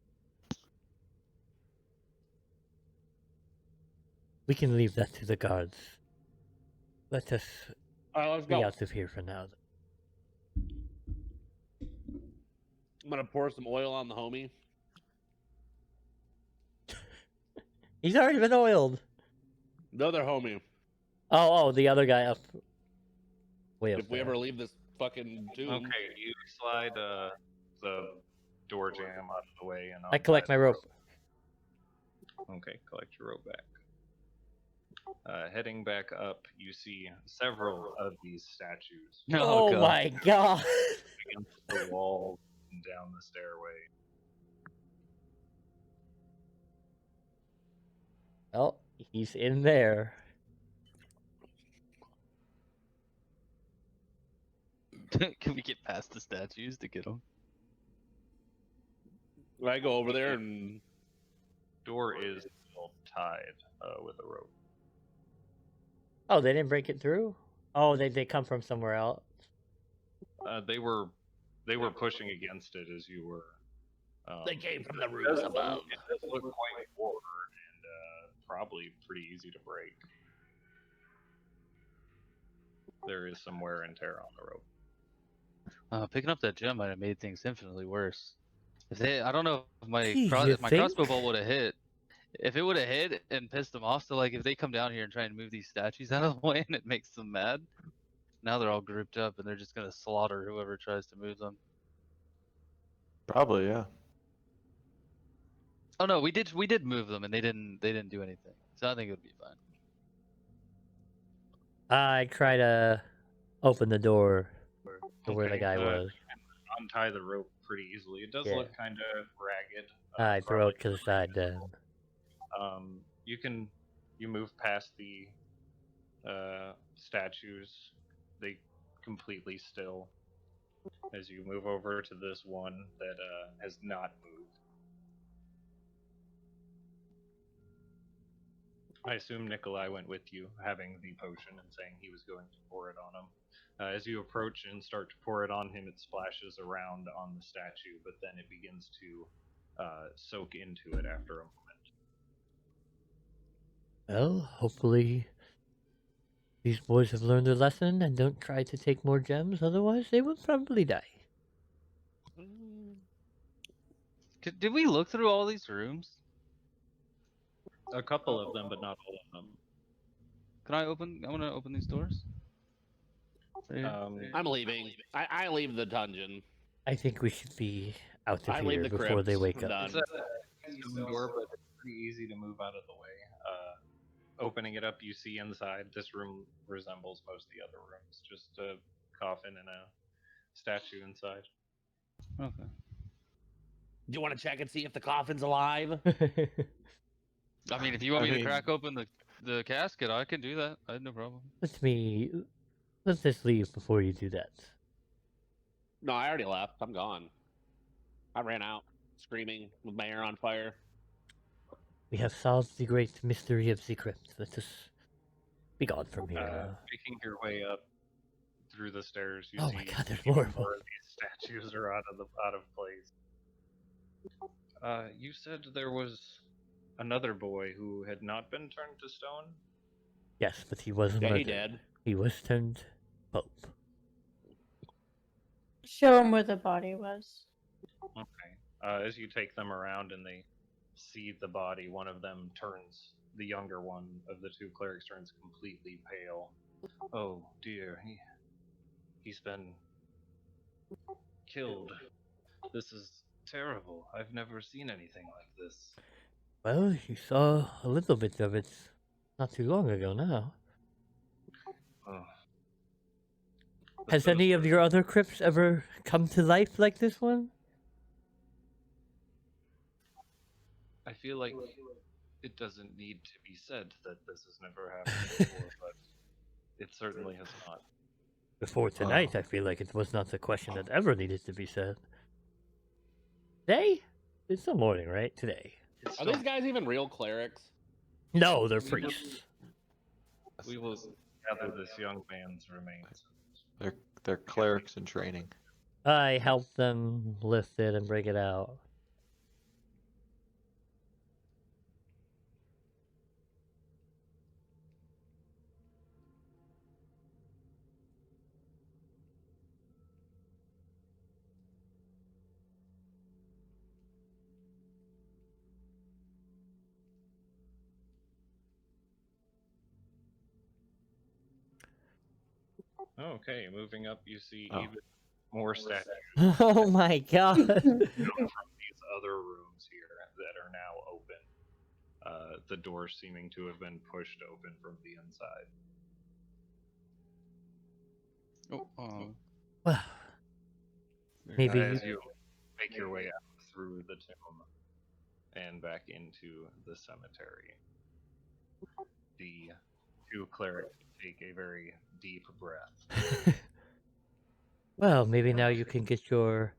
We can leave that to the guards. Let us
All right, let's
be
go.
out of here for now.
I'm gonna pour some oil on the homie.
He's already been oiled.
The other homie.
Oh, the other guy up. Way up
If we
there.
ever leave this fucking tomb.
Okay, you slide the door jam out of the way, and
I collect my rope.
Okay, collect your rope back. Heading back up, you see several of these statues
Oh,
God.
my God.
against the wall and down the stairway.
Oh, he's in there.
Can we get past the statues to get them?
I go over there and
Door is still tied with a rope.
Oh, they didn't break it through? Oh, they come from somewhere else.
They were pushing against it as you were.
they came from the
It
rooms
does
above.
look quite forward and probably pretty easy to break. There is some wear and tear on the rope.
Picking up that gem might have made things infinitely worse. If they, I don't know if my
You
if my crossbow
think?
bolt would have hit. If it would have hit and pissed them off, so like if they come down here and try and move these statues out of the way and it makes them mad, now they're all grouped up and they're just gonna slaughter whoever tries to move them.
Probably, yeah.
Oh no, we did move them and they didn't do anything. So I think it would be fine.
I try to open the door to where the
Okay,
guy was.
you can untie the rope pretty easily. It does
Yeah.
look kind of ragged.
I throw
probably
it to the side then.
You move past the statues. They completely still. As you move over to this one that has not moved. I assume Nikolai went with you, having the potion and saying he was going to pour it on him. As you approach and start to pour it on him, it splashes around on the statue, but then it begins to soak into it after a moment.
Well, hopefully these boys have learned their lesson and don't try to take more gems, otherwise they will probably die.
Did we look through all these rooms?
A couple of them, but not all of them.
Can I open? I want to open these doors. Right here.
I'm leaving. I leave the dungeon.
I think we should be out of
I leave
here
the
before they
crypt.
wake
I'm
up.
done.
It's a stone door, but it's pretty easy to move out of the way. Opening it up, you see inside. This room resembles most of the other rooms. Just a coffin and a statue inside.
Okay.
Do you want to check and see if the coffin's alive?
I mean, if you want me to crack open the casket, I can do that. I have no problem.
Let's just leave before you do that.
No, I already left. I'm gone. I ran out, screaming with my hair on fire.
We have solved the great mystery of the crypt. Let us be gone from here now.
Making your way up through the stairs, you
Oh
see
my god, there's
even
more of them.
of these statues are out of place. You said there was another boy who had not been turned to stone?
Yes, but he wasn't
Yeah, he
murdered.
did.
He was turned Pope.
Show him where the body was.
Okay. As you take them around and they see the body, one of them turns, the younger one of the two clerics turns completely pale. Oh dear, he's been killed. This is terrible. I've never seen anything like this.
Well, you saw a little bit of it not too long ago now.
Oh.
Has any of your other crypts ever come to life like this one?
I feel like it doesn't need to be said that this has never happened before, but it certainly has not.
Before tonight, I feel like it was not a question that ever needed to be said. Today? It's still morning, right? Today.
Are these guys even real clerics?
No, they're priests.
We will gather this young man's remains.
They're clerics in training.
I helped them lift it and bring it out.
Okay, moving up, you see even more statues
Oh my god!
from these other rooms here that are now open. The doors seeming to have been pushed open from the inside.
Well, maybe
As you make your way out through the tomb and back into the cemetery, the two clerics take a very deep breath.
Well, maybe now you can get your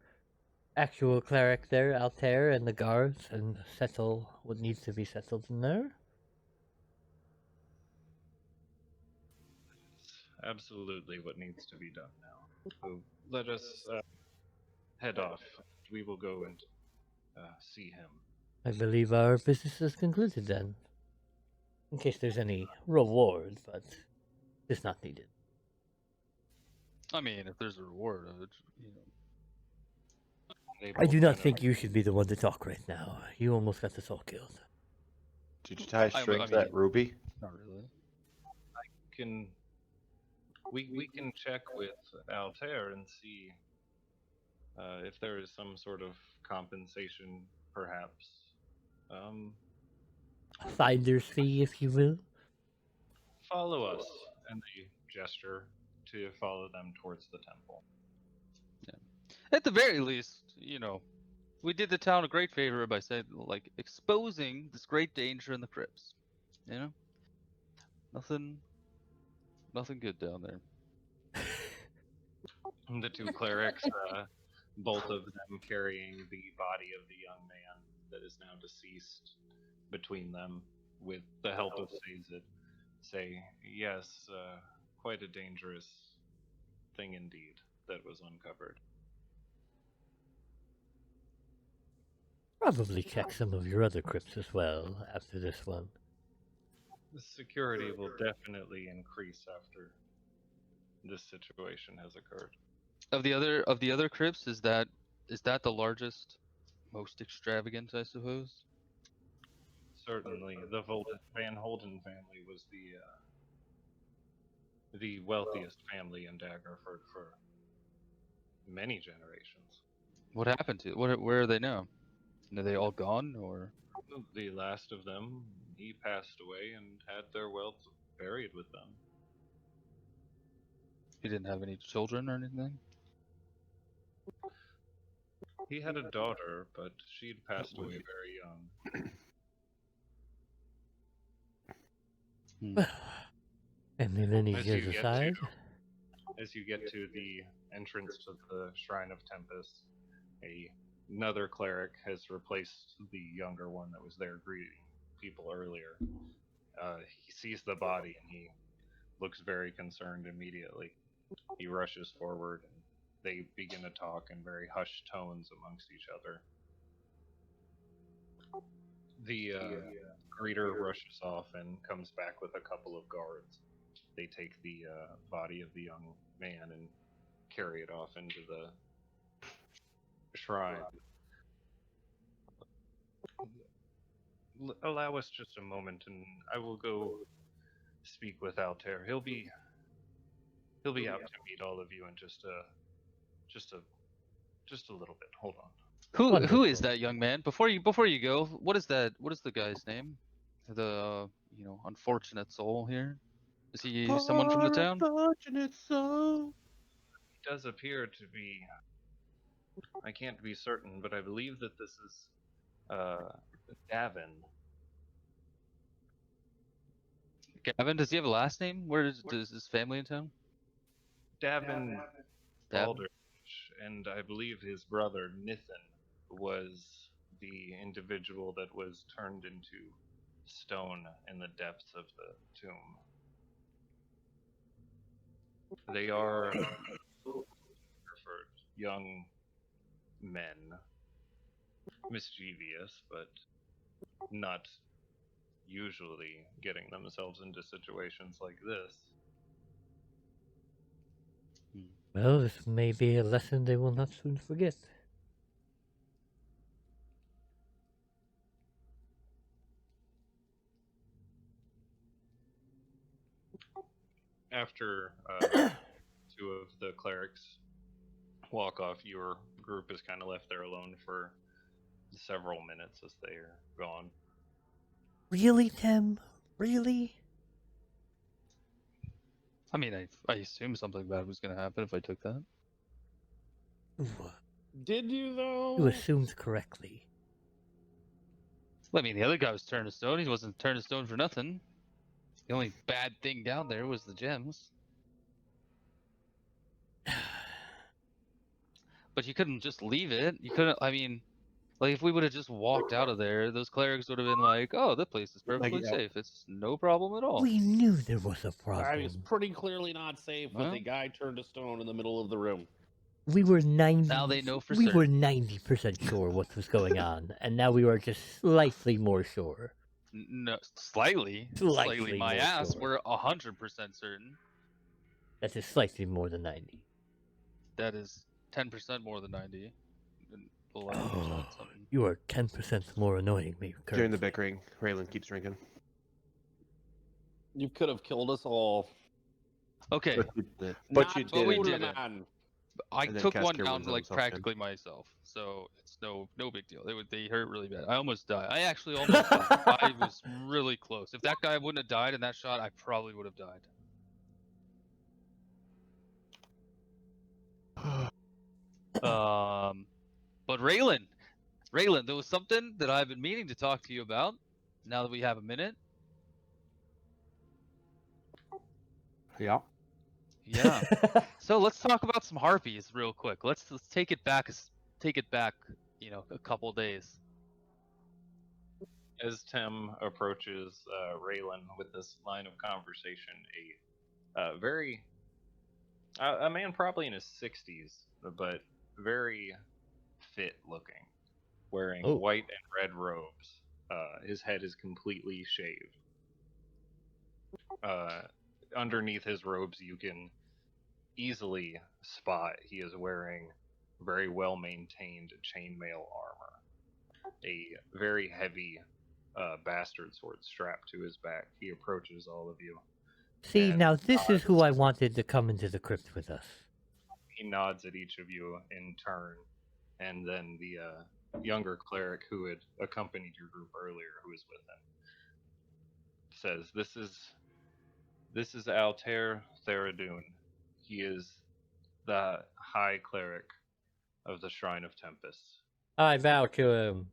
actual cleric there, Altair, and the guards, and settle what needs to be settled in there.
Absolutely what needs to be done now. So let us head off. We will go and see him.
I believe our business is concluded then. In case there's any reward, but it's not needed.
I mean, if there's a reward,
They
I
both
do not
kind of-
think you should be the one to talk right now. You almost got us all killed.
Did you tie strings at Ruby?
Not really.
We can check with Altair and see if there is some sort of compensation, perhaps.
Finder's fee, if you will.
Follow us, and they gesture to follow them towards the temple.
At the very least, we did the town a great favor by saying, like, exposing this great danger in the crypts. Nothing good down there.
And the two clerics, both of them carrying the body of the young man that is now deceased between them, with the help of Sazed, say, yes, quite a dangerous thing indeed that was uncovered.
Probably check some of your other crypts as well after this one.
The security will definitely increase after this situation has occurred.
Of the other crypts, is that the largest, most extravagant, I suppose?
Certainly, the Van Holden family was the wealthiest family in Daggerford for many generations.
What happened to? Where are they now? Are they all gone, or?
The last of them, he passed away and had their wealth buried with them.
He didn't have any children or anything?
He had a daughter, but she'd passed away very young.
And then he
As
goes
you get
aside.
As you get to the entrance to the Shrine of Tempest, another cleric has replaced the younger one that was there greeting people earlier. He sees the body and he looks very concerned immediately. He rushes forward and they begin to talk in very hushed tones amongst each other. The greeter rushes off and comes back with a couple of guards. They take the body of the young man and carry it off into the shrine. Allow us just a moment, and I will go speak with Altair. He'll be out to meet all of you in just a little bit. Hold on.
Who is
Wonderful.
that young man? Before you go, what is that? What is the guy's name? The unfortunate soul here. Is he someone from the town?
Unfortunate soul.
He does appear to be. I can't be certain, but I believe that this is Davin.
Gavin, does he have a last name? Where does his family in town?
Davin
Davin?
Aldrich, and I believe his brother Nithan was the individual that was turned into stone in the depths of the tomb. They are young men, mischievous, but not usually getting themselves into situations like this.
Well, this may be a lesson they will not soon forget.
After two of the clerics walk off, your group is kind of left there alone for several minutes as they are gone.
Really, Tim? Really?
I mean, I assumed something bad was going to happen if I took that.
Ooh,
Did you though?
you assumed correctly.
Well, I mean, the other guy was turned to stone. He wasn't turned to stone for nothing. The only bad thing down there was the gems. But you couldn't just leave it. You couldn't. I mean, like if we would have just walked out of there, those clerics would have been like, "Oh, the place is perfectly
yeah.
safe. It's no problem at all."
We knew there was a
I was
problem.
pretty clearly not safe with
Well.
a guy turned to stone in the middle of the room.
We were 90.
Now they know for
we were
certain.
90% sure what was going on, and now we are just slightly more sure.
No, slightly
Slightly
my
more
ass.
sure.
We're 100% certain.
That is slightly more than 90.
That is 10% more than 90. 11% something.
You are 10% more annoying me, Kurt.
During the bickering, Raylan keeps drinking.
You could have killed us all.
Okay,
But you did.
Not
we
totally,
didn't.
man.
I
And then
took
cast
one
Cure
down
Wounds on
like
himself, Tim.
practically myself, so it's no big deal. They hurt really bad. I almost died. I actually almost died. I was really close. If that guy wouldn't have died in that shot, I probably would have died. But Raylan, there was something that I've been meaning to talk to you about. Now that we have a minute.
Yeah.
Yeah. So let's talk about some harpies real quick. Let's take it back. A couple days.
As Tim approaches Raylan with this line of conversation, a man probably in his 60s, but very fit looking, wearing
Oh.
white and red robes. His head is completely shaved. Underneath his robes, you can easily spot he is wearing very well maintained chainmail armor, a very heavy bastard sword strapped to his back. He approaches all of you.
See,
and
now this is who I
nods.
wanted to come into the crypt with us.
He nods at each of you in turn, and then the younger cleric who had accompanied your group earlier, who is with him, says, "This is Altair Theradun. He is the high cleric of the Shrine of Tempest."
I vow to him.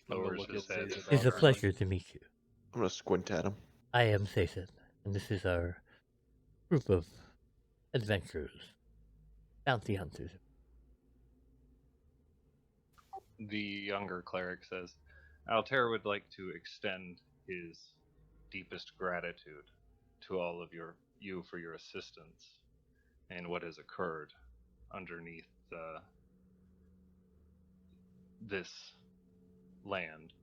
I'm gonna
Lowers
look
his
at
head.
Zaza
It's a
awkwardly.
pleasure to meet you.
I'm gonna squint at him.
I am Satan, and this is our group of adventurers, bounty hunters.
The younger cleric says, "Altair would like to extend his deepest gratitude to all of you for your assistance in what has occurred underneath this land.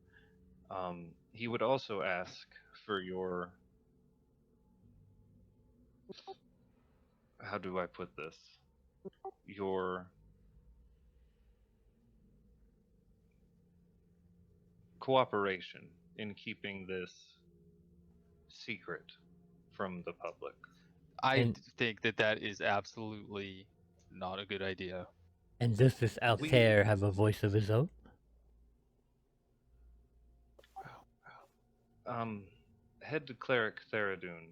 He would also ask for your, how do I put this? Your cooperation in keeping this secret from the public."
I
And-
think that is absolutely not a good idea.
And does this Altair have a voice of his own?
Head cleric Theradun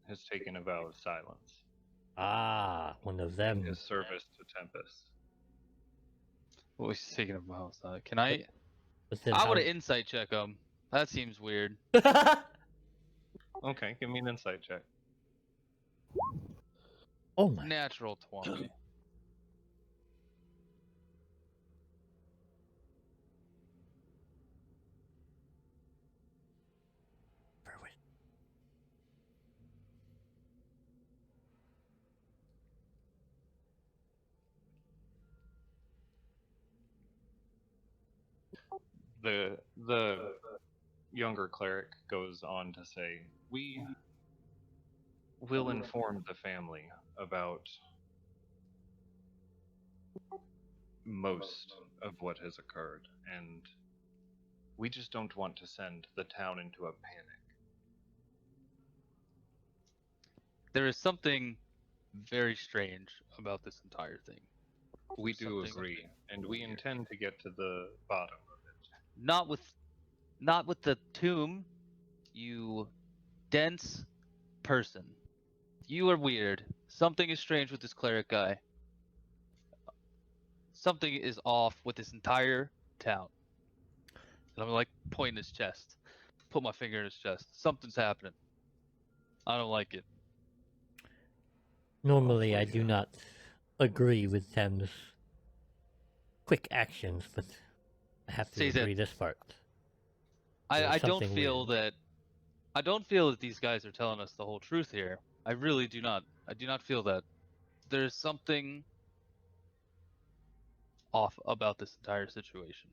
has taken a vow of silence
Ah, one of
in
them.
his service to Tempest.
What was he thinking about? Can I?
But then
I
how-
want to insight check him. That seems weird.
Okay, give me an insight check.
Oh my.
Natural 20.
The younger cleric goes on to say, "We will inform the family about most of what has occurred, and we just don't want to send the town into a panic."
There is something very strange about this entire thing.
We do
Something
agree, and we intend to get to the bottom of it.
Not with the tomb, you dense person. You are weird. Something is strange with this cleric guy. Something is off with this entire town. And I'm like pointing his chest. Put my finger in his chest. Something's happening. I don't like it.
Normally, I do not agree with Tem's quick actions, but I have to
Say that-
agree this part.
I don't
something
feel
weird.
that I don't feel that these guys are telling us the whole truth here. I really do not. I do not feel that. There's something off about this entire situation.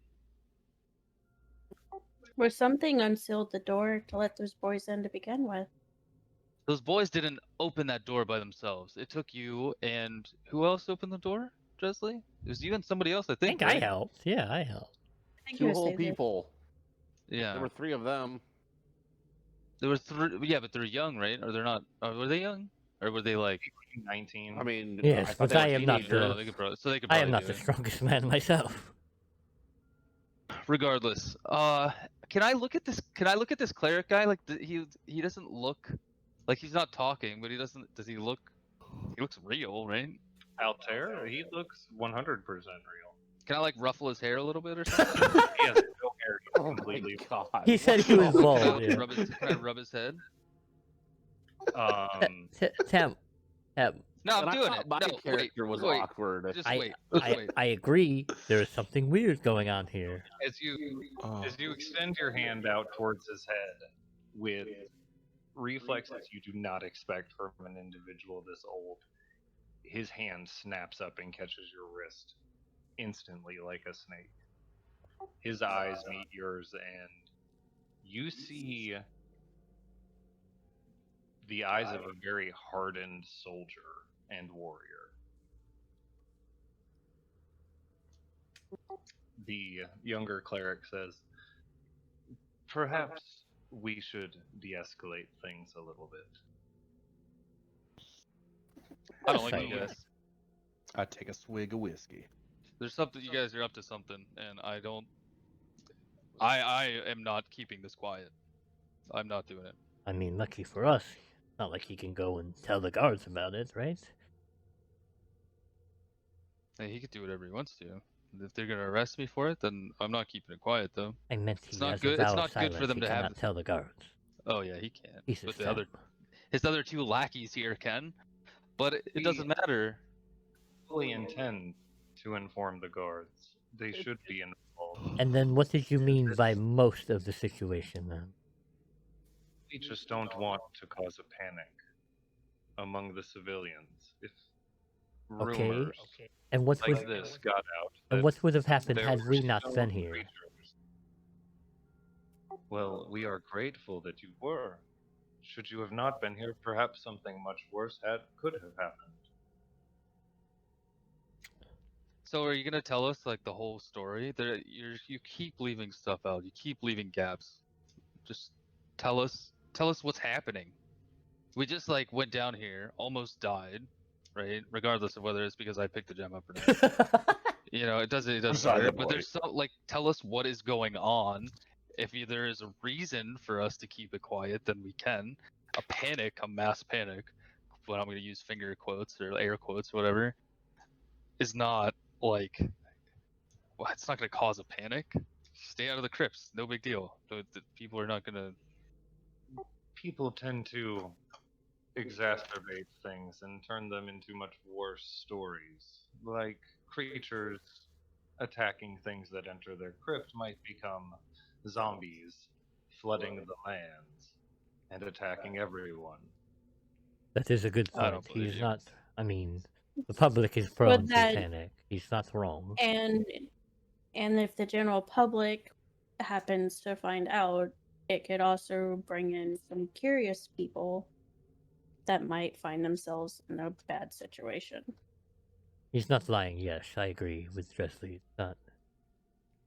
Or something unsealed the door to let those boys in to begin with.
Those boys didn't open that door by themselves. It took you and who else opened the door, Jesley? It was you and somebody else, I
I
think.
think I
right?
helped. Yeah, I helped.
I think it
Two
was
whole
Caesar.
people.
Yeah.
There were 3 of them.
There were 3. Yeah, but they're young, right? Or they're not? Were they young? Or were they like?
19.
I mean,
Yes,
I thought
but
they were
I am not
teenagers.
the-
They could so they could
I
probably
am not
do
the
it.
strongest man myself.
Regardless, can I look at this? Can I look at this cleric guy? Like he doesn't look like he's not talking, but he doesn't. Does he look? looks real, right?
Altair, he looks 100% real.
Can I like ruffle his hair a little bit or something?
He has no hair. He's
Oh my
completely
god.
He said he was
Can I,
bald.
like,
Yeah.
can I rub his head?
Tam,
No, I'm
And I
doing
thought
it.
my
No,
character was
wait.
awkward.
Just
I,
wait. Just
I,
wait.
I agree. There is something weird going on here.
As you
Oh.
extend your hand out towards his head with reflexes you do not expect from an individual this old, his hand snaps up and catches your wrist instantly like a snake. His eyes meet yours, and you see the eyes of a very hardened soldier and warrior. The younger cleric says, "Perhaps we should de-escalate things a little bit."
I don't like
Sorry.
you guys.
I take a swig of whiskey.
There's something, you guys are up to something, and I don't. I am not keeping this quiet. I'm not doing it.
I mean, lucky for us, not like he can go and tell the guards about it, right?
Hey, he could do whatever he wants to. If they're gonna arrest me for it, then I'm not keeping it quiet though.
I meant he
It's not
has
good-
a
it's
vow
not
of
good
silence.
for them
he
to have-
cannot tell the guards.
Oh yeah, he can.
He's
But
his
his other two lackeys here can. But it doesn't matter.
Fully intend to inform the guards. They should be involved.
And then what did you mean by most of the situation then?
We just don't want to cause a panic among the civilians. If
Okay.
rumors
And what
like
would
this got out,
and
that
what would have happened
there
had
were
we not
stone
been here?
creatures. Well, we are grateful that you were. Should you have not been here, perhaps something much worse could have happened.
So are you gonna tell us like the whole story? You keep leaving stuff out. You keep leaving gaps. Just tell us what's happening. We just like went down here, almost died, right? Regardless of whether it's because I picked the gem up or not. You know, it doesn't
sorry,
matter.
the
But
boy.
there's some like tell us what is going on. If there is a reason for us to keep it quiet, then we can. A mass panic, what I'm gonna use finger quotes or air quotes, whatever, is not like, well, it's not gonna cause a panic. Stay out of the crypts, no big deal. The people are not gonna.
People tend to exacerbate things and turn them into much worse stories. Like creatures attacking things that enter their crypt might become zombies flooding the lands and attacking everyone.
That is a good
I don't
point.
believe
He's
you.
not. I mean, the public is prone to
that-
panic. He's not wrong.
And if the general public happens to find out, it could also bring in some curious people that might find themselves in a bad situation.
He's not lying. Yes, I agree with Dressley. Not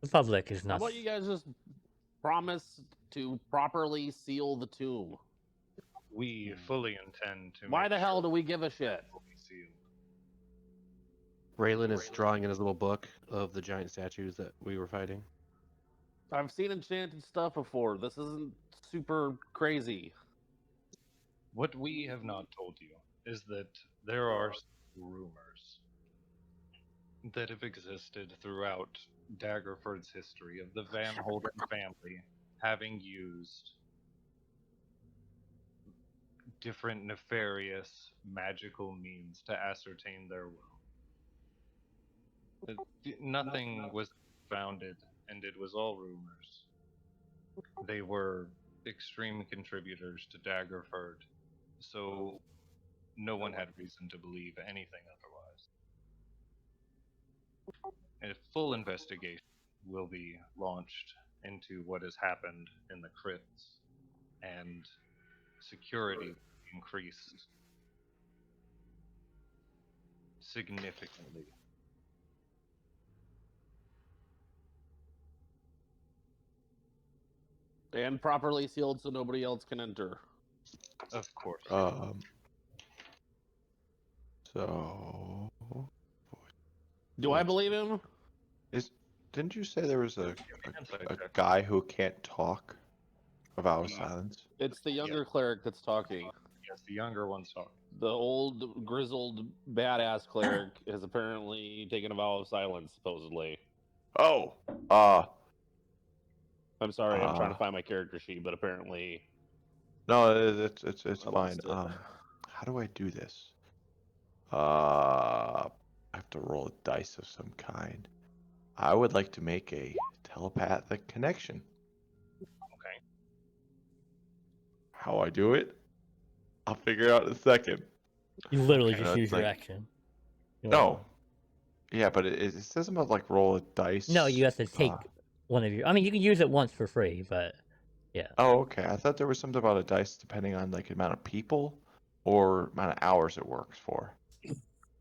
the public is
How
not.
about you guys just promise to properly seal the tomb?
We fully intend to.
Why
make
the hell
sure
do we give a shit?
it will be sealed.
Raylan is drawing in his little book of the giant statues that we were fighting.
I've seen enchanted stuff before. This isn't super crazy.
What we have not told you is that there are rumors that have existed throughout Daggerford's history of the Van Holden family having used different nefarious magical means to ascertain their will. Nothing was founded, and it was all rumors. They were extreme contributors to Daggerford, so no one had reason to believe anything otherwise. A full investigation will be launched into what has happened in the crypts, and security increased significantly.
And properly sealed so nobody else can enter.
Of course.
So
Do I believe him?
didn't you say there was a
Insight check.
guy who can't talk? A vow of
Yeah.
silence.
It's the younger cleric that's talking.
Yes, the younger one's talking.
The old grizzled badass cleric has apparently taken a vow of silence, supposedly.
Oh,
I'm sorry, I'm trying to find my character sheet, but apparently
no, it's
I
fine.
lost it.
How do I do this? I have to roll a dice of some kind. I would like to make a telepathic connection.
Okay.
How I do it? I'll figure it out in a second.
You literally
Okay.
just
It's
use your
like-
action. You
No.
want-
Yeah, but it says about like roll a dice.
No, you have to take one of your. I mean, you can use it once for free, but yeah.
Oh, okay. I thought there was something about a dice depending on like the amount of people or amount of hours it works for.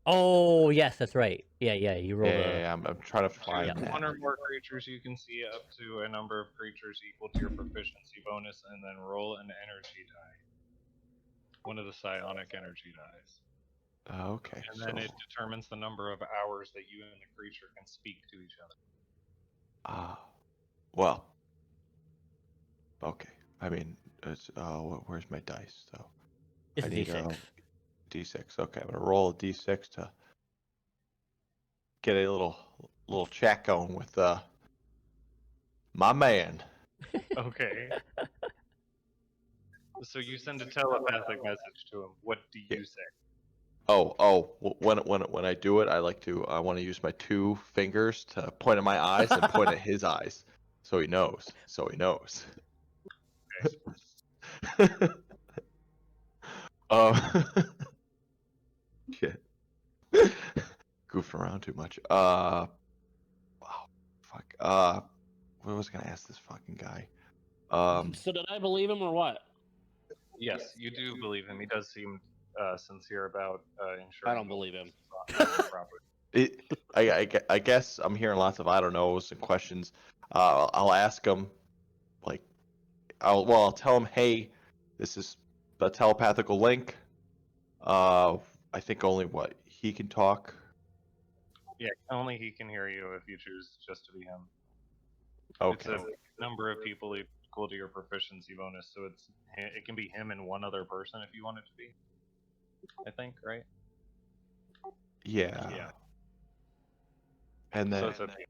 Oh yes, that's right. Yeah, you roll
Yeah, I'm trying to
Choose
find that.
one or more creatures you can see up to a number of creatures equal to your proficiency bonus, and then roll an energy die. One of the psionic energy dies.
Okay,
And
so
then it determines the number of hours that you and the creature can speak to each other.
well, okay. I mean, it's where's my dice? So
It's
I
a
need
D6.
a d6. Okay, I'm gonna roll a d6 to get a little chat going with my man.
Okay. So you send a telepathic message to him. What do you say?
When I do it, I want to use my two fingers to point at my eyes and point at his eyes, so he knows. So he knows. um, shit. Goofing around too much. Wow, fuck. What was I gonna ask this fucking guy?
So did I believe him or what?
Yes, you do believe him. He does seem sincere about ensuring.
I don't believe him.
I guess I'm hearing lots of I don't knows and questions. I'll ask him, like, I'll tell him, hey, this is a telepathical link. I think only he can talk.
Yeah, only he can hear you if you choose just to be him.
Okay.
It's a number of people equal to your proficiency bonus, so it can be him and one other person if you want it to be. I think, right?
Yeah.
Yeah.
And then
So it's okay.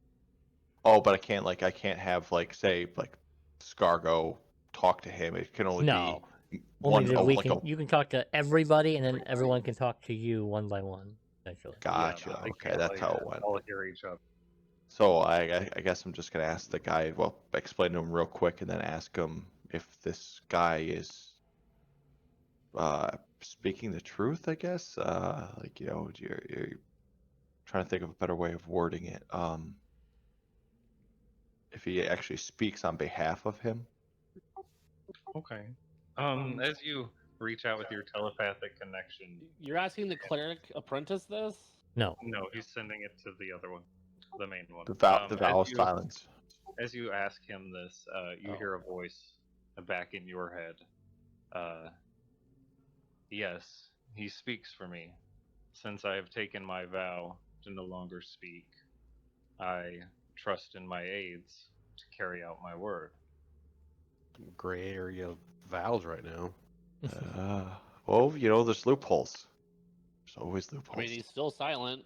but I can't have say Scargo talk to him. It can only
No.
be
Only
one.
that we can. You can talk to everybody, and then everyone can talk to you one by one. Essentially.
Gotcha.
Yeah, they
Okay,
can't,
that's how it went.
all hear each other.
So I guess I'm just gonna ask the guy. Well, explain to him real quick, and then ask him if this guy is speaking the truth. I guess you're trying to think of a better way of wording it. If he actually speaks on behalf of him.
Okay. As you reach out with your telepathic connection,
You're asking the cleric apprentice this?
No.
no, he's sending it to the other one, the main one.
The vow of
as you,
silence.
As you ask him this, you hear a voice back in your head. Yes, he speaks for me. Since I have taken my vow to no longer speak, I trust in my aides to carry out my word.
Gray area vows right now.
Well, there's loopholes. There's always loopholes.
I mean, he's still silent.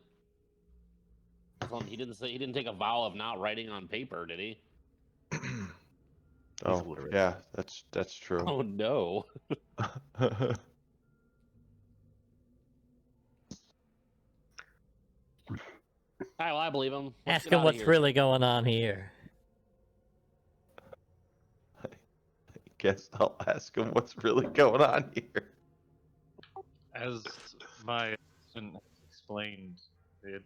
He didn't take a vow of not writing on paper, did he?
Oh,
illiterate.
yeah, that's true.
Oh no. Alright, well, I believe him. Let's
Ask
get
him
outta
what's
here.
really going on here.
Guess I'll ask him what's really going on here.
As my assistant has explained, it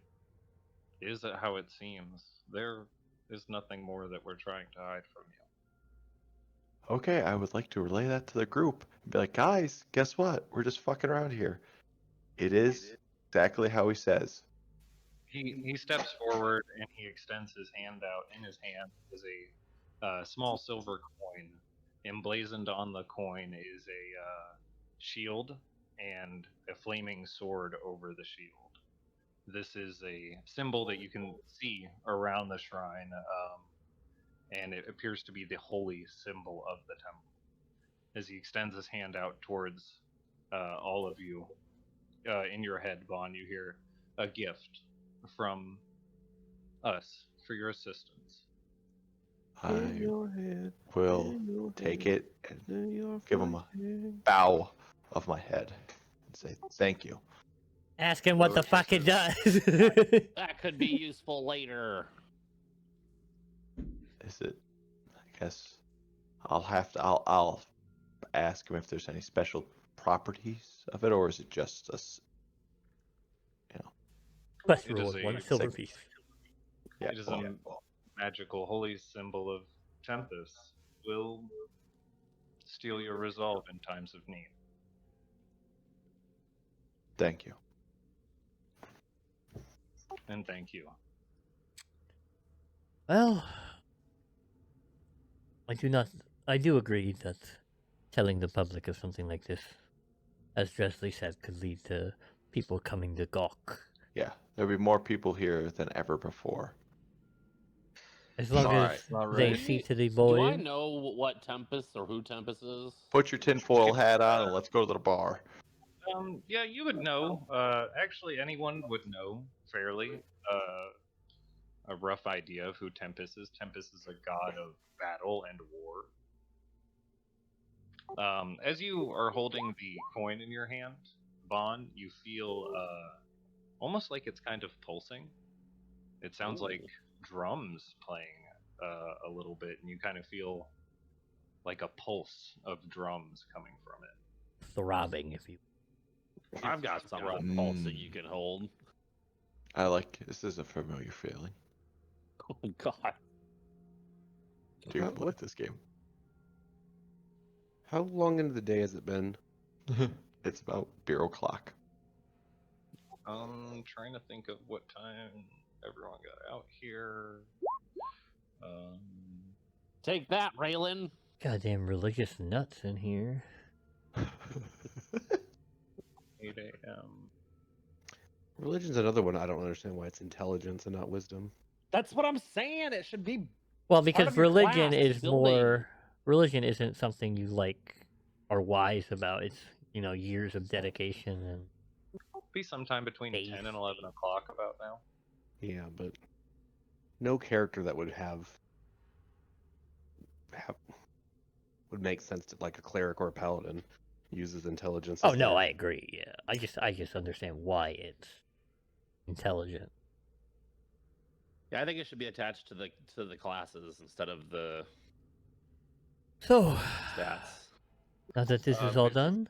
is how it seems. There is nothing more that we're trying to hide from you.
Okay, I would like to relay that to the group and be like, guys, guess what? We're just fucking around here. It is exactly how he says.
He steps forward and he extends his hand out. In his hand is a small silver coin. Emblazoned on the coin is a shield and a flaming sword over the shield. This is a symbol that you can see around the shrine, and it appears to be the holy symbol of the temple. As he extends his hand out towards all of you, in your head, Vaughn, you hear a gift from us for your assistance.
I
In your head,
will
in your
take
head,
it and
in your
give him a
forehead.
bow of my head and say thank you.
Ask him what the
Whoever
fuck it does.
That could be useful later.
Is it? I guess I'll ask him if there's any special properties of it, or is it just
Quest
It is
reward, one
a
silver piece.
yeah.
It is
well,
a magical holy symbol of Tempest. Will steal your resolve in times of need.
thank you.
And thank you.
Well, I do agree that telling the public of something like this, as Dressley said, could lead to people coming to gawk.
Yeah, there'll be more people here than ever before.
As long
Alright.
as
All
they
right.
see to the
Do I
void.
know what Tempest or who Tempest is?
Put your tinfoil hat on and let's go to the bar.
Yeah, you would know. Actually, anyone would know fairly. A rough idea of who Tempest is. Tempest is a god of battle and war. As you are holding the coin in your hand, Vaughn, you feel almost like it's kind of pulsing. It sounds
Ooh.
like drums playing a little bit, and you kind of feel like a pulse of drums coming from it.
Throbbing, if you.
I've got some
Throbbing.
pulse that you can hold.
I like this is a familiar feeling.
Oh God.
Do you
What-
like this game?
How long into the day has it been?
It's about beer o'clock.
Trying to think of what time everyone got out here.
Take that, Raylan.
Goddamn religious nuts in here.
8 a.m.
Religion's another one I don't understand why it's intelligence and not wisdom.
That's what I'm saying. It should be.
Well,
Part
because
of your
religion
class,
is
building.
more. Religion isn't something you like are wise about. It's, years of dedication and.
Be sometime between
Faith.
10 and 11 o'clock about now.
Yeah, but no character that would have would make sense to like a cleric or a paladin uses intelligence.
Oh
as
no,
their-
I agree. Yeah, I just understand why it's intelligent.
Yeah, I think it should be attached to the classes instead of the
So,
stats.
now that this is all done,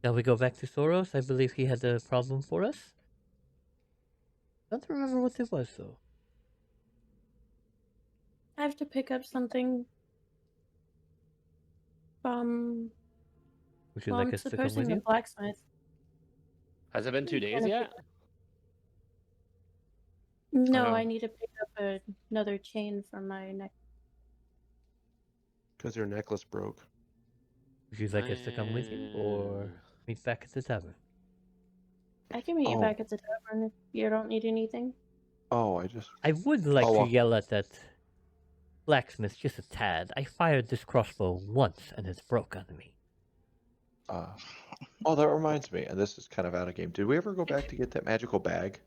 shall we go back to Soros? I believe he had a problem for us. I don't remember what it was though.
I have to pick up something from.
Would you
Well,
like
I'm
us to come
supposing
with
the
you?
blacksmith.
Has it been 2 days
Kinda
yet?
No,
Oh.
I need to pick up another chain for my neck.
Because your necklace broke.
Would you like us to come with you, or meet back at the tavern?
I can meet you
Oh.
back at the tavern if you don't need anything.
Oh, I just
I would like
I'll
to
walk-
yell at that blacksmith just a tad. I fired this crossbow once and it's broke on me.
Oh, that reminds me, and this is kind of out of game. Did we ever go back to get that magical bag?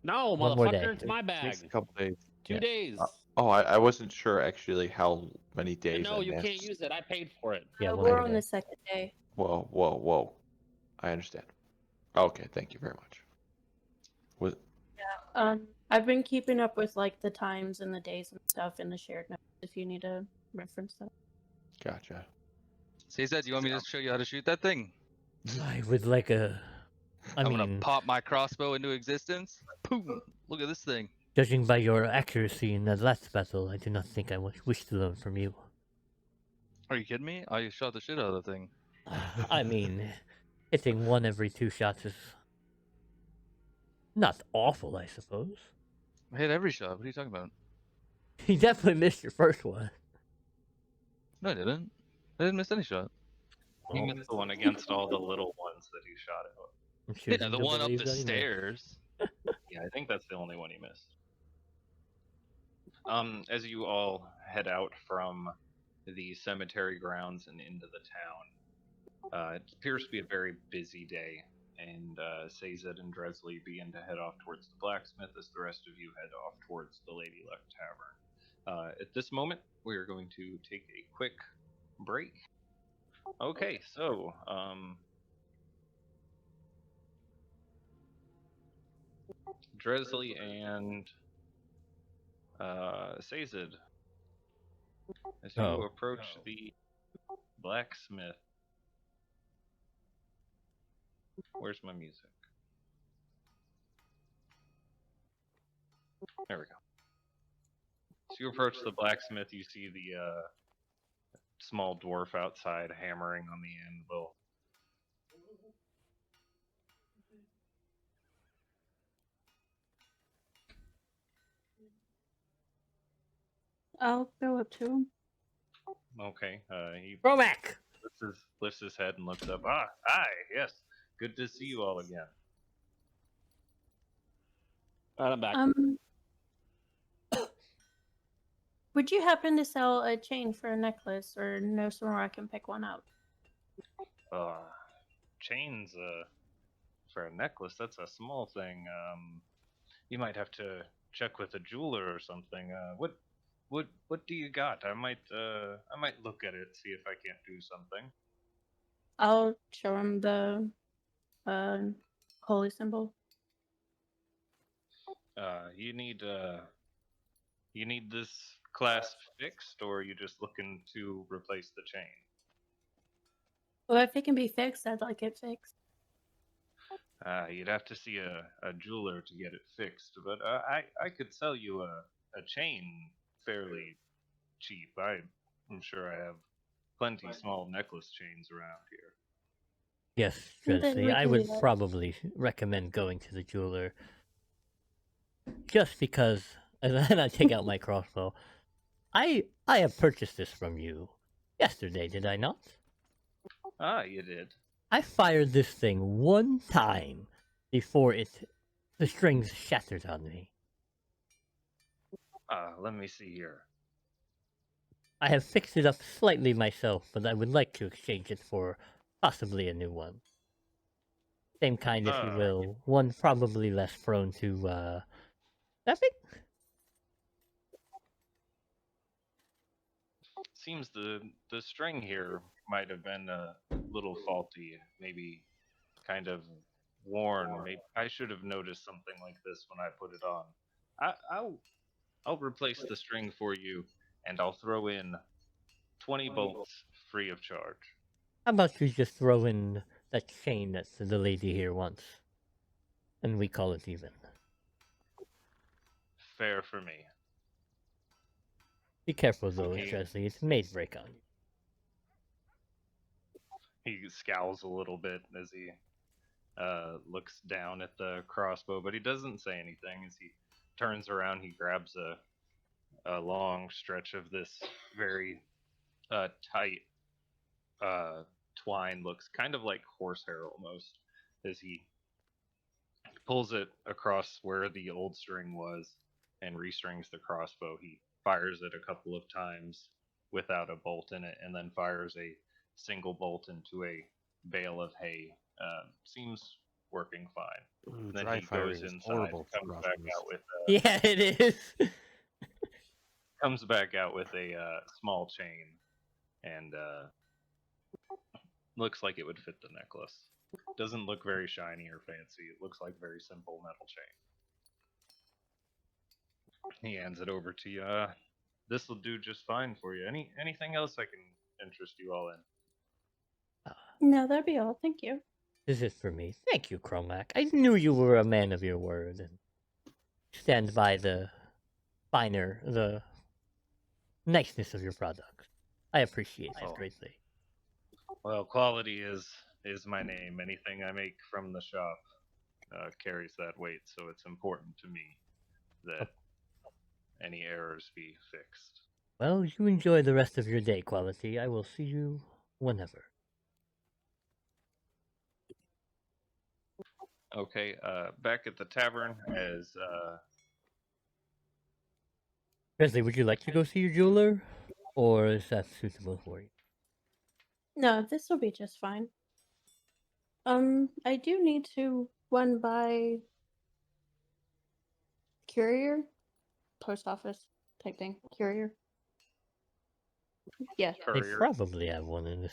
No,
One more day.
motherfucker, it's my
It
bag.
takes a couple days.
2
Yeah.
days.
Oh, I wasn't sure actually how many days.
No,
I
you can't
missed.
use it. I paid for it.
Yeah, one
We're
more
on
day.
the second day.
Whoa, whoa, whoa! I understand. Okay, thank you very much. Was
I've been keeping up with like the times and the days and stuff in the shared notes if you need to reference them.
gotcha.
Caesar, do you want me to show you how to shoot that thing?
I would like a.
I'm
mean,
gonna pop my crossbow into existence. Boom! Look at this thing.
judging by your accuracy in that last battle, I do not think I wish to learn from you.
Are you kidding me? I shot the shit out of the thing.
I mean, hitting one every 2 shots is not awful, I suppose.
I hit every shot. What are you talking about?
You definitely missed your first one.
No, I didn't. I didn't miss any shot.
He missed the one against all the little ones that he shot out.
I'm
Yeah,
choosing
the
to
one up
believe
the
that he missed.
stairs.
Yeah, I think that's the only one he missed. As you all head out from the cemetery grounds and into the town, it appears to be a very busy day and Sazed and Dresley begin to head off towards the blacksmith as the rest of you head off towards the Lady Luck Tavern. At this moment, we are going to take a quick break. Okay, so Dresley and Sazed, as you approach the blacksmith. Where's my music? There we go. So you approach the blacksmith, you see the small dwarf outside hammering on the anvil.
I'll go up to him.
Okay, he
Romac!
lifts his head and looks up. Ah, hi, yes. Good to see you all again.
All right, I'm back.
Would you happen to sell a chain for a necklace, or know somewhere I can pick one up?
Chains, for a necklace, that's a small thing. You might have to check with a jeweler or something. What do you got? I might look at it, see if I can't do something.
I'll show him the holy symbol.
You need this clasp fixed, or are you just looking to replace the chain?
Well, if it can be fixed, I'd like it fixed.
You'd have to see a jeweler to get it fixed, but I could sell you a chain fairly cheap. I'm sure I have plenty small necklace chains around here.
Yes,
Then
Dresley,
we
I
can
would
do that.
probably recommend going to the jeweler. Just because, and then I take out my crossbow. I have purchased this from you yesterday, did I not?
Ah, you did.
I fired this thing one time before the strings shattered on me.
Let me see here.
I have fixed it up slightly myself, but I would like to exchange it for possibly a new one. Same kind, if you will. One probably less prone to, thefting?
Seems the string here might have been a little faulty, maybe kind of worn. Maybe I should have noticed something like this when I put it on. I'll replace the string for you, and I'll throw in 20 bolts free of charge.
How about you just throw in that chain that the lady here wants, and we call it even.
Fair for me.
Be careful though,
Okay.
Dresley, it may break on you.
He scowls a little bit as he looks down at the crossbow, but he doesn't say anything. As he turns around, he grabs a long stretch of this very tight twine, looks kind of like horsehair almost, as he pulls it across where the old string was and restrings the crossbow. He fires it a couple of times without a bolt in it, and then fires a single bolt into a bale of hay. Seems working fine.
Ooh,
Then
dry
he
firing
goes
is
inside,
horrible for
comes back
crossbows.
out with
Yeah, it is.
a small chain, and looks like it would fit the necklace. Doesn't look very shiny or fancy. It looks like very simple metal chain. He hands it over to you. This will do just fine for you. Anything else I can interest you all in?
No, that'd be all. Thank you.
This is for me. Thank you, Cromac. I knew you were a man of your word and stand by the niceness of your product. I appreciate it greatly.
Well, quality is my name. Anything I make from the shop carries that weight, so it's important to me that any errors be fixed.
Well, you enjoy the rest of your day, Quality. I will see you whenever.
Okay, back at the tavern as
Presley, would you like to go see your jeweler? Or is that suitable for you?
No, this will be just fine. I do need to run by courier, post office type thing. Courier. Yeah.
They
Courier.
probably have one in this.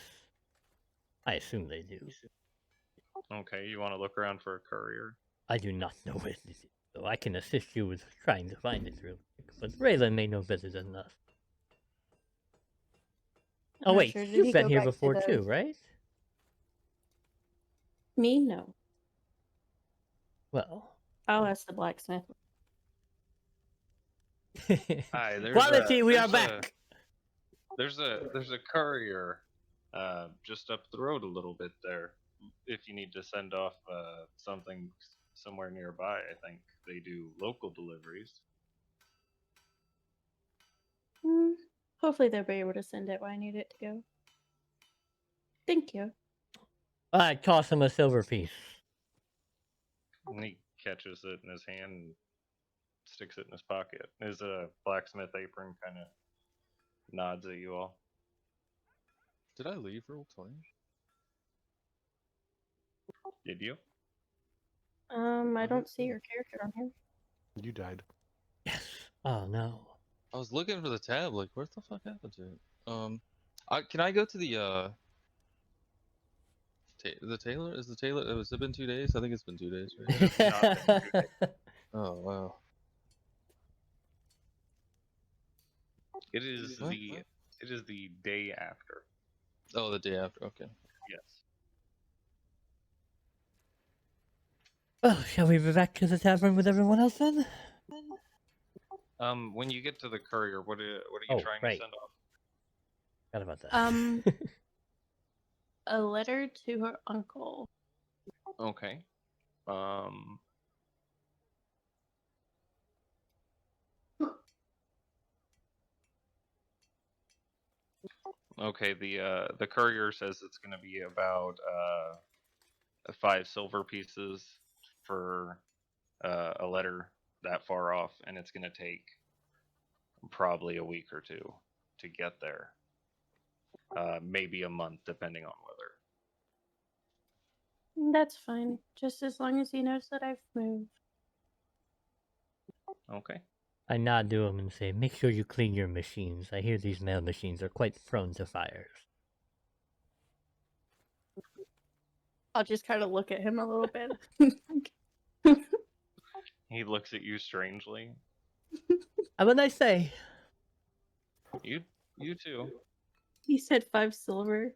I assume they do.
Okay, you want to look around for a courier?
I do not know where it is, so I can assist you with trying to find it real quick. But Raylan may know better than us.
I'm
Oh
not
wait,
sure. Did
you've
he
been
go
here
back to
before
the...
too, right?
Me? No.
Well.
I'll ask the blacksmith.
Hi,
Quality, we are back.
There's a courier just up the road a little bit there. If you need to send off something somewhere nearby, I think they do local deliveries.
Hopefully they'll be able to send it where I need it to go. Thank you.
I toss him a silver piece.
And he catches it in his hand and sticks it in his pocket. His blacksmith apron kind of nods at you all.
Did I leave Roll20?
Did you?
I don't see your character on here.
You died.
Yes. Oh no.
I was looking for the tab, like, where the fuck happened to it? Can I go to the tailor? Is the tailor? Has it been 2 days? I think it's been 2 days, right? Oh wow.
It is
What?
the day after.
Oh, the day after. Okay.
Yes.
Well, shall we be back to the tavern with everyone else then?
When you get to the courier, what are you
Oh,
trying
right.
to send off?
Forgot about that.
A letter to her uncle.
Okay. Okay, the courier says it's going to be about 5 silver pieces for a letter that far off, and it's going to take probably a week or two to get there. Maybe a month, depending on weather.
That's fine. Just as long as he knows that I've moved.
Okay.
I nod to him and say, make sure you clean your machines. I hear these mail machines are quite prone to fires.
I'll just kind of look at him a little bit.
He looks at you strangely.
Have a nice day.
You too.
He said 5 silver.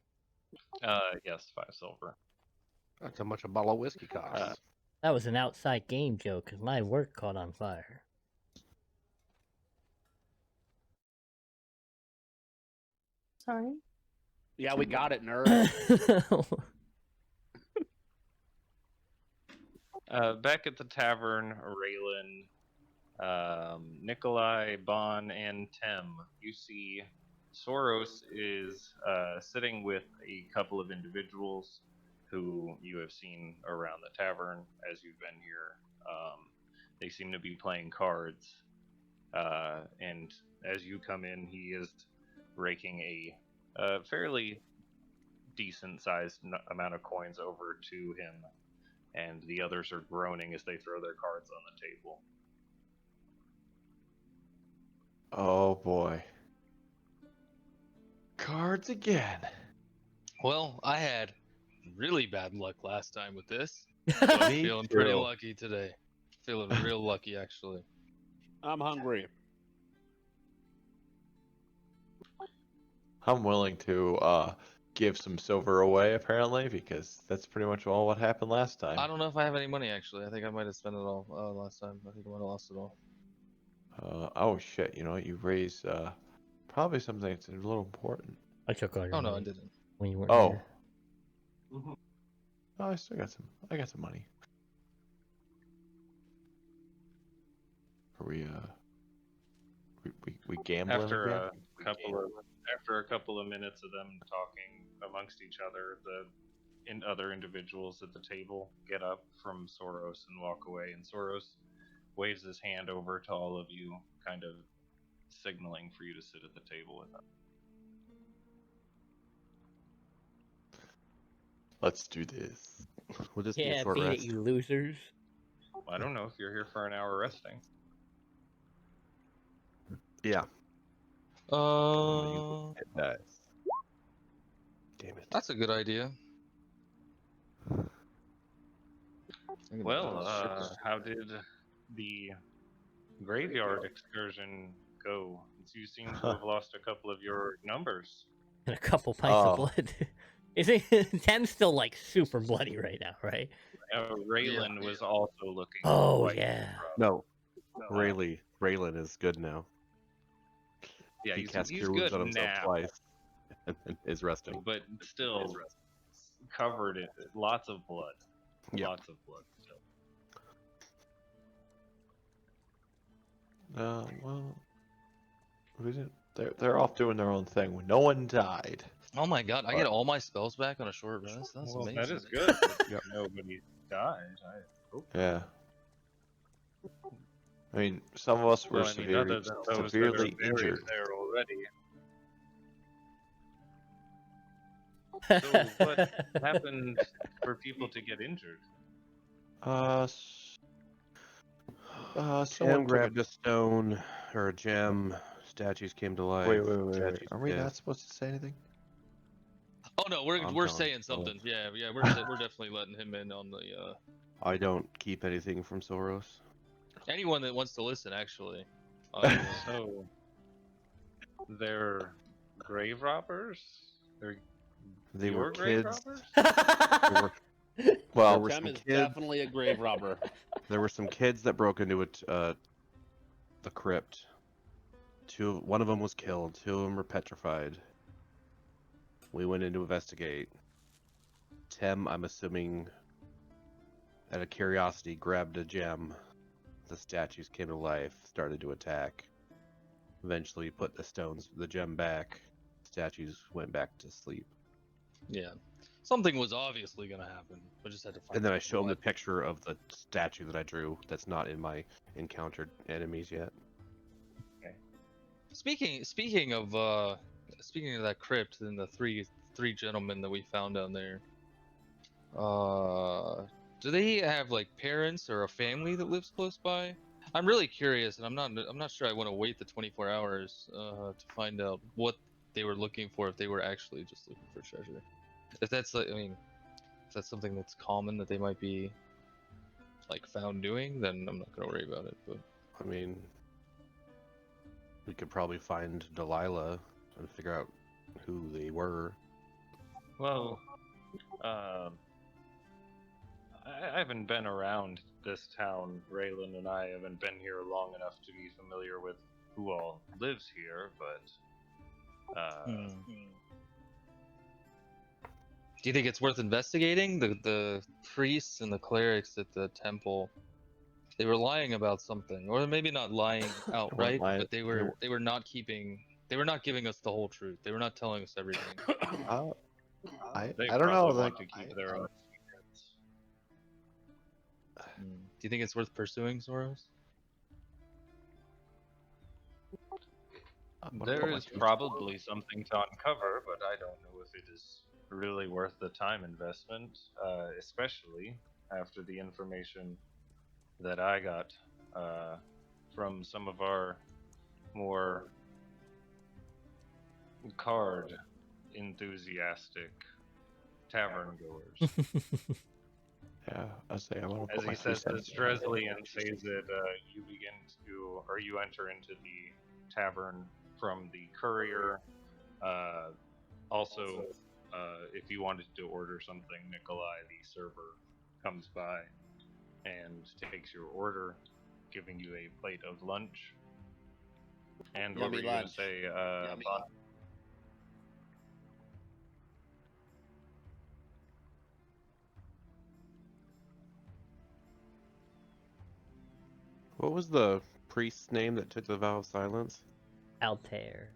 Yes, 5 silver.
That's how much a bottle of whiskey costs.
That was an outside game joke because my work caught on fire.
Sorry.
Yeah, we got it, nerd.
Back at the tavern, Raylan, Nikolai, Bon, and Tem, you see Soros is sitting with a couple of individuals who you have seen around the tavern as you've been here. They seem to be playing cards, and as you come in, he is raking a fairly decent-sized amount of coins over to him, and the others are groaning as they throw their cards on the table.
Oh boy. Cards again.
Well, I had really bad luck last time with this. So I'm
Me
feeling pretty
too.
lucky today. Feeling real lucky, actually.
I'm hungry.
I'm willing to give some silver away apparently because that's pretty much all what happened last time.
I don't know if I have any money, actually. I think I might have spent it all last time. I think I might have lost it all.
Oh shit, you know what? You raised probably something that's a little important.
I took all your
Oh, no, I
money
didn't.
when you weren't
Oh.
here.
Oh, I still got some. I got some money. Are we gambling
After
again?
a couple of minutes of them talking amongst each other, the other individuals at the table get up from Soros and walk away, and Soros waves his hand over to all of you, kind of signaling for you to sit at the table with him.
Let's do this.
We'll just be a
Yeah,
short
beat it,
rest.
you losers.
I don't know if you're here for an hour resting.
Yeah.
It does.
Damn it.
That's a good idea.
Well, how did the graveyard excursion go? You seem to have lost a couple of your numbers.
And a couple pints of
Oh.
blood. Is it? Tam's still like super bloody right now, right?
Raylan was also looking.
Oh
quite
yeah.
No,
rough.
Raylan is good now.
Yeah,
He
he's
cast
good
Cure Wounds on himself
now,
twice and is resting.
but still covered in lots of blood.
Yeah.
Lots of blood still.
Well, we didn't. They're off doing their own thing. No one died.
Oh my god, I get all my spells back on a short rest. That's
Well,
amazing.
that is good.
Yep.
Nobody died. I hope.
Yeah. I mean, some of us were
Well, I mean, other than those that are
severely
buried
injured.
there already. So what happened for people to get injured?
Someone
Sam
took
grabbed a stone or a gem. Statues came to life.
Wait.
Statues
Are we
dead.
not supposed to say anything?
Oh no, we're
I'm
we're
done.
saying something. Yeah, we're definitely letting him in on the
I don't keep anything from Soros.
anyone that wants to listen actually.
So they're grave robbers?
They
Your
were
grave
kids.
robbers?
There were, there
Well,
were
Tem
some
is
kids.
definitely a grave robber.
There were some kids that broke into the crypt. One of them was killed. 2 of them were petrified. We went in to investigate. Tem, I'm assuming, out of curiosity, grabbed a gem. The statues came to life, started to attack. Eventually, put the gem back. Statues went back to sleep.
Yeah, something was obviously gonna happen. We just had to find.
And then I
out
showed him the
what.
picture of the statue that I drew. That's not in my encountered enemies yet.
Speaking of that crypt and the three gentlemen that we found down there. Do they have like parents or a family that lives close by? I'm really curious, and I'm not sure I want to wait the 24 hours to find out what they were looking for, if they were actually just looking for treasure. If that's like, I mean, if that's something that's common that they might be like found doing, then I'm not gonna worry about it. But
I mean, we could probably find Delilah and figure out who they were.
Well, I haven't been around this town. Raylan and I haven't been here long enough to be familiar with who all lives here, but
do you think it's worth investigating? The priests and the clerics at the temple, they were lying about something, or maybe not lying outright,
lying.
but they were not giving us the whole truth. They were not telling us everything.
I
they
don't know.
probably
Like,
want to keep their own secrets.
Do you think it's worth pursuing, Soros?
There is probably something to uncover, but I don't know if it is really worth the time investment, especially after the information that I got from some of our more card enthusiastic tavern goers.
yeah, I say I want to
As
put my
he
3
says to
cents.
Stresley and says that you enter into the tavern from the courier. Also, if you wanted to order something, Nikolai, the server, comes by and takes your order, giving you a plate of lunch. And what
Yummy
were you going to
lunch.
say,
Yummy
Bon?
lunch.
What was the priest's name that took the vow of silence?
Altair.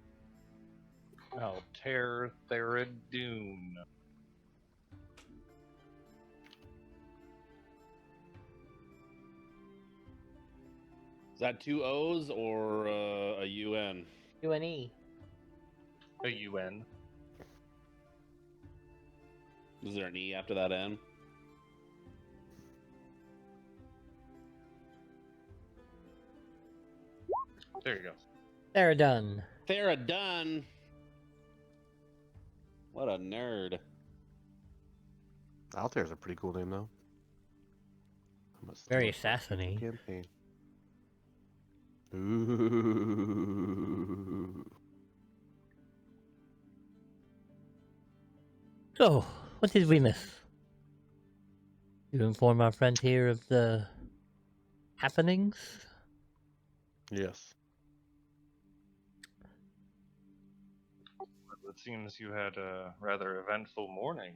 Altair Theridune.
Is that 2 O's or a UN?
UNE.
A UN.
Is there an E after that N?
There you go.
They're done.
Theradun. What a nerd.
Altair's a pretty cool name, though. I must
Very
look for a future
assassiny.
campaign. Ooh.
So, what did we miss? You inform our friend here of the happenings?
Yes.
It seems you had a rather eventful morning.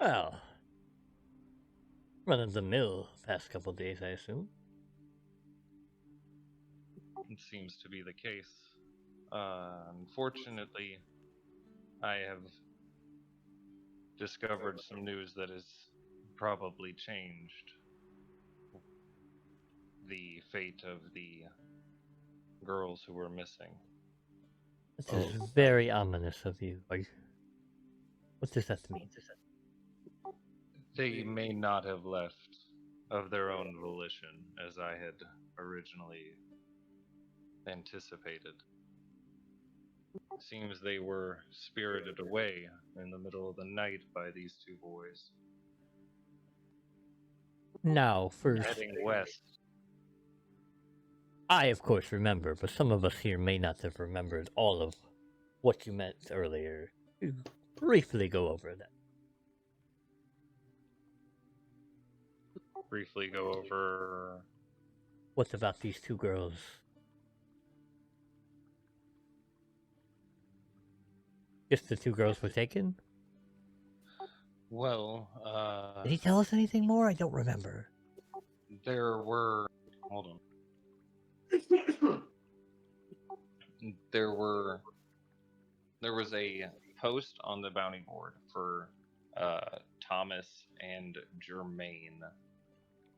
Well, run of the mill past couple days, I assume.
It seems to be the case. Unfortunately, I have discovered some news that has probably changed the fate of the girls who were missing.
This is very ominous of you. What does that mean?
They may not have left of their own volition, as I had originally anticipated. Seems they were spirited away in the middle of the night by these two boys,
Now, first,
heading west.
I of course remember, but some of us here may not have remembered all of what you meant earlier. You briefly go over that.
Briefly go over.
What about these two girls? Just the two girls were taken?
Well,
Did he tell us anything more? I don't remember.
there were. Hold on. There was a post on the bounty board for Thomas and Jermaine,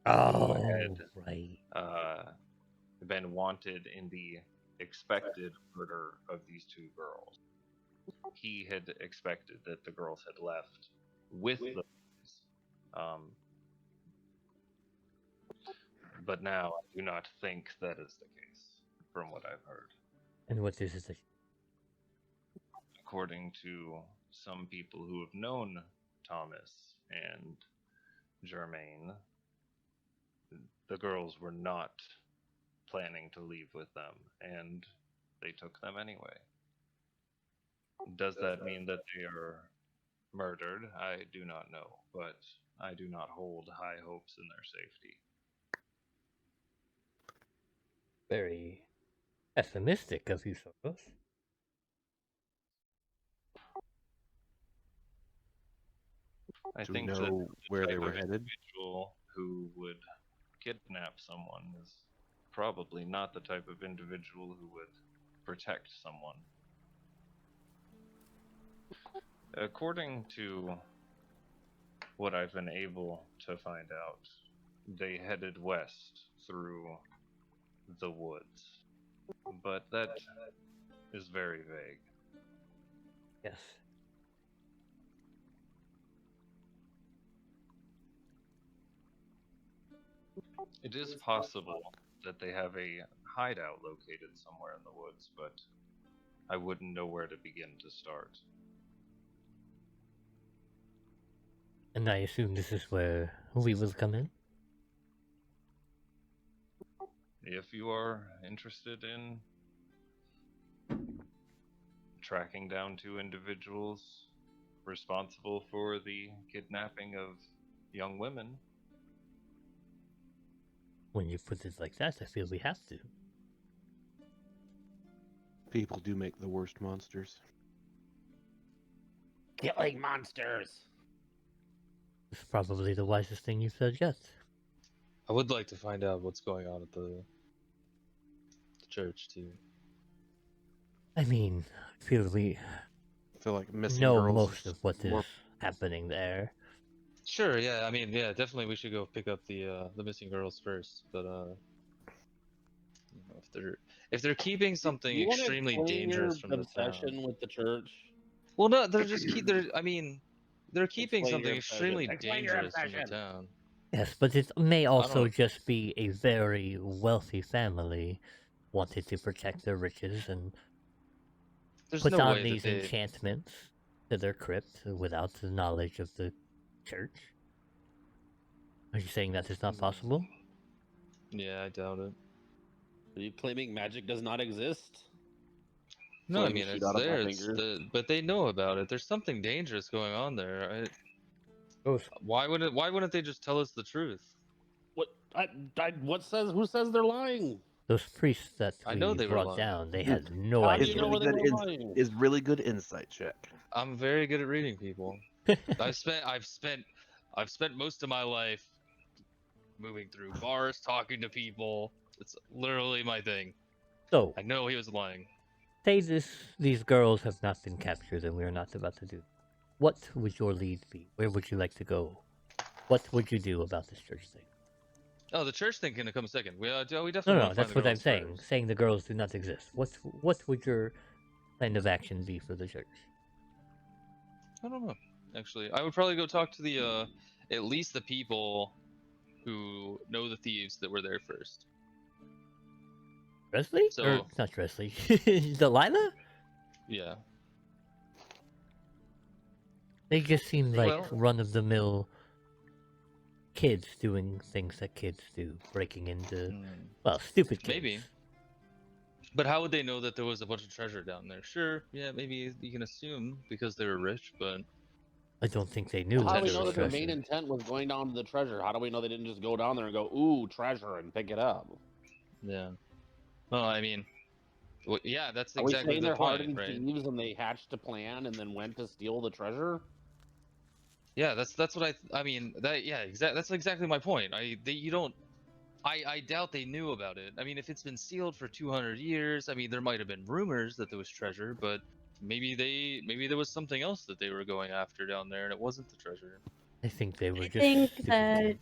Oh,
had
right.
been wanted in the expected murder of these two girls. He had expected that the girls had left with the boys, but now I do not think that is the case, from what I've heard.
And what is it?
According to some people who have known Thomas and Jermaine, the girls were not planning to leave with them, and they took them anyway. Does that mean that they are murdered? I do not know, but I do not hold high hopes in their safety.
Very pessimistic of you, Soros.
I
Do we
think that
know
the
where they
type
were
of
headed?
individual who would kidnap someone is probably not the type of individual who would protect someone. According to what I've been able to find out, they headed west through the woods, but that is very vague.
Yes.
It is possible that they have a hideout located somewhere in the woods, but I wouldn't know where to begin to start.
And I assume this is where we will come in?
If you are interested in tracking down two individuals responsible for the kidnapping of young women,
When you put it like that, I feel we have to.
People do make the worst monsters.
Killing monsters.
It's probably the wisest thing you've said yet.
I would like to find out what's going on at the church too.
I mean, I feel we
I feel like missing
know
girls
most
is
of what is
more-
happening there.
Sure, yeah. I mean, yeah, definitely we should go pick up the missing girls first. But you know, if they're keeping something
You wanna
extremely
explain your
dangerous from the
obsession
town.
with the church?
Well, no, they're just keep. They're. I mean, they're keeping
Explain
something
your obsession.
extremely
Explain your
dangerous in the
obsession.
town.
Yes, but it may also
don't-
just be a very wealthy family wanted to protect their riches and
There's
put
no
on
way that
these
they.
enchantments to their crypt without the knowledge of the church. Are you saying that is not possible?
Yeah, I doubt it.
Are you claiming magic does not exist?
No, I
Fling
mean
shoot
it's
out of my
there. It's
fingers.
but they know about it. There's something dangerous going on there.
Those,
Why wouldn't they just tell us the truth?
What? What says? Who says they're lying?
those priests that
I
we
know they were
brought
lying.
down, they had no
How do
Is
you know
idea.
where they were lying?
is really good insight check.
I'm very good at reading people. I've spent most of my life moving through bars, talking to people. It's literally my thing.
So,
I know he was lying.
say these girls have not been captured and we are not about to do. What would your lead be? Where would you like to go? What would you do about this church thing?
Oh, the church thing can come second. We definitely
No,
want
no,
to find
that's
the
what I'm
girls
saying.
first.
Saying the girls do not exist. What would your plan of action be for the church?
I don't know. Actually, I would probably go talk to the at least the people who know the thieves that were there first.
Presley?
So-
Or not Presley. Delilah?
Yeah.
They just seem like
Well-
run-of-the-mill kids doing things that kids do, breaking into, well, stupid kids.
Maybe. But how would they know that there was a bunch of treasure down there? Sure, yeah, maybe you can assume because they were rich, but
I don't think they knew
How
that
do we
there
know
was
that their main
treasure.
intent was going down to the treasure? How do we know they didn't just go down there and go, "Ooh, treasure," and pick it up?
yeah. Well, I mean, yeah, that's
Are we
exactly
saying
the
they're
point,
hardened
right?
thieves and they hatched a plan and then went to steal the treasure?
Yeah, that's what I mean. That's exactly my point. I doubt they knew about it. I mean, if it's been sealed for 200 years, I mean, there might have been rumors that there was treasure, but maybe there was something else that they were going after down there, and it wasn't the treasure.
I think they were
I
just
think
stupid
that
kids.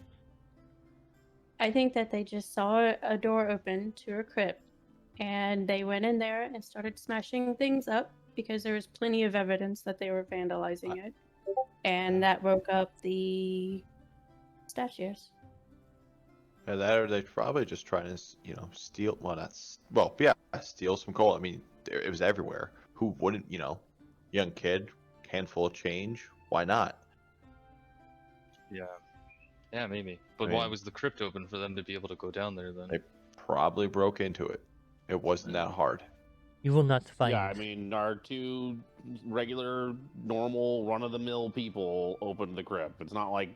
I think that they just saw a door open to a crypt and they went in there and started smashing things up because there was plenty of evidence that they were vandalizing it. And that woke up the statues.
And that or they're probably just trying to, steal. Well, steal some coal. I mean, it was everywhere. Who wouldn't, young kid, handful of change. Why not?
Yeah, maybe. But
I
why
mean-
was the crypt open for them to be able to go down there then?
They probably broke into it. It wasn't that hard.
You will not find.
Yeah, I mean, our two regular, normal, run-of-the-mill people opened the crypt. It's not like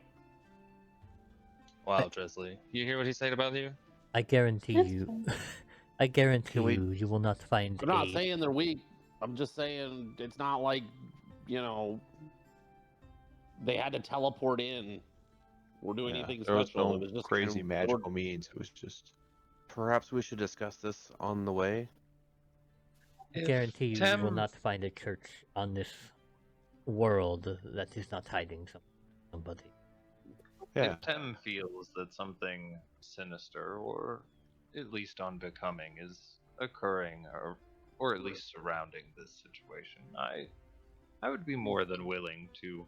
Wow, Dresley, you hear what he said about you?
I guarantee
That's
you.
fine.
I guarantee
Can we-
you will not find.
I'm not
a-
saying they're weak. I'm just saying it's not like, they had to teleport in or do
Yeah,
anything
there was
special.
no
It was just
crazy
they were-
magical means. It was just.
Perhaps we should discuss this on the way.
I guarantee you will not find a church on this world that is not hiding somebody.
Yeah.
If Tem feels that something sinister, or at least unbecoming, is occurring, or at least surrounding this situation, I would be more than willing to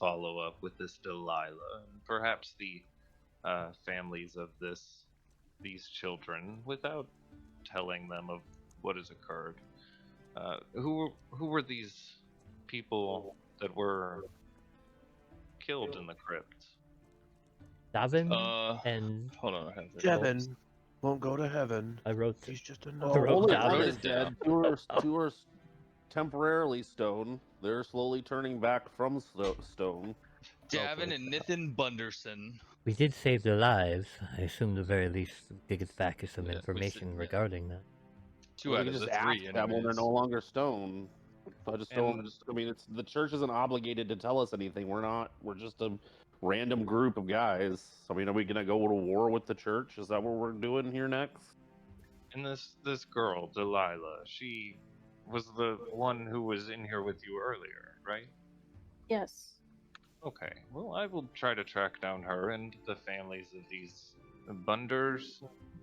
follow up with this Delilah, and perhaps the families of these children, without telling them of what has occurred. Who were these people that were killed in the crypt?
Davin
Uh,
and
hold on, I have it.
Devin won't go to heaven.
I wrote.
He's just a
Oh,
I wrote
Holy
down-
One
wrote
is
it down.
dead. Two are temporarily stone. They're slowly turning back from stone.
Davin and Nathan Bunderson.
We did save their lives. I assume the very least we get back is some
Yeah, we
information
yeah.
regarding that.
Two
We
out
can
of
just
the
ask
three,
them when they're
anyways.
no longer stone. I just don't.
And-
I mean, the church isn't obligated to tell us anything. We're not. We're just a random group of guys. I mean, are we gonna go to war with the church? Is that what we're doing here next?
And this girl, Delilah, she was the one who was in here with you earlier, right?
Yes.
Okay. Well, I will try to track down her and the families of these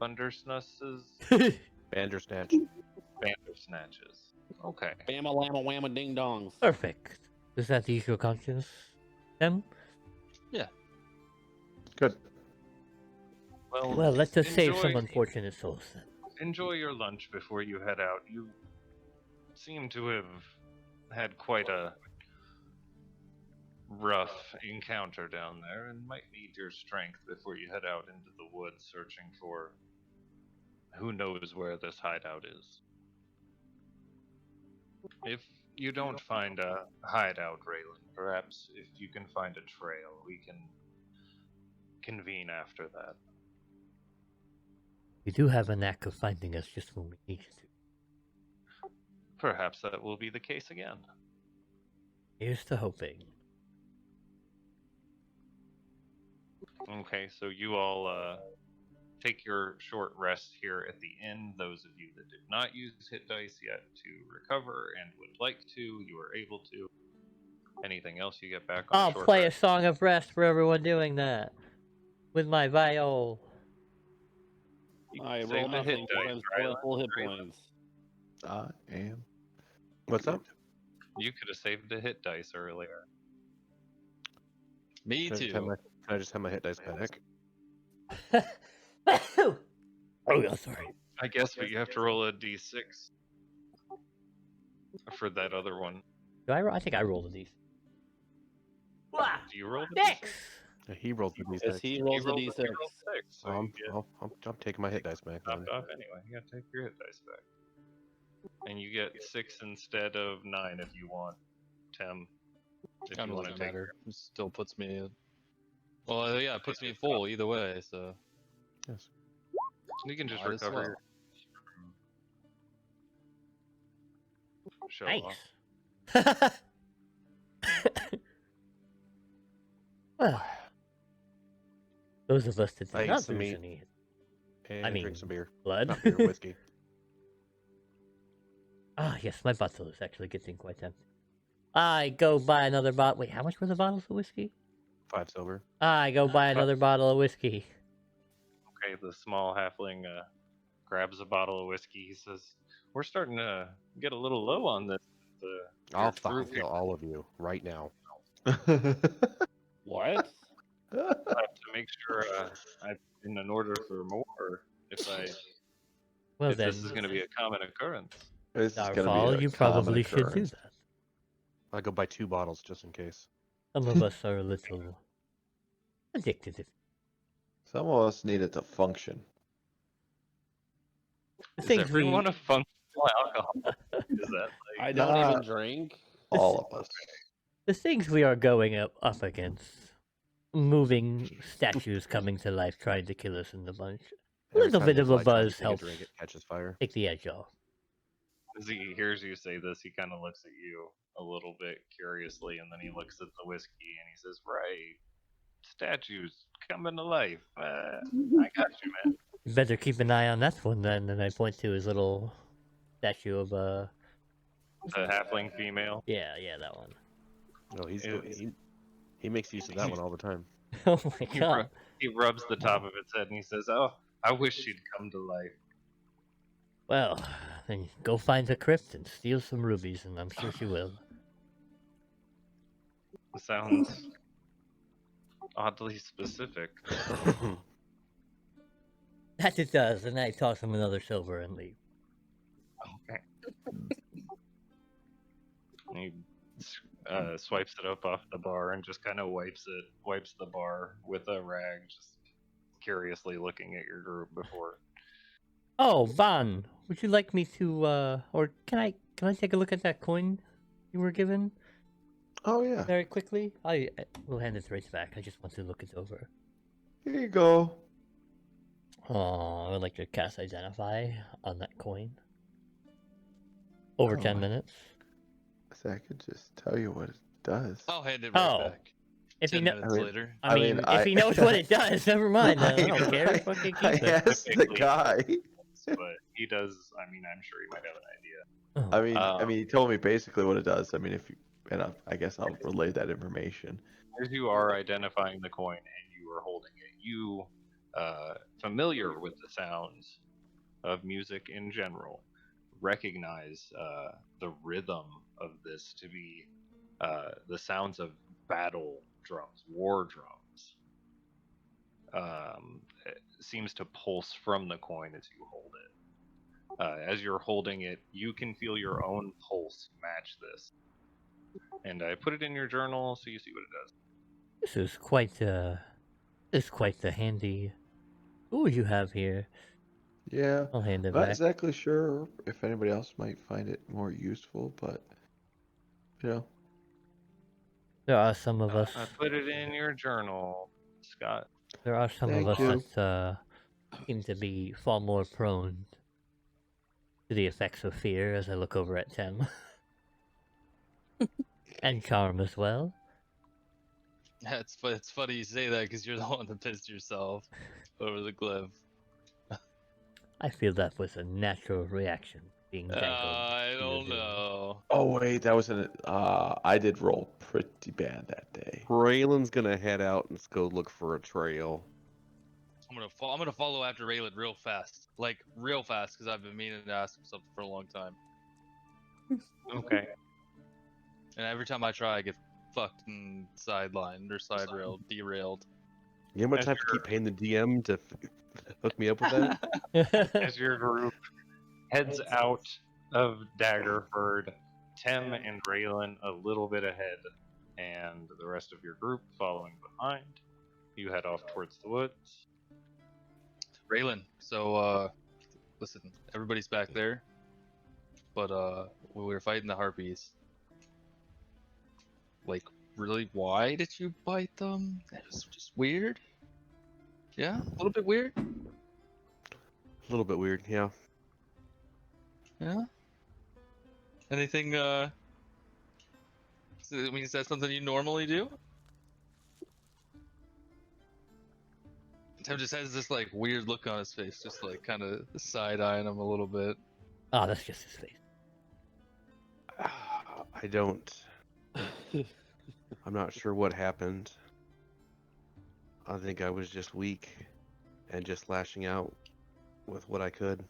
Bundersnusses,
Bandersnatch.
Bandersnatches. Okay.
Bama lama whamma ding dongs.
Perfect. Does that ease your conscience? them?
Good.
Well, let's just save some
enjoy-
unfortunate souls then.
Enjoy your lunch before you head out. You seem to have had quite a rough encounter down there and might need your strength before you head out into the woods searching for who knows where this hideout is. If you don't find a hideout, Raylan, perhaps if you can find a trail, we can convene after that.
You do have a knack of finding us just when we need you to.
Perhaps that will be the case again.
Here's to hoping.
Okay, so you all take your short rest here at the inn. Those of you that did not use hit dice yet to recover and would like to, you are able to. Anything else you get back on
I'll
short
play
rest?
a song of rest for everyone doing that. With my viol.
I
Save
roll
the hit
nothing.
dice,
I'm still
Raylan.
at full hit points.
I am.
What's up?
You could have saved the hit dice earlier.
Me
Can
too.
I just have my hit dice back?
Oh, yeah, sorry.
I guess, but you have to roll a d6 for that other one.
I think I rolled a d6.
Do you roll the
Six!
d6?
Yeah, he rolled the
Yes,
d6.
he rolls a
rolled
d6.
you rolled six, so
I'm,
you get
I'm taking my hit dice back.
knocked off anyway. You gotta take your hit dice back. And you get 6 instead of 9 if you want, Tim. If
Kind
you
of
want to
doesn't
take
matter. It still puts me. Well, yeah, it puts me full either way. So
Yes.
you can just
Might as
recover
well.
your show off.
Nice. Well, those of us that
I
did
ate
not
some
lose
meat.
any
And
I mean,
drink some beer.
blood.
Not beer, whiskey.
Ah, yes, my bottle is actually getting quite empty. I go buy another bottle. Wait, how much were the bottles of whiskey?
5 silver.
I go buy another bottle of whiskey.
Okay, the small halfling grabs a bottle of whiskey. He says, "We're starting to get a little low on this.
I'll
your
fucking
group here.
kill all of you right now.
What?
I have to make sure I'm in order for more. If
Well
if
then,
this is going to be a common occurrence."
This is gonna be
Starfall,
a
you
common
probably should do
occurrence.
that.
I'll go buy 2 bottles just in case.
Some of us are a little addicted.
Some of us need it to function.
The
Does
things we,
everyone a functional alcohol? Is that
I
like
don't even
Nah.
drink.
All of us.
the things we are going up against, moving statues coming to life, trying to kill us in the bunch. A
Every
little
time
bit
the
of a
fly tries to
buzz
take a
helps
drink, it catches fire.
take the edge off.
as he hears you say this, he kind of looks at you a little bit curiously, and then he looks at the whiskey and he says, "Right, statues coming to life. I got you, man."
You better keep an eye on that one then. And I point to his little statue of
The halfling female.
yeah, that one.
No,
It's-
he makes use of that one all the time.
Oh my
He,
god.
ru- he rubs the top of its head and he says, "Oh, I wish she'd come to life."
Well, then go find the crypt and steal some rubies, and I'm sure she will.
Sounds oddly specific.
That it does, and I toss him another silver and leave.
Okay. He swipes it up off the bar and just kind of wipes the bar with a rag, just curiously looking at your group before.
Oh, Van, would you like me to, or can I take a look at that coin you were given
Oh yeah.
very quickly? I will hand it right back. I just want to look it over.
Here you go.
Oh, I would like to cast Identify on that coin. Over
Oh,
10 minutes.
So I could just tell you what it does.
I'll hand it right
Oh,
back.
if he
10
kno-
minutes
I mean-
later.
I mean, if he knows what it does, never mind. I don't care. Fucking keep
I
it.
asked the guy.
But he does. I mean, I'm sure he might have an idea.
Oh,
I mean, he told me basically what it does. I mean, if you, and I guess I'll relay that information.
As you are identifying the coin and you are holding it, you, familiar with the sounds of music in general, recognize the rhythm of this to be the sounds of battle drums, war drums. It seems to pulse from the coin as you hold it. As you're holding it, you can feel your own pulse match this. And I put it in your journal so you see what it does.
This is quite the handy tool you have here.
Yeah,
I'll hand it
not
back.
exactly sure if anybody else might find it more useful, but you know,
There are some of us.
I put it in your journal, Scott.
There are some of
Thank
us
you.
that seem to be far more prone to the effects of fear. As I look over at Tim, and charm as well.
It's funny you say that because you're the one that pissed yourself over the glyph.
I feel that was a natural reaction, being dangled.
I
to your
don't
doom.
know.
Oh wait, that was an. I did roll pretty bad that day.
Raylan's gonna head out and go look for a trail.
I'm gonna follow after Raylan real fast, like real fast, because I've been meaning to ask him something for a long time.
Okay.
And every time I try, I get fucked and sidelined or side railed, derailed.
You know how much I have to keep paying the DM to hook me up with that?
As your group heads out of Daggerford, Tim and Raylan a little bit ahead, and the rest of your group following behind. You head off towards the woods.
Raylan, so listen, everybody's back there, but when we were fighting the harpies, like, really, why did you bite them? That was just weird. Yeah, a little bit weird.
A little bit weird, yeah.
Yeah. Anything? I mean, is that something you normally do? Tim just has this like weird look on his face, just like kind of side eyeing him a little bit.
Oh, that's just his face.
I don't. I'm not sure what happened. I think I was just weak and just lashing out with what I could.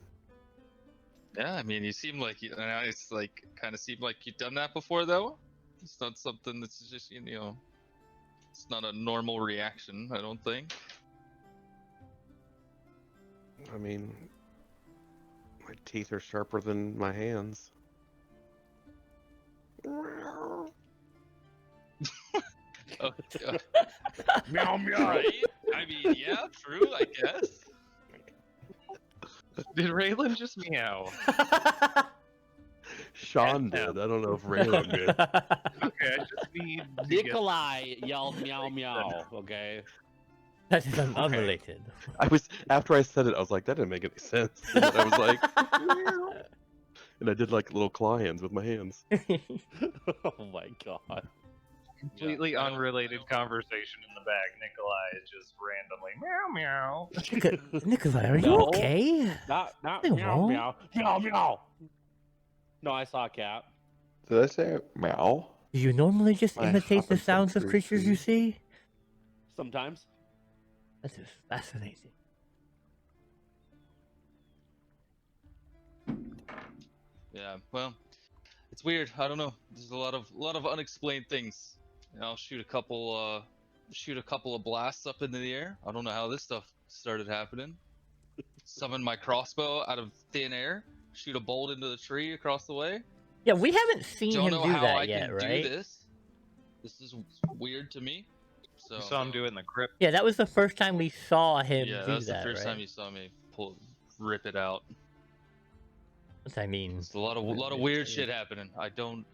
Yeah, I mean, you seem like it's like kind of seemed like you've done that before, though. It's not something that's just it's not a normal reaction, I don't think.
I mean, my teeth are sharper than my hands.
Oh,
Meow meow.
right? I mean, yeah, true, I guess.
Did Raylan just meow?
Sean did. I don't know if Raylan did.
Okay, I just need to get...
Nikolai yelled meow meow. Okay.
That is unrelated.
I was after I said it, I was like, that didn't make any sense. And then I was like, and I did like little claw hands with my hands.
Oh my god.
completely
Yeah, I don't-
unrelated
I don't-
conversation in the back. Nikolai is just randomly meow meow.
Nikolai, are you
No.
okay?
Not
Nothing
meow
wrong.
meow meow meow. No, I saw a cat.
Did I say meow?
Do you normally just
I
imitate the
haven't
sounds of
been
creatures you see?
Sometimes.
That is fascinating.
Yeah, well, it's weird. I don't know. There's a lot of unexplained things. I'll shoot a couple of blasts up into the air. I don't know how this stuff started happening. Summon my crossbow out of thin air, shoot a bolt into the tree across the way.
Yeah, we haven't seen
Don't
him
know
do
how
that
I
yet,
can
right?
do this. This is weird to me. So
You saw him do it in the crypt.
Yeah, that was the first time we saw him
yeah,
do
that's
that,
the first
right?
time you saw me rip it out.
Which I mean,
It's a lot of weird shit happening. I don't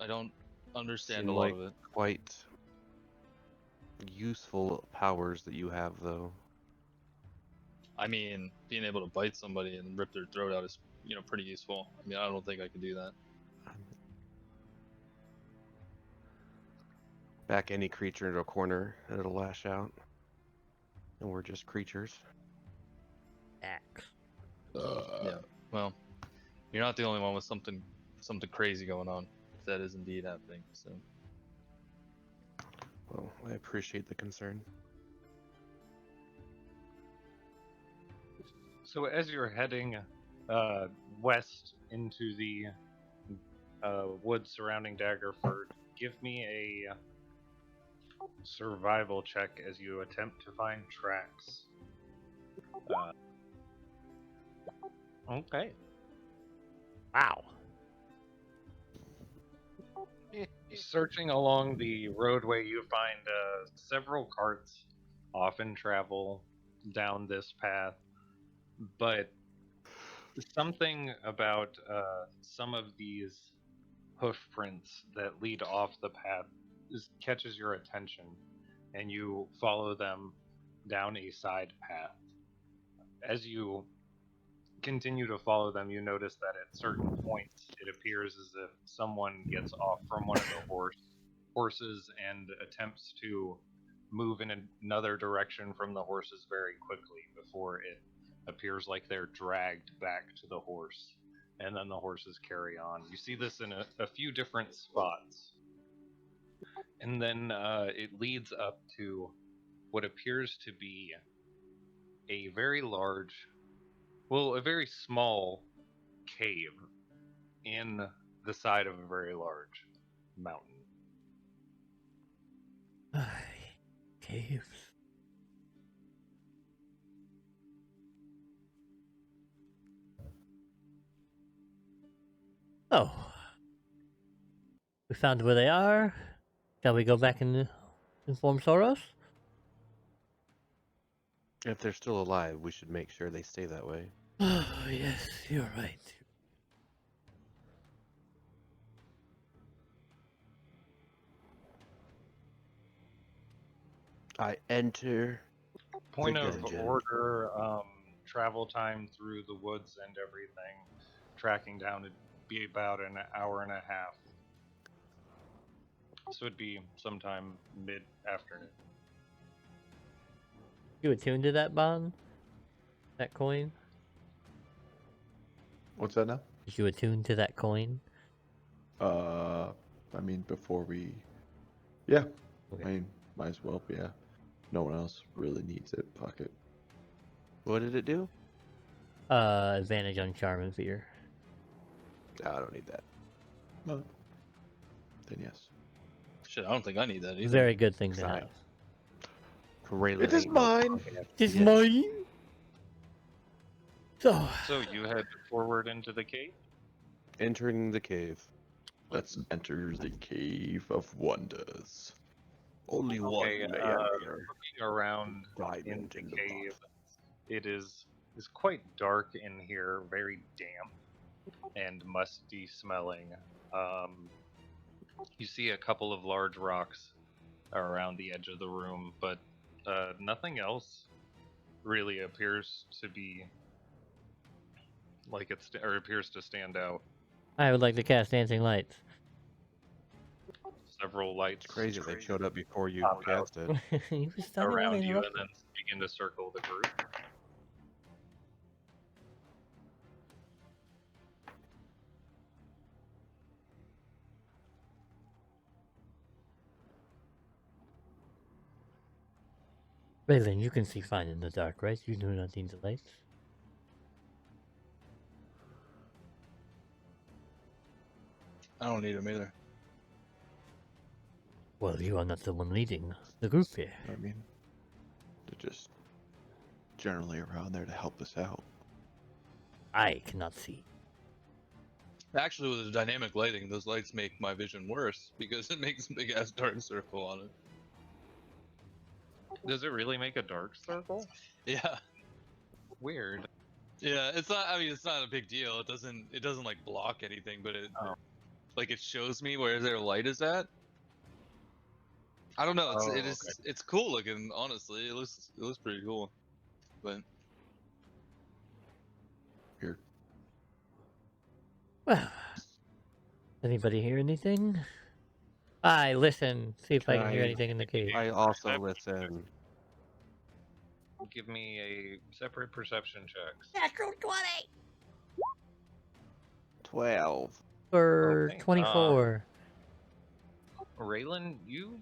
understand
Seem
a lot
like
of it.
quite useful powers that you have, though.
I mean, being able to bite somebody and rip their throat out is, pretty useful. I mean, I don't think I could do that.
Back any creature into a corner and it'll lash out. And we're just creatures.
axe.
Yeah. Well, you're not the only one with something crazy going on. If that is indeed happening. So.
Well, I appreciate the concern.
So as you're heading west into the woods surrounding Daggerford, give me survival check as you attempt to find tracks. Okay.
Wow.
Searching along the roadway, you find several carts often travel down this path, but something about some of these hoof prints that lead off the path catches your attention, and you follow them down a side path. As you continue to follow them, you notice that at certain points it appears as if someone gets off from one of the horses and attempts to move in another direction from the horses very quickly before it appears like they're dragged back to the horse, and then the horses carry on. You see this in a few different spots. And then it leads up to what appears to be a very large, well, a very small cave in the side of a very large mountain.
Caves. Oh. We found where they are. Shall we go back and inform Soros?
If they're still alive, we should make sure they stay that way.
Oh, yes, you're right.
I enter.
Point
The
of
dungeon.
order, travel time through the woods and everything, tracking down would be about an hour and a half. So it'd be sometime mid-afternoon.
You attuned to that bond? That coin?
What's that now?
Did you attune to that coin?
I mean, before we. Yeah.
Okay.
I mean, might as well, yeah. No one else really needs it. Fuck it.
What did it do?
Advantage on charm and fear.
I don't need that.
Well, then yes.
Shit, I don't think I need that either.
Very good thing to
Fine.
have.
Raylan
It is
ain't no
mine.
punk ass
It's
bitch.
mine. So,
So you head forward into the cave?
Entering the cave.
Let's enter the Cave of Wonders.
Only one
Okay,
may enter.
looking around in
Diamond
the
in the
cave,
buff.
it is quite dark in here, very damp and musty smelling. You see a couple of large rocks around the edge of the room, but nothing else really appears to be like or appears to stand out.
I would like to cast Dancing Lights.
Several lights
It's crazy they showed up before you
Pop out.
cast it.
He was talking
around
about
you
it.
and then begin to circle the group.
Raylan, you can see fine in the dark, right? You do not need the lights.
I don't need them either.
Well, you are not the one leading the group here.
I mean, they're just generally around there to help us out.
I cannot see.
Actually, with the dynamic lighting, those lights make my vision worse because it makes a big ass dark circle on it.
Does it really make a dark circle?
Yeah,
Weird.
yeah. It's not. I mean, it's not a big deal. It doesn't like block anything, but it
Oh.
like it shows me where their light is at. I don't know.
Oh,
It's cool looking. Honestly, it looks pretty cool. But
Here.
Well, anybody hear anything? I listen. See if I can hear
I-
anything in the cave.
I also listen.
Give me a separate perception checks.
Natural 20!
12.
For
Okay,
24.
Raylan, you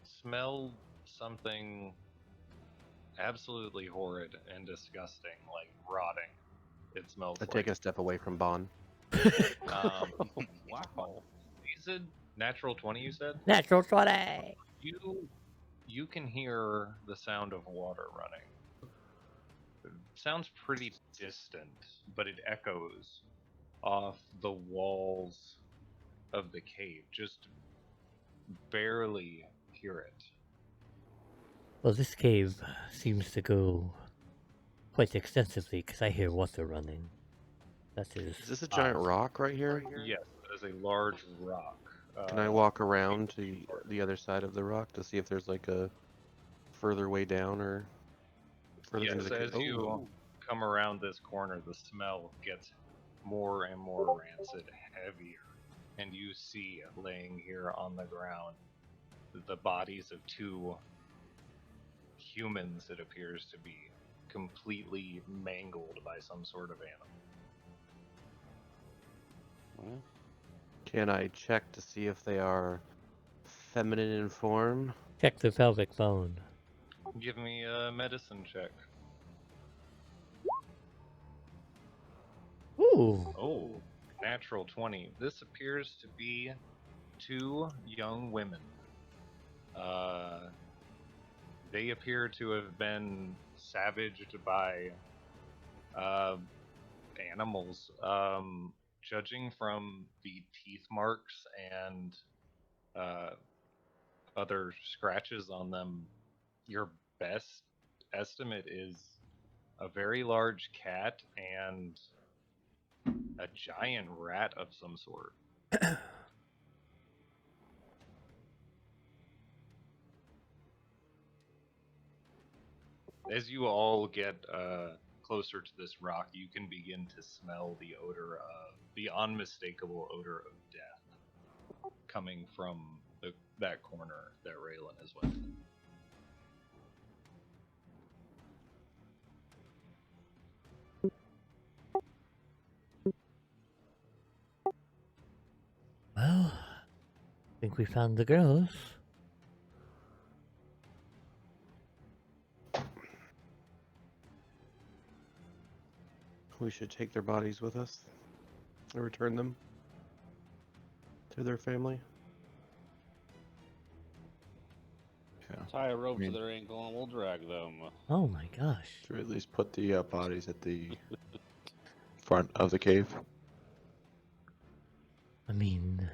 smell something absolutely horrid and disgusting, like rotting. It smells
I
like.
take a step away from Bon.
Wow. You said natural 20, you said?
Natural 20!
You you can hear the sound of water running. It sounds pretty distant, but it echoes off the walls of the cave. Just barely hear it.
Well, this cave seems to go quite extensively because I hear water running. That is.
Is this a giant rock right here?
Yes, it is a large rock.
Can I walk around to the other side of the rock to see if there's like a further way down or further into
Yes,
the
as you come around this corner, the smell gets more and more rancid, heavier, and you see laying here on the ground the bodies of two humans, it appears to be, completely mangled by some sort of animal.
Can I check to see if they are feminine in form?
Check the pelvic bone.
Give me a medicine check.
Ooh.
Oh, natural 20. This appears to be two young women. They appear to have been savaged by animals. Judging from the teeth marks and other scratches on them, your best estimate is a very large cat and a giant rat of some sort. As you all get closer to this rock, you can begin to smell the odor of the unmistakable odor of death coming from that corner that Raylan is with.
Well, I think we found the girls.
We should take their bodies with us and return them to their family.
Yeah.
Tie a rope
I mean-
to their ankle and we'll drag them.
Oh my gosh.
Should we at least put the bodies at the front of the cave?
I mean,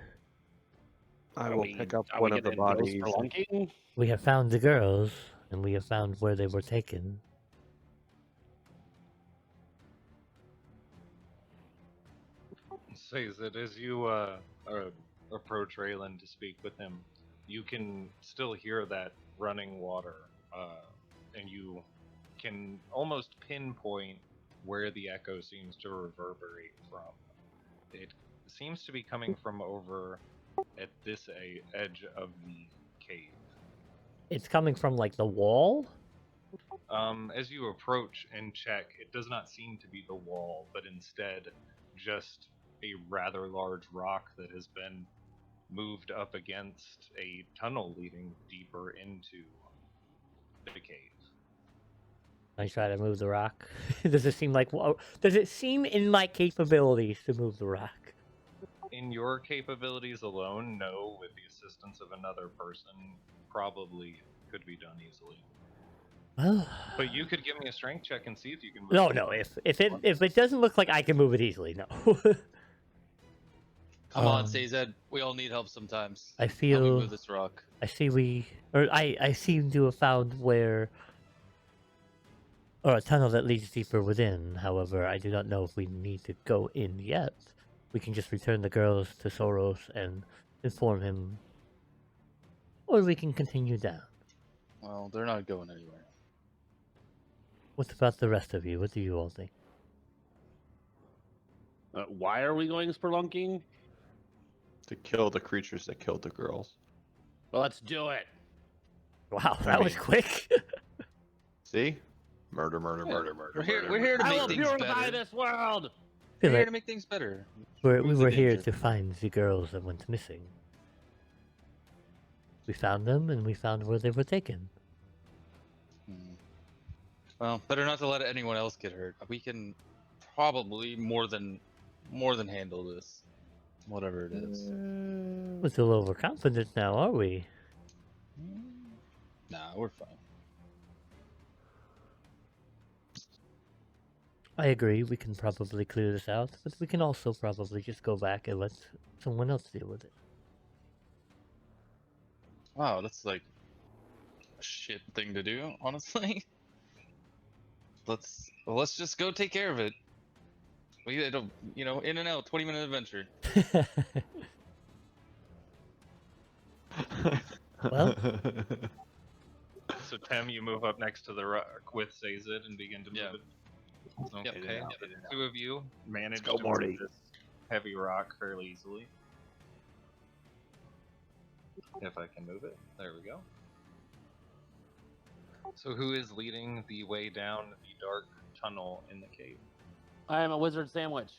I will pick up
Are
one
we
of the
gonna go
bodies.
spelunking?
we have found the girls, and we have found where they were taken.
Says that as you approach Raylan to speak with him, you can still hear that running water, and you can almost pinpoint where the echo seems to reverberate from. It seems to be coming from over at this edge of the cave.
It's coming from like the wall?
As you approach and check, it does not seem to be the wall, but instead just a rather large rock that has been moved up against a tunnel leading deeper into the cave.
I try to move the rock. Does it seem like does it seem in my capabilities to move the rock?
In your capabilities alone, no. With the assistance of another person, probably could be done easily.
Well,
But you could give me a strength check and see if you can move
no,
it.
no. If it doesn't look like I can move it easily, no.
Come on, Sayzed. We all need help sometimes.
I
Help me
feel.
move this rock.
I seem to have found where, or a tunnel that leads deeper within. However, I do not know if we need to go in yet. We can just return the girls to Soros and inform him, or we can continue down.
Well, they're not going anywhere.
What about the rest of you? What do you all think?
Why are we going spelunking?
To kill the creatures that killed the girls.
Well, let's do it.
Wow, that was
mean-
quick.
See? Murder, murder,
Yeah,
murder, murder.
We're here.
murder,
We're here to
I
make
will
things
purify
better.
this world.
We're
Feel
here
like
to make things better.
we
Remove
were
the
here
danger.
to find the girls that went missing. We found them, and we found where they were taken.
Well, better not to let anyone else get hurt. We can probably more than handle this, whatever it is.
We're a little overconfident now, are we?
Nah, we're fine.
I agree, we can probably clear this out, but we can also probably just go back and let someone else deal with it.
Wow, that's like a shit thing to do, honestly. Let's just go take care of it. We don't, in and out, 20-minute adventure.
Well,
So Tem, you move up next to the rock with Sazed and begin to move
Yeah.
it.
Yep.
Okay. The two of you manage
go,
to
Morty.
move this heavy rock fairly easily. If I can move it. There we go. So who is leading the way down the dark tunnel in the cave?
I am a wizard sandwich.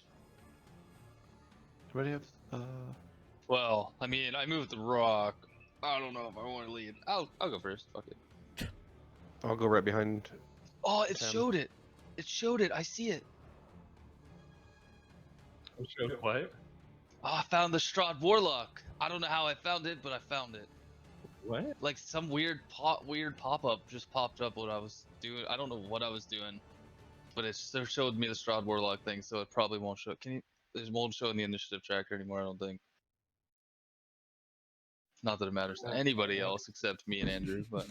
Anybody have
Well, I mean, I moved the rock. I don't know if I want to lead. I'll go first. Fuck it.
I'll go right behind.
Oh, it
Tem.
showed it. It showed it. I see it.
What?
Oh, I found the Strahd Warlock. I don't know how I found it, but I found it.
What?
Like some weird pop-up just popped up what I was doing. I don't know what I was doing, but it still showed me the Strahd Warlock thing, so it probably won't show. It won't show in the initiative tracker anymore, I don't think. Not that it matters to anybody else except me and Andrew, but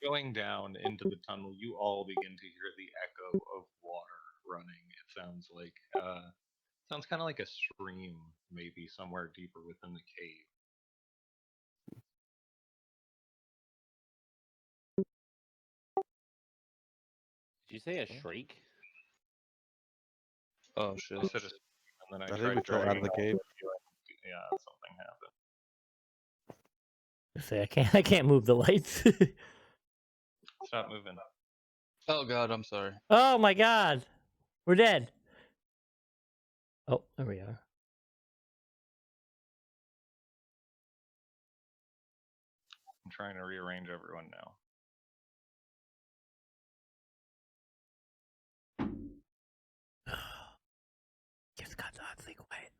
Going down into the tunnel, you all begin to hear the echo of water running. It sounds like sounds kind of like a stream, maybe somewhere deeper within the cave.
Did you say a shriek?
oh shit.
I said a stream, and then I
I think
tried
we fell out of the
dragging
cave.
Yeah, something happened.
say I can't move the lights.
Stop moving.
Oh god, I'm sorry.
Oh my god, we're dead. Oh, there we are.
I'm trying to rearrange everyone now.
Just got oddly quiet.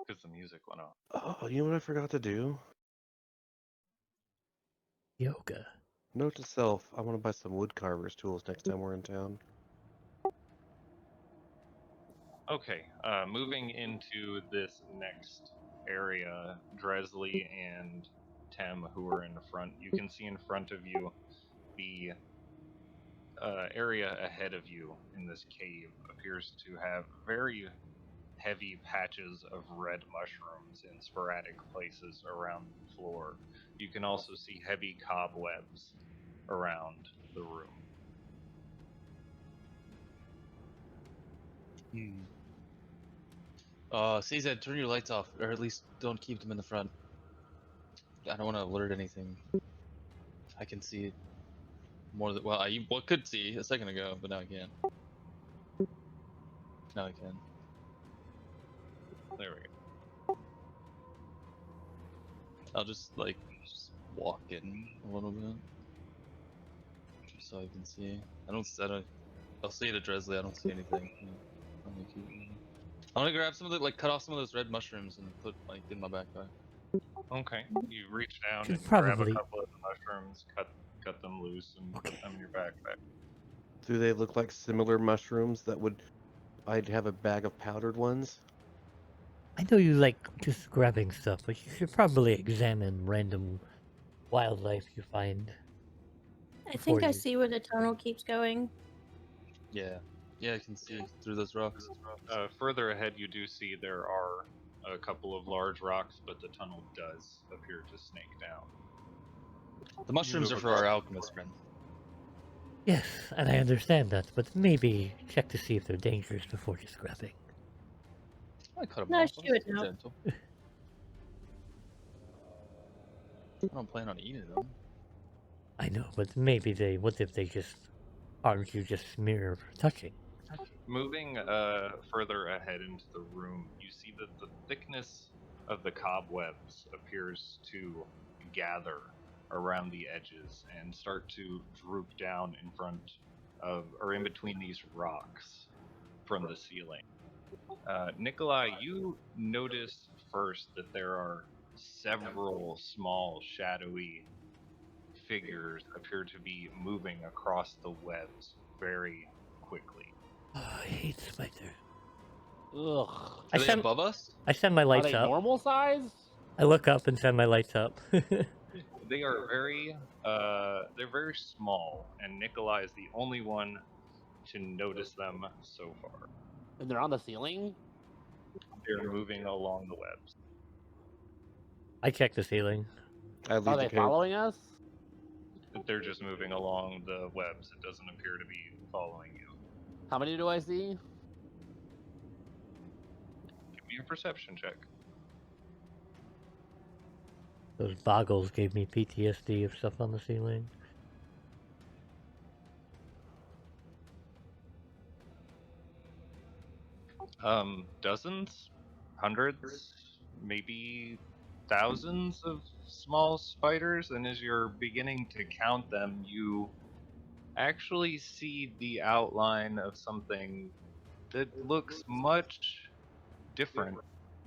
Because the music went off.
Oh, you know what I forgot to do?
Yoga.
Note to self: I want to buy some wood carver's tools next time we're in town.
Okay, moving into this next area, Dresley and Tem, who are in the front, you can see in front of you the area ahead of you in this cave appears to have very heavy patches of red mushrooms in sporadic places around the floor. You can also see heavy cobwebs around the room.
CZ, turn your lights off, or at least don't keep them in the front. I don't want to alert anything. I can see it more than could see a second ago, but now I can't. Now I can.
There we go.
I'll just walk in a little bit, just so I can see. I'll see it at Dresley. I don't see anything. I'm gonna grab some of the cut off some of those red mushrooms and put in my backpack.
Okay, you reach down
Should
and grab a
probably-
couple of the mushrooms, cut them loose, and put them in your backpack.
Do they look like similar mushrooms that I'd have a bag of powdered ones?
I know you like just grabbing stuff, but you should probably examine random wildlife you find.
I
Before
think I
you-
see where the tunnel keeps going.
Yeah, I can see through those rocks.
Further ahead, you do see there are a couple of large rocks, but the tunnel does appear to snake down.
The mushrooms are for our alchemist friend.
Yes, and I understand that, but maybe check to see if they're dangerous before just grabbing.
I cut them
No,
off.
she would
I'm
know.
gentle. I don't plan on eating them.
I know, but maybe what if they just harmed you just mere touching?
Moving further ahead into the room, you see that the thickness of the cobwebs appears to gather around the edges and start to droop down in front of, or in between these rocks from the ceiling. Nikolai, you notice first that there are several small, shadowy figures appear to be moving across the webs very quickly.
Oh, I hate spiders.
Ugh.
I
Are they
send
above us?
my
Are
lights
they
up.
normal size?
I look up and send my lights up.
They are they're very small, and Nikolai is the only one to notice them so far.
And they're on the ceiling?
They're moving along the webs.
I check the ceiling.
I
Are
leave
they
the cave.
following us?
They're just moving along the webs. It doesn't appear to be following you.
How many do I see?
Give me a perception check.
Those boggles gave me PTSD of stuff on the ceiling.
Dozens, hundreds, maybe thousands of small spiders, and as you're beginning to count them, you actually see the outline of something that looks much different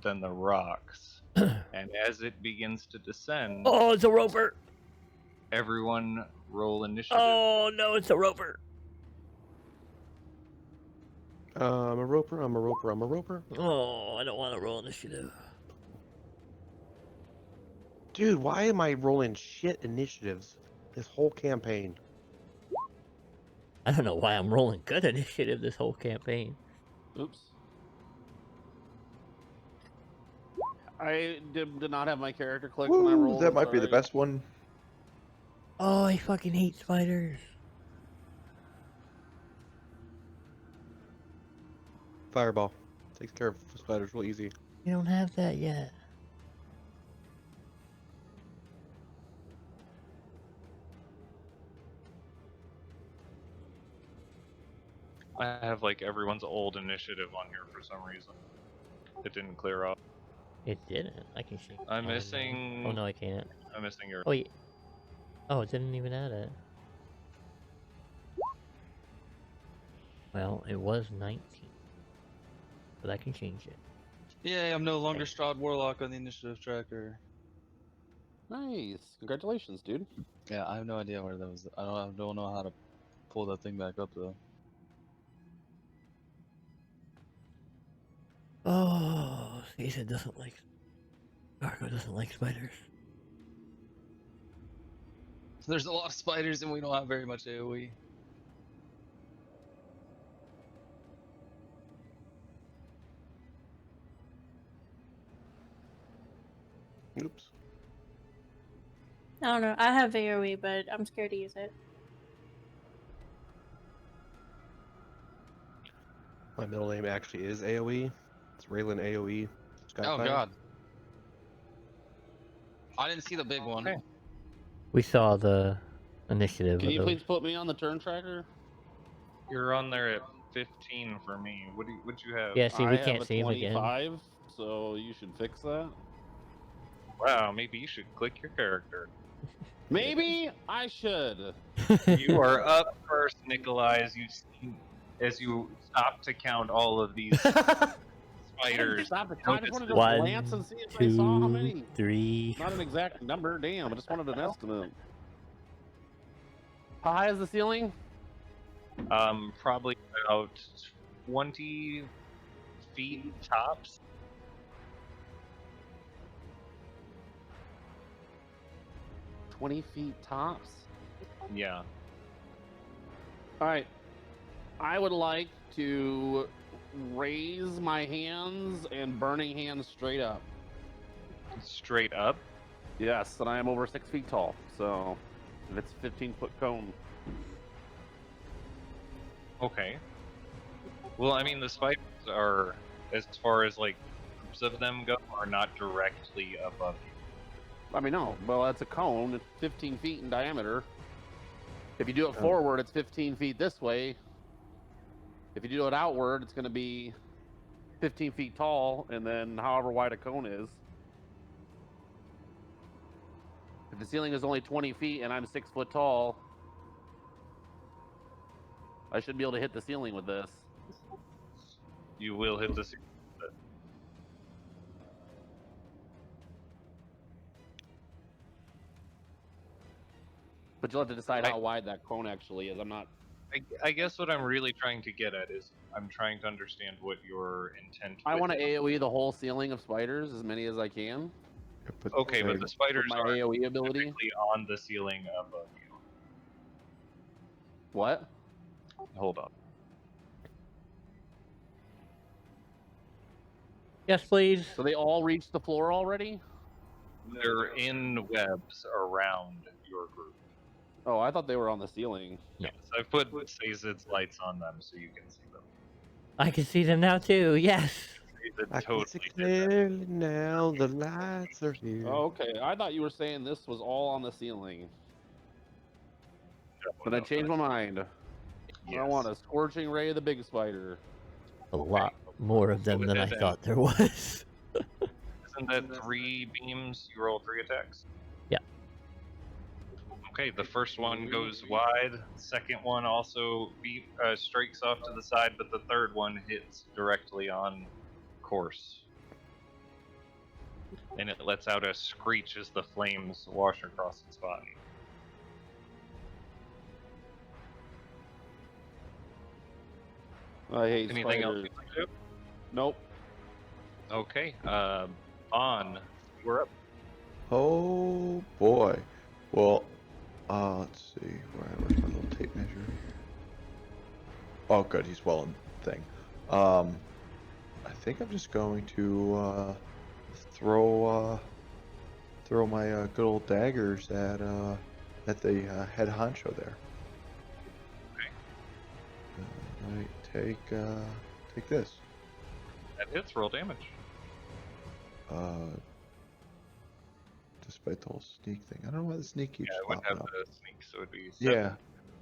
than the rocks. And as it begins to descend,
Oh, it's a roper!
everyone roll initiative.
Oh no, it's a roper!
I'm a roper, I'm a roper, I'm a roper.
Oh, I don't want to roll initiative.
Dude, why am I rolling shit initiatives this whole campaign?
I don't know why I'm rolling good initiative this whole campaign.
Oops. I did not have my character click when I
Woo,
rolled.
that
I'm
might be the
sorry.
best one.
Oh, I fucking hate spiders.
Fireball. Takes care of spiders real easy.
You don't have that yet.
I have like everyone's old initiative on here for some reason. It didn't clear up.
It didn't. I can see.
I'm
Oh, no.
missing.
Oh no, I can't.
I'm missing your.
Oh wait. Oh, it didn't even add it. Well, it was 19. But I can change it.
Yay, I'm no longer Strahd Warlock on the initiative tracker.
Nice. Congratulations, dude.
Yeah, I have no idea where that was. I don't know how to pull that thing back up though.
Oh, Caesar doesn't like. Argo doesn't like spiders.
So there's a lot of spiders and we don't have very much AoE.
Oops.
I don't know. I have AoE, but I'm scared to use it.
My middle name actually is AoE. It's Raylan AoE.
Oh god. I didn't see the big one.
Okay.
We saw the initiative.
Can
of
you
those.
please put me on the turn tracker?
You're on there at 15 for me. What'd you have?
Yeah, see,
I
we
have
can't
a
see him again.
25, so you should fix that.
Wow, maybe you should click your character.
Maybe I should.
You are up first, Nikolai, as you stop to count all of these spiders.
Stop it. I just wanted to
One,
glance and see if I saw how
2,
many.
3.
Not an exact number, damn. I just wanted an estimate. How high is the ceiling?
Probably about 20 feet tops.
20 feet tops.
Yeah.
Alright. I would like to raise my hands and burning hands straight up.
Straight up.
Yes, and I am over 6 feet tall, so if it's a 15-foot cone.
Okay. Well, I mean, the spiders are, as far as like groups of them go, are not directly above you.
I mean, no. Well, that's a cone. It's 15 feet in diameter. If you do it forward, it's 15 feet this way. If you do it outward, it's going to be 15 feet tall, and then however wide a cone is. If the ceiling is only 20 feet and I'm 6 foot tall, I should be able to hit the ceiling with this.
You will hit the.
But you'll have to decide
I-
how wide that cone actually is. I'm not.
I guess what I'm really trying to get at is I'm trying to understand what your intent.
I
with
want to
it.
AOE the whole ceiling of spiders, as many as I can,
Yeah, but
Okay, but
they-
the
with
spiders
my
are
AOE ability.
typically on the ceiling above you.
What?
Hold on.
Yes, please.
So they all reached the floor already?
They're in webs around your group.
Oh, I thought they were on the ceiling.
No.
Yes, I've put Sazid's lights on them so you can see them.
I can see them now too. Yes.
Sazid
I can
totally
see
did that.
clearly now. The lights are here.
Oh, okay. I thought you were saying this was all on the ceiling.
No,
But I
no,
changed my mind.
yes.
I want a scorching ray of the big spider.
A lot more of them than I
then.
thought there was.
Isn't that 3 beams? You roll 3 attacks?
Yeah.
Okay, the first one goes wide. The second one also strikes off to the side, but the third one hits directly on course. And it lets out a screech as the flames wash across its body.
I hate
Anything else
spiders.
you'd like to do?
Nope.
Okay, on. We're up.
Oh boy. Well, let's see. Where's my little tape measure? Oh, good. He's well in thing. I think I'm just going to throw my good old daggers at the head honcho there.
Okay.
I take this.
That hits. Roll damage.
Despite the whole sneak thing, I don't know why the sneak keeps
Yeah, it would
popping
have
up.
the sneak, so it'd be 7.
Yeah.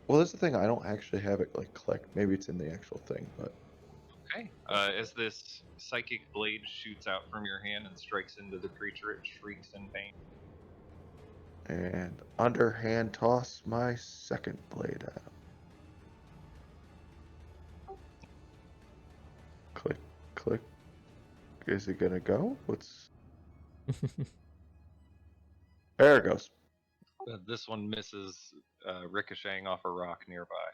Well, that's the thing. I don't actually have it like clicked. Maybe it's in the actual thing, but
Okay. As this psychic blade shoots out from your hand and strikes into the creature, it shrieks in pain.
and underhand toss my second blade at him. Click, click. Is it gonna go? What's there? It goes.
This one misses, ricocheting off a rock nearby.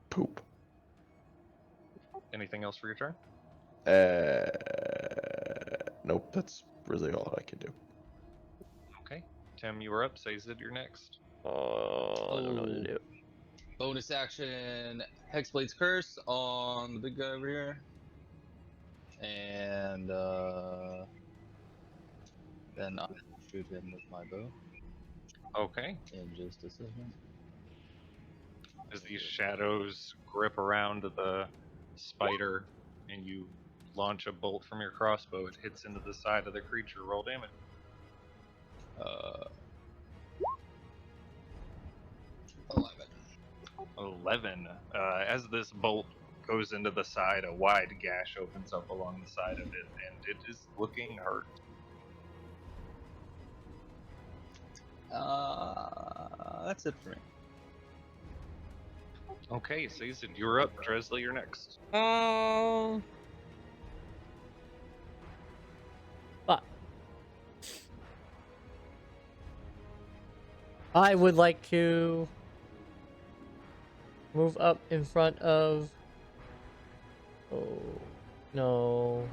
Poop.
Anything else for your turn?
Nope. That's really all I can do.
Okay. Tim, you are up. Sazid, you're next.
I don't know what to do.
Bonus action, Hexblade's Curse on the big guy over here. And then I'll shoot him with my bow
Okay.
in just a second.
As these shadows grip around the spider and you launch a bolt from your crossbow, it hits into the side of the creature. Roll damage.
11.
11. As this bolt goes into the side, a wide gash opens up along the side of it, and it is looking hurt.
That's it for me.
Okay, Sazid, you're up. Dresley, you're next.
But I would like to move up in front of. Oh no!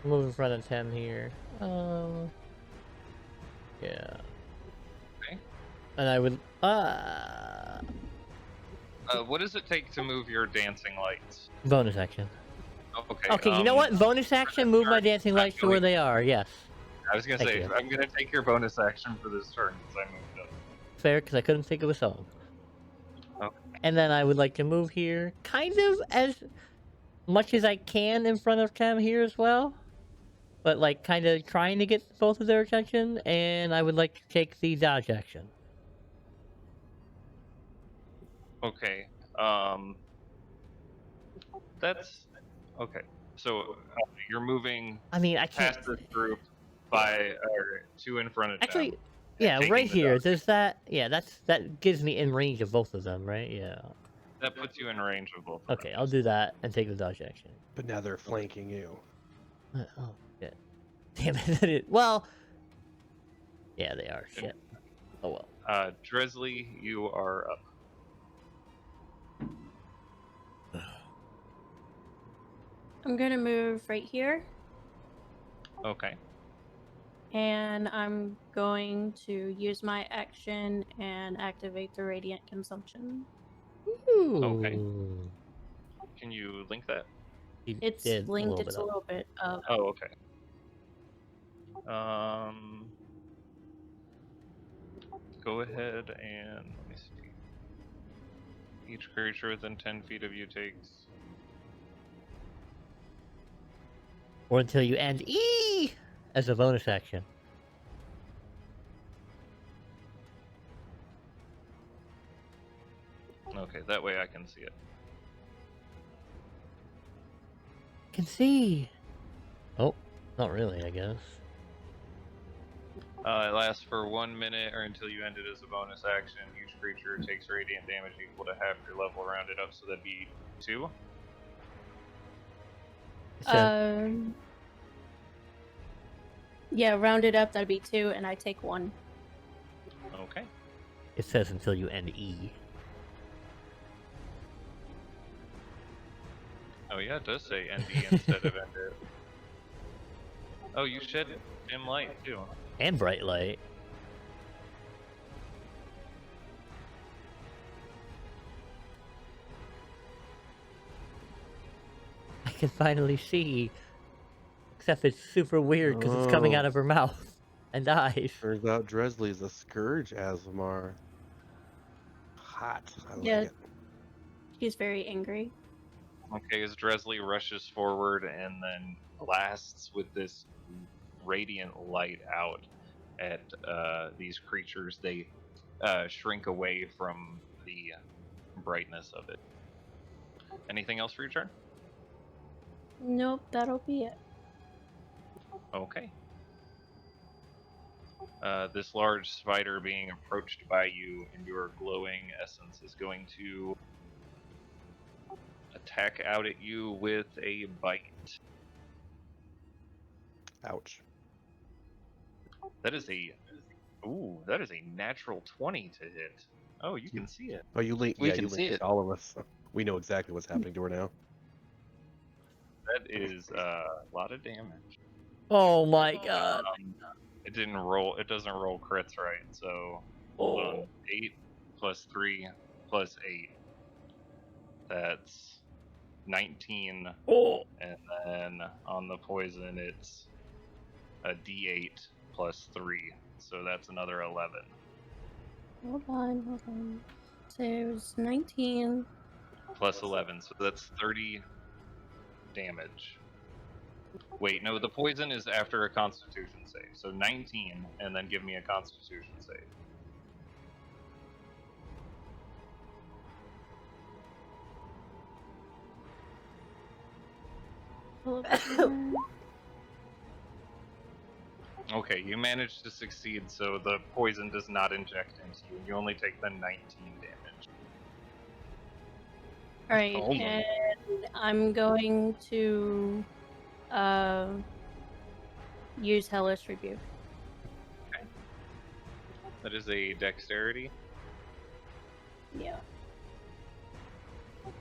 Move in front of Tim here. Yeah.
Okay.
And I would.
What does it take to move your dancing lights?
Bonus action.
Okay.
Okay, you know what? Bonus action. Move my dancing lights to where they are. Yes.
I was gonna
Thank
say,
you.
I'm gonna take your bonus action for this turn because I moved up.
Fair, because I couldn't think of a song.
Okay.
And then I would like to move here, kind of as much as I can in front of Tim here as well. But like, kind of trying to get both of their attention, and I would like to take the dodge action.
Okay. That's okay. So you're moving
I mean, I can't.
past this group by two in front of
Actually,
them.
yeah,
taking
right
the
here.
dodge.
There's that. Yeah, that gives me in range of both of them, right? Yeah.
That puts you in range of both. Of
Okay,
them.
I'll do that and take the dodge action.
But now they're flanking you.
Oh, shit. Damn it. Well, Yeah, they are. Shit. Oh well.
Dresley, you are up.
I'm gonna move right here,
Okay.
and I'm going to use my action and activate the radiant consumption.
Okay.
Ooh.
Can you link that?
He
It's
did a
linked.
little
It's
bit
a
up.
little bit of.
Oh, okay. Go ahead and let me see. Each creature within 10 feet of you takes.
Or until you end E as a bonus action.
Okay, that way I can see it.
Can see. Oh, not really, I guess.
It lasts for 1 minute or until you end it as a bonus action. Each creature takes radiant damage equal to half your level rounded up, so that'd be 2.
It says,
Yeah, rounded up, that'd be 2, and I take 1.
Okay.
it says until you end E.
Oh yeah, it does say ND instead of end it. Oh, you shed dim light too.
And bright light. I can finally see. Except it's super weird because it's coming out
Oh.
of her mouth and eyes.
Turns out Dresley's a scourge, Asmar. Hot. I like
Yeah.
it.
She's very angry.
Okay, as Dresley rushes forward and then blasts with this radiant light out at these creatures, they shrink away from the brightness of it. Anything else for your turn?
Nope, that'll be it.
Okay. This large spider being approached by you in your glowing essence is going to attack out at you with a bite.
Ouch.
That is a natural 20 to hit. Oh, you can see it.
Oh, you link.
We
Yeah,
can
you
see
linked
it.
all of us. We know exactly what's happening to her now.
That is a lot of damage.
Oh my god.
It didn't roll. It doesn't roll crits right. So hold on. 8 plus 3 plus 8. That's 19.
Oh.
And then on the poison, it's a D8 plus 3. So that's another 11.
Hold on. So it was 19.
Plus 11. So that's 30 damage. Wait, no, the poison is after a constitution save. So 19, and then give me a constitution save. Okay, you managed to succeed, so the poison does not inject into you, and you only take the 19 damage.
Alright,
Oh my.
and I'm going to use Hellish Rebuke.
That is a dexterity.
Yeah.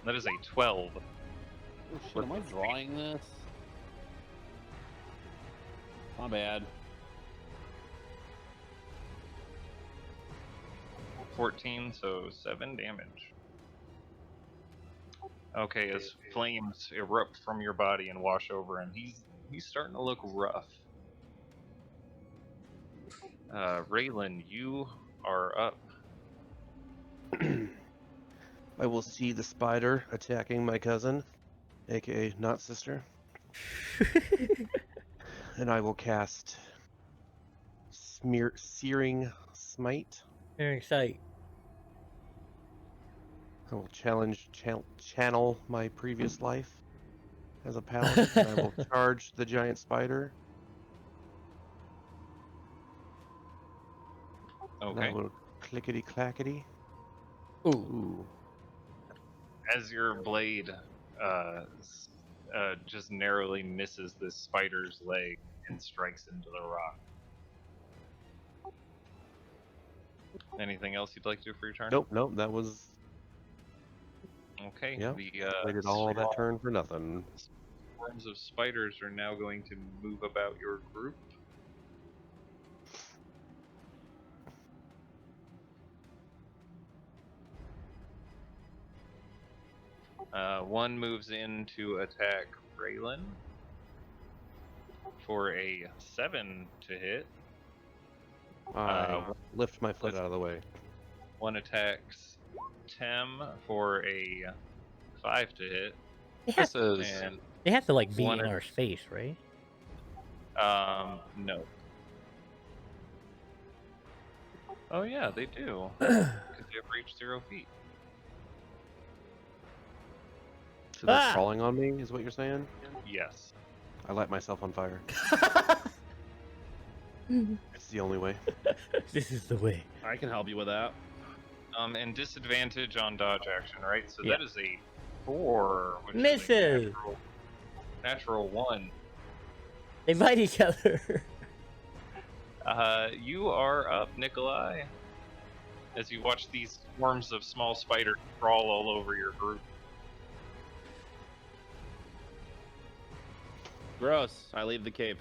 That is a 12.
Oh shit, am I drawing this? My bad.
14, so 7 damage. Okay, as flames erupt from your body and wash over him, he's starting to look rough. Raylan, you are up.
I will see the spider attacking my cousin, aka not sister, and I will cast Searing Smite.
Very sight.
I will channel my previous life as a paladin, and I will charge the giant spider. And I
Okay.
will clickety clackety.
Ooh.
Ooh.
As your blade just narrowly misses this spider's leg and strikes into the rock. Anything else you'd like to do for your turn?
Nope. That was.
Okay.
Yeah.
The
Waited all that turn for nothing.
swarms of spiders are now going to move about your group. One moves in to attack Raylan for a 7 to hit.
I lift my foot out of the way.
One attacks Tem for a 5 to hit.
This is
And
They have to like be
One
in
or-
our space, right?
no. Oh yeah, they do. Because they have reached 0 feet.
So they're
Ah!
crawling on me, is what you're saying?
Yes.
I light myself on fire. It's the only way.
This is the way.
I can help you with that.
And disadvantage on dodge action, right? So
Yeah.
that is a 4, which is
Misses.
a natural 1.
They fight each other.
You are up, Nikolai. As you watch these swarms of small spiders crawl all over your group.
Gross. I leave the cave.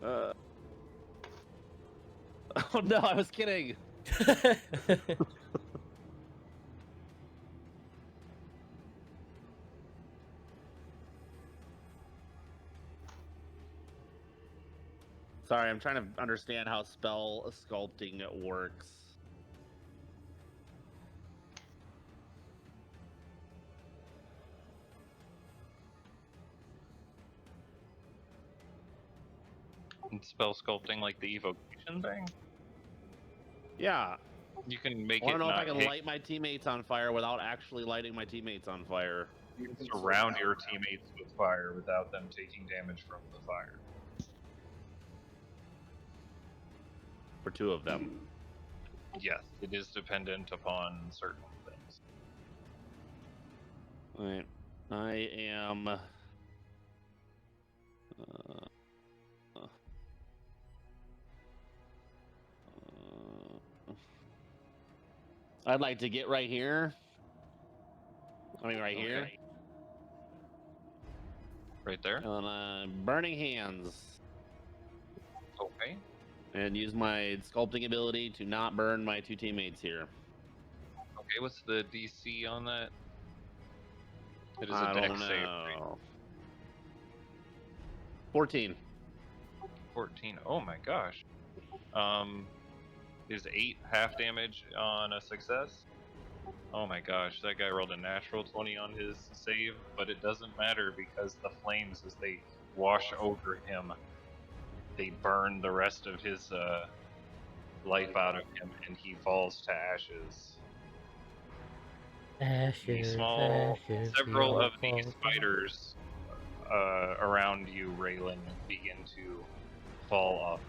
Oh no, I was kidding. Sorry, I'm trying to understand how spell sculpting works.
And spell sculpting like the evocation thing.
Yeah,
You can make
I want
it
to know if I
not
can
hit.
light my teammates on fire without actually lighting my teammates on fire.
You can surround your teammates with fire without them taking damage from the fire.
For two of them.
Yes, it is dependent upon certain things.
Alright. I am. I'd like to get right here. I mean, right here.
Okay. Right there.
On Burning Hands.
Okay.
And use my sculpting ability to not burn my two teammates here.
Okay, what's the DC on that? It is
I
a
don't
dex save. Right?
know. 14.
14. Oh my gosh. Is 8 half damage on a success? Oh my gosh, that guy rolled a natural 20 on his save, but it doesn't matter because the flames, as they wash over him, they burn the rest of his life out of him, and he falls to ashes.
Ashes, ashes,
Several
we
of
all
the
fall
spiders around you, Raylan, begin to fall off.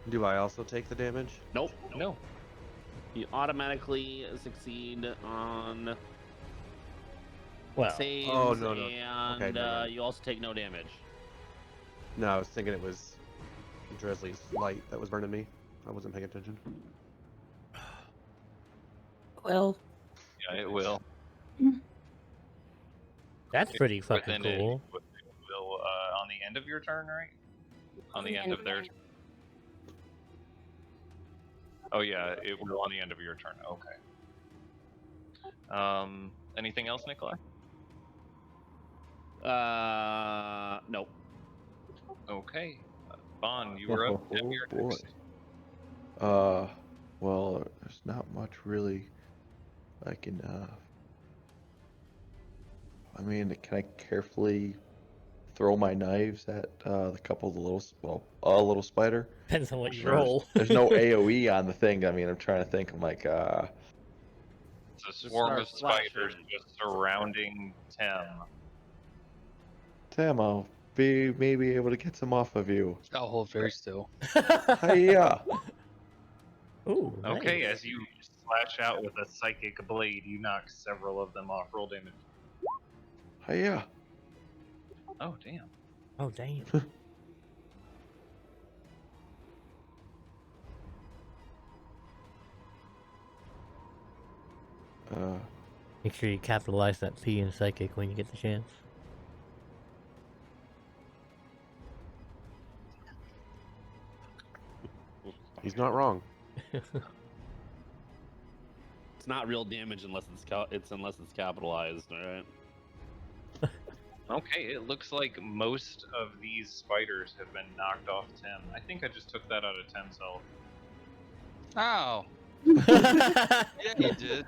Do I also take the damage?
Nope.
No.
You automatically succeed on
Well,
saves,
Oh, no.
and
Okay, never mind.
you also take no damage.
No, I was thinking it was Dresley's light that was burning me. I wasn't paying attention.
Well,
Yeah, it will.
that's pretty
But
fucking
then
cool.
it will on the end of your turn, right? On the end of their turn. Oh yeah, it will on the end of your turn. Okay. Anything else, Nikolai?
Nope.
Okay. Bond, you were up.
Oh,
You're
boy.
next.
Well, there's not much really I can, I mean, can I carefully throw my knives at the couple of the little, a little spider?
Depends on what you
Sure.
roll.
There's no AOE on the thing. I mean, I'm trying to think. I'm like,
It's a swarm of
start
spiders
slashing.
just surrounding Tem.
Tim, I'll be maybe able to get some off of you.
I'll hold very still.
Hiya!
Ooh,
Okay,
nice.
as you slash out with a psychic blade, you knock several of them off. Roll damage.
Hiya!
Oh, damn.
Oh, damn. Make sure you capitalize that P in psychic when you get the chance.
He's not wrong.
It's not real damage unless it's capitalized, all right?
Okay, it looks like most of these spiders have been knocked off Tim. I think I just took that out of Tim's health.
Ow. Yeah, you did.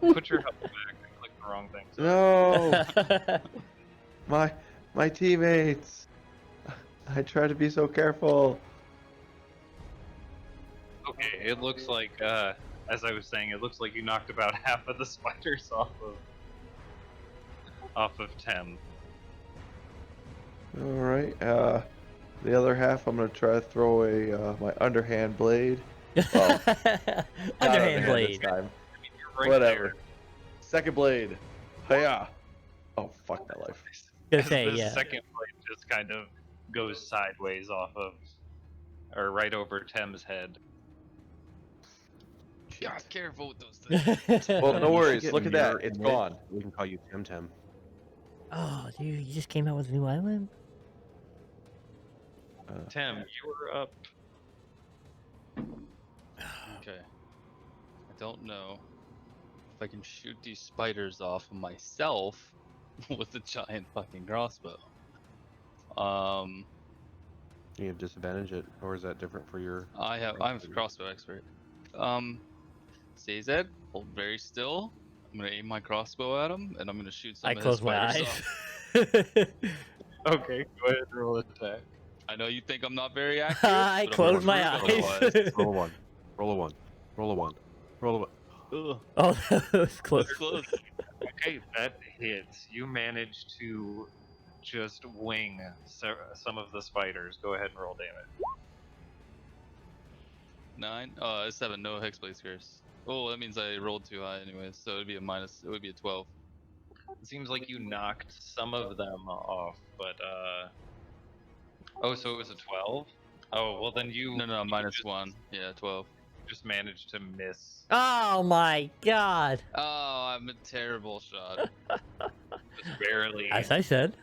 Put your health back. I clicked the wrong thing. Sorry.
No, my teammates. I try to be so careful.
Okay, it looks like, as I was saying, it looks like you knocked about half of the spiders off of Tim.
All right. The other half, I'm gonna try to throw a my underhand blade. Well, not
Underhand
this
blade.
time.
I mean, you're right
Whatever.
there.
Second blade. Hiya. Oh fuck my life.
Gonna
As
say,
the
yeah.
second blade just kind of goes sideways off of, or right over Tim's head.
Shit.
God, careful with those things.
Well,
You
no
should
worries.
get
Look at that.
mirror
It's
image.
gone.
We can call you Tim Tim.
Oh, dude, you just came out with a new island?
Tim, you were up.
Okay. I don't know if I can shoot these spiders off of myself with a giant fucking crossbow.
You have disadvantage it, or is that different for your?
I'm a crossbow expert. CZ, hold very still. I'm gonna aim my crossbow at him, and I'm gonna shoot some
I
of his
close my
spiders
eyes.
off.
Okay, go ahead and roll attack.
I know you think I'm not very accurate.
I
but I'm gonna
close my
prove
eyes.
otherwise.
Roll a one. Roll a one. Roll a one. Roll a one.
Ugh,
Oh, that was close.
that's close.
Okay, that hits. You managed to just wing some of the spiders. Go ahead and roll damage.
9, 7. No hexblade curse. Oh, that means I rolled too high anyways, so it'd be a minus. It would be a 12.
It seems like you knocked some of them off, but oh, so it was a 12? Oh, well then you
No,
you
minus
just,
1. Yeah, 12.
just managed to miss.
Oh my god.
Oh, I'm a terrible shot.
Just barely.
As I said.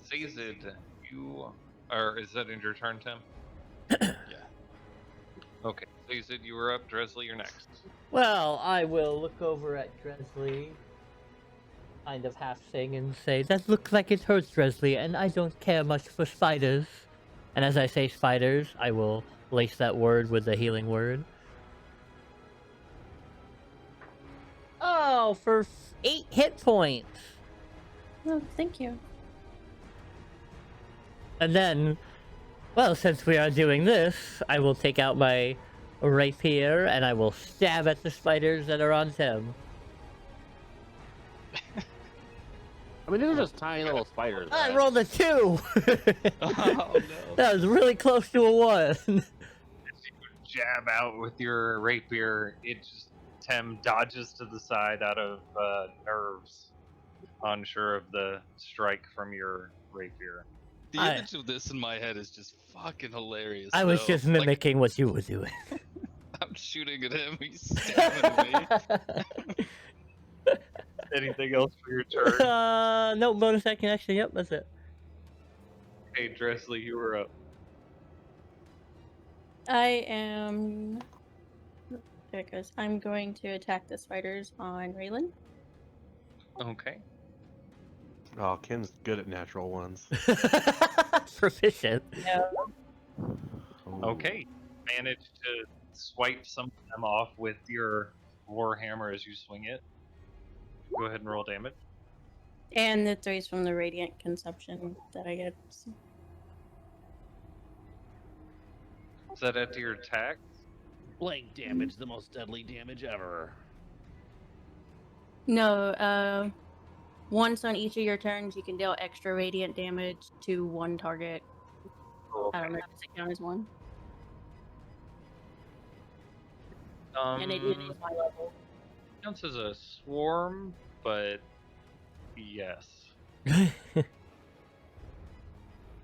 Sazed, you or is that in your turn, Tim?
Yeah.
Okay, Sazed, you were up. Dresley, you're next.
Well, I will look over at Dresley, kind of half sing and say, that looks like it hurts, Dresley, and I don't care much for spiders. And as I say spiders, I will lace that word with the healing word. Oh, for 8 hit points.
Oh, thank you.
And then, well, since we are doing this, I will take out my rapier and I will stab at the spiders that are on Tim.
I mean, these are just tiny little spiders.
I
right?
rolled a 2!
Oh no.
That was really close to a 1.
As you jab out with your rapier, Tim dodges to the side out of nerves, unsure of the strike from your rapier.
The image of this in my head is just fucking hilarious.
I was
though.
just mimicking what you were doing.
I'm shooting at him, he's stabbing at me.
Anything else for your turn?
No, bonus action action, yep, that's it.
Hey, Dresley, you were up.
I am. There it goes. I'm going to attack the spiders on Raylan.
Okay.
Oh, Kim's good at natural ones.
Proficient.
Yeah.
Okay. Managed to swipe some of them off with your warhammer as you swing it. Go ahead and roll damage.
And the 3's from the radiant consumption that I get. So.
Is that at your attack?
Blank damage, the most deadly damage ever.
No, once on each of your turns, you can deal extra radiant damage to one target. I don't know if it count as one. And it is my level.
Counts as a swarm, but yes.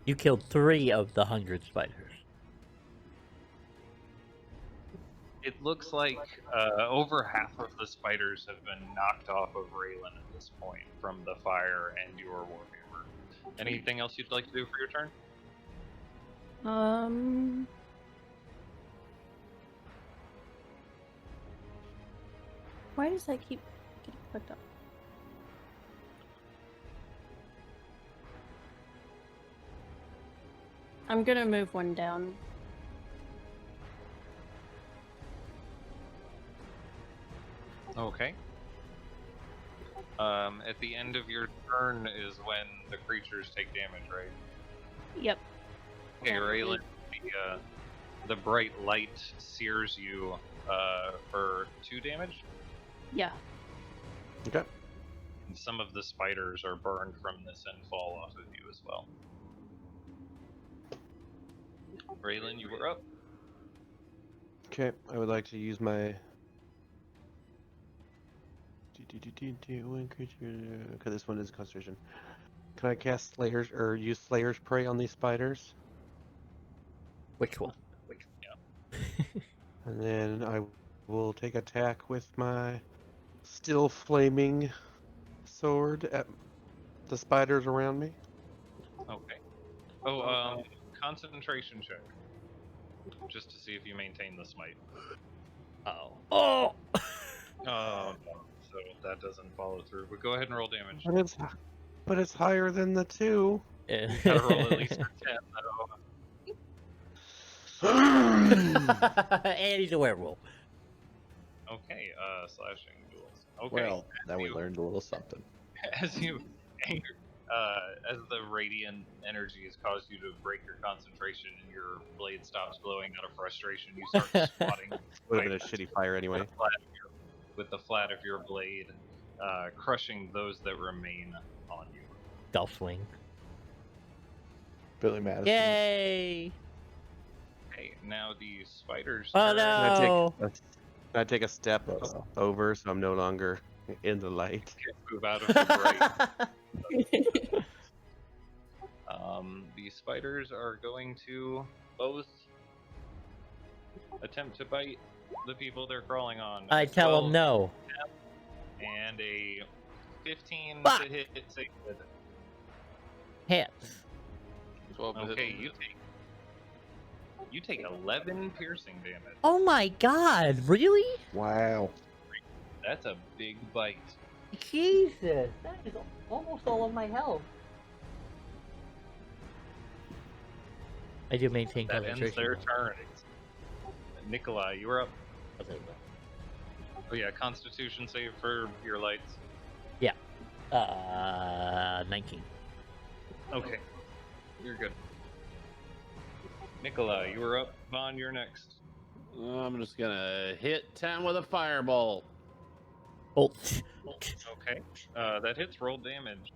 You killed 3 of the 100 spiders.
It looks like over half of the spiders have been knocked off of Raylan at this point from the fire and your warhammer. Anything else you'd like to do for your turn?
Why does that keep getting clicked up? I'm gonna move one down.
Okay. At the end of your turn is when the creatures take damage, right?
Yep.
Okay,
Yeah,
Raylan, the bright light sears you for 2 damage.
Yeah.
Okay.
And some of the spiders are burned from this and fall off of you as well. Raylan, you were up.
Okay, I would like to use my. One creature. Okay, this one is concentration. Can I cast Slayers or use Slayer's Prey on these spiders?
Which one?
And then I will take attack with my still flaming sword at the spiders around me.
Okay. Oh, concentration check. Just to see if you maintain the smite.
Oh.
Oh, no. So that doesn't follow through. But go ahead and roll damage.
But it's higher than the 2.
You gotta roll at least a 10, though.
And he's a werewolf.
Okay, slashing duels. Okay.
Well, now we learned a little something.
As you as the radiant energy has caused you to break your concentration and your blade stops glowing out of frustration, you start swatting
Would have been a shitty fire anyway.
with the flat of your blade, crushing those that remain on you.
Golf swing.
Billy Madison.
Yay!
Okay, now the spiders.
Oh
turn.
no!
Can I take a step over so I'm no longer in the light?
Move out of the bright. The spiders are going to both attempt to bite the people they're crawling on.
I tell him
12
no.
And a 15
Fuck.
to hit save.
Hits.
12 to hit.
Okay, you take 11 piercing damage.
Oh my god, really?
Wow.
That's a big bite.
Jesus, that is almost all of my health. I do maintain
That ends
concentration.
their turn. Nikolai, you were up.
Okay.
Oh yeah, Constitution save for your lights.
19.
Okay, you're good. Nikolai, you were up. Vaughn, you're next.
I'm just gonna hit 10 with a fireball.
Oh.
Okay, that hits. Roll damage.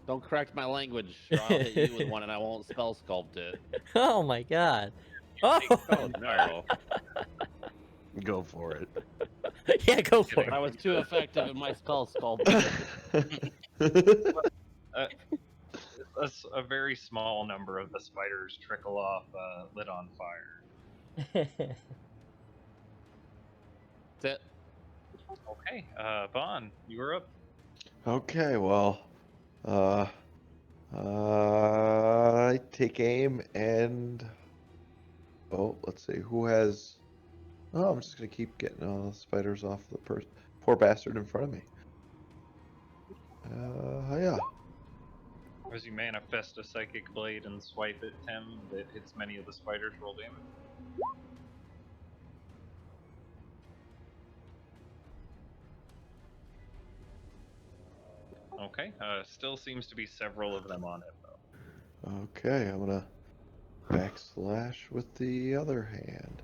Don't correct my language, or I'll hit you with one and I won't spell sculpt it.
Oh my god. Oh,
Oh no.
Go for it.
yeah, go for it.
I was too effective in my spell sculpt.
A very small number of the spiders trickle off, lit on fire.
That's it.
Okay, Vaughn, you were up.
Okay, well, I take aim and let's see who has. Oh, I'm just gonna keep getting all the spiders off the poor bastard in front of me. Yeah.
As you manifest a psychic blade and swipe at Tim that hits many of the spiders, roll damage. Okay, still seems to be several of them on it though.
Okay, I'm gonna backslash with the other hand.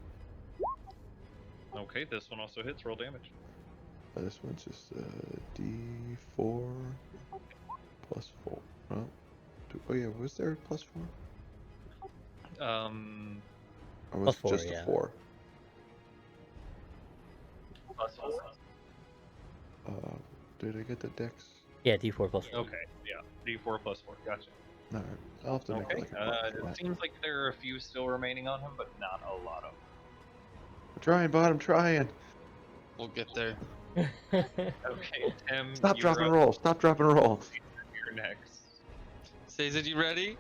Okay, this one also hits, roll damage.
This one's just D4 plus 4. Oh yeah, was there a plus 4? Or was
Plus
it
4,
just
yeah.
a 4?
Plus 4.
Did I get the dex?
Yeah, D4 plus 4.
Okay, yeah, D4 plus 4, gotcha.
Alright, I'll have to make
Okay,
like a mark for
it
that.
seems like there are a few still remaining on him, but not a lot of
I'm trying, bud. I'm trying.
We'll get there.
Okay, Tim,
Stop,
you
drop,
were
and
up.
roll. Stop, drop, and roll.
You're next.
Sazed, you ready?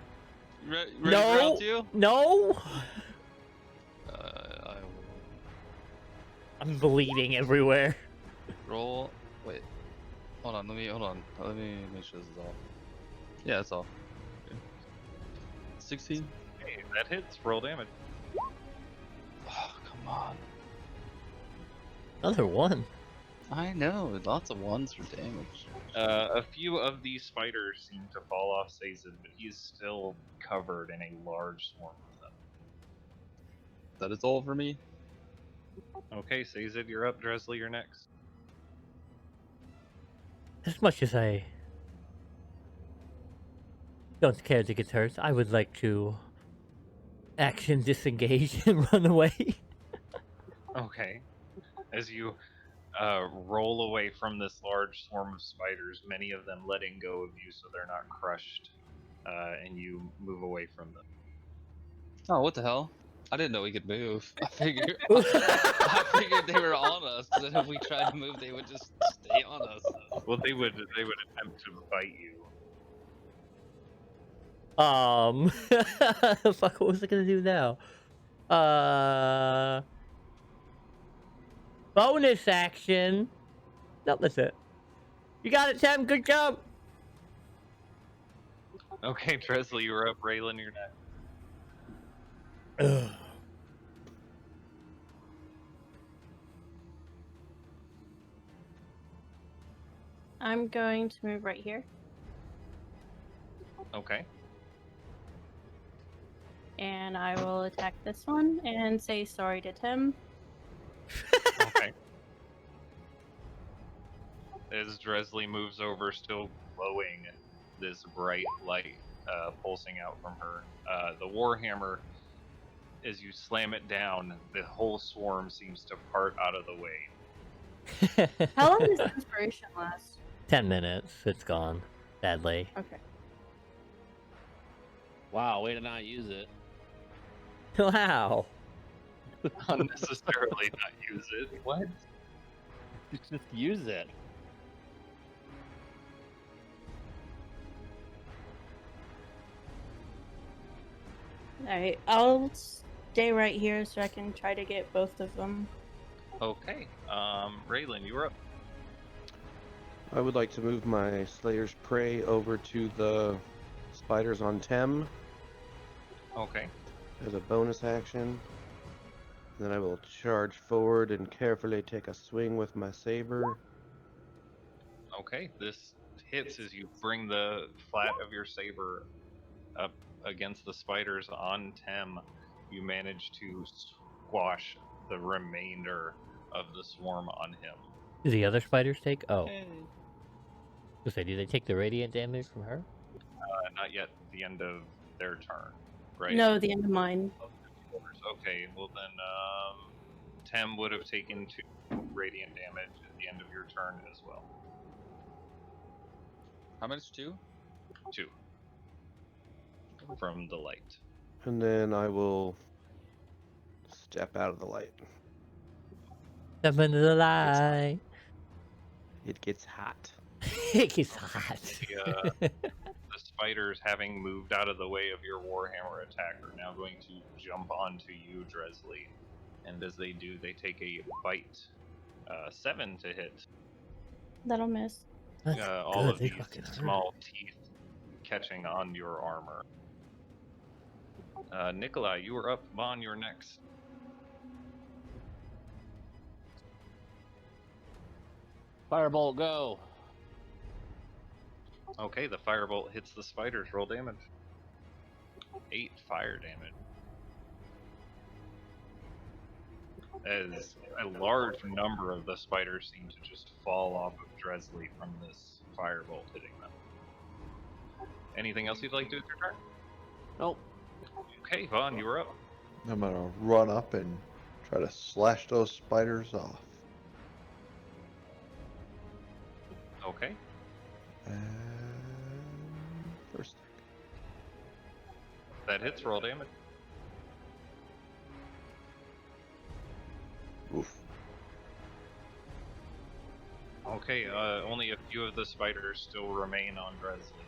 Ready for round two?
No!
I will
I'm bleeding everywhere.
roll. Wait. Hold on. Hold on. Let me make sure this is off. Yeah, it's off. Okay. 16.
Hey, that hits. Roll damage.
Oh, come on.
Another one.
I know, lots of ones for damage.
A few of these spiders seem to fall off Sazed, but he's still covered in a large swarm of them.
That is all for me.
Okay, Sazed, you're up. Dresley, you're next.
As much as I don't care to get hurt, I would like to action disengage and run away.
Okay. As you roll away from this large swarm of spiders, many of them letting go of you so they're not crushed, and you move away from them.
Oh, what the hell? I didn't know we could move. I figured they were on us. That if we tried to move, they would just stay on us.
Well, they would attempt to bite you.
Fuck, what was I gonna do now? Bonus action. No, that's it. You got it, Tim. Good job.
Okay, Dresley, you're up. Raylan, you're next.
Ugh.
I'm going to move right here,
Okay.
and I will attack this one and say sorry to Tim.
Okay. As Dresley moves over, still glowing, this bright light pulsing out from her. The Warhammer, as you slam it down, the whole swarm seems to part out of the way.
How long does inspiration last?
10 minutes. It's gone. Sadly.
Okay.
Wow, way to not use it.
Wow.
Unnecessarily not use it. What?
Just use it.
Alright, I'll stay right here so I can try to get both of them.
Okay. Raylan, you're up.
I would like to move my Slayer's Prey over to the spiders on Tem
Okay.
as a bonus action. Then I will charge forward and carefully take a swing with my saber.
Okay. This hits as you bring the flat of your saber up against the spiders on Tem. You manage to squash the remainder of the swarm on him.
Do the other spiders take? Oh. So do they take the radiant damage from her?
Not yet the end of their turn, right?
No, the end of mine.
Okay, well then, Tem would have taken 2 radiant damage at the end of your turn as well.
How much? 2?
2. From the light.
And then I will step out of the light.
Step into the light.
It gets hot.
It gets hot.
The spiders, having moved out of the way of your Warhammer attack, are now going to jump onto you, Dresley. And as they do, they take a bite. 7 to hit.
That'll miss.
That's
All
good,
of
they
these
fucking hurt.
small teeth catching on your armor. Nikolai, you are up. Vaughn, you're next.
Firebolt, go.
Okay, the firebolt hits the spiders. Roll damage. 8 fire damage. As a large number of the spiders seem to just fall off of Dresley from this firebolt hitting them. Anything else you'd like to do with your turn?
Nope.
Okay, Vaughn, you were up.
I'm gonna run up and try to slash those spiders off.
Okay.
And first,
That hits. Roll damage.
Oof.
Okay, only a few of the spiders still remain on Dresley.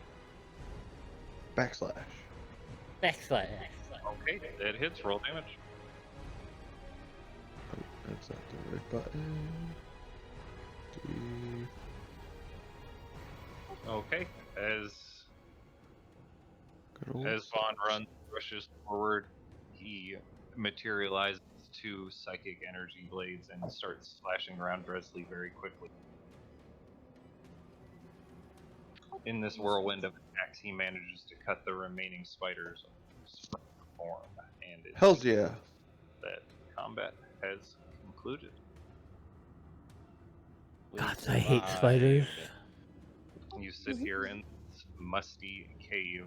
Backslash.
Backslash.
Okay, it hits. Roll damage.
Oh, that's not the right button. D-
Okay, as
Good old
Vaughn rushes forward, he materializes two psychic energy blades and starts slashing around Dresley very quickly. In this whirlwind of attacks, he manages to cut the remaining spiders from the form, and it
Hells
seems
yeah.
that combat has concluded.
God, I hate spiders.
You sit here in this musty cave,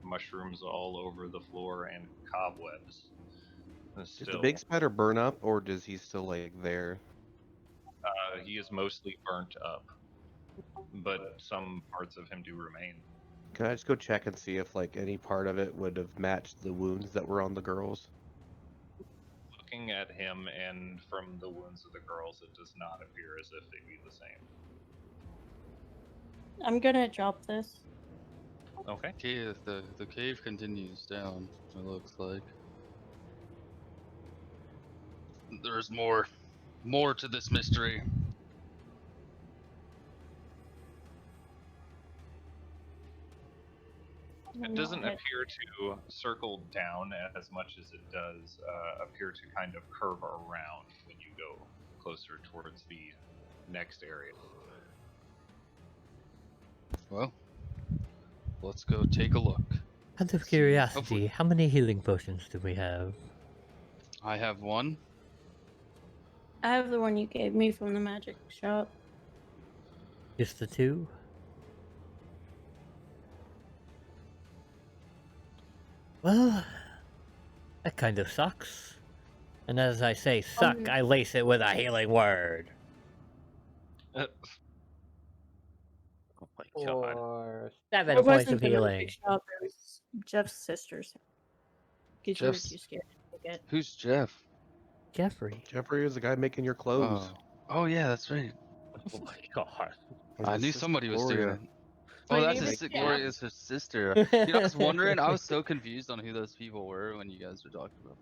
mushrooms all over the floor and cobwebs.
Does the
Still,
big spider burn up, or does he still like there?
he is mostly burnt up, but some parts of him do remain.
Can I just go check and see if like any part of it would have matched the wounds that were on the girls?
Looking at him and from the wounds of the girls, it does not appear as if they'd be the same.
I'm gonna drop this.
Okay.
Cave, the cave continues down. It looks like there's more to this mystery.
It doesn't appear to circle down as much as it does appear to kind of curve around when you go closer towards the next area.
Well, let's go take a look.
Out of
See,
curiosity,
hopefully-
how many healing potions do we have?
I have one.
I have the one you gave me from the magic shop.
Just the two? Well, that kind of sucks. And as I say suck, I lace it with a healing word.
Uh,
Oh my god.
For 7
It
points
wasn't
of
the
healing.
magic shop. It was Jeff's sister's. Because you were
Jeff's-
too scared to take it.
Who's Jeff?
Jeffrey.
Jeffrey is the guy making your clothes.
Oh yeah, that's right.
Oh my god.
He's
I
his
knew
sister,
somebody was doing
Gloria.
it. Oh,
My
that's
name
his
is
Gloria
Jeff.
is her sister. You know, I was wondering. I was so confused on who those people were when you guys were talking about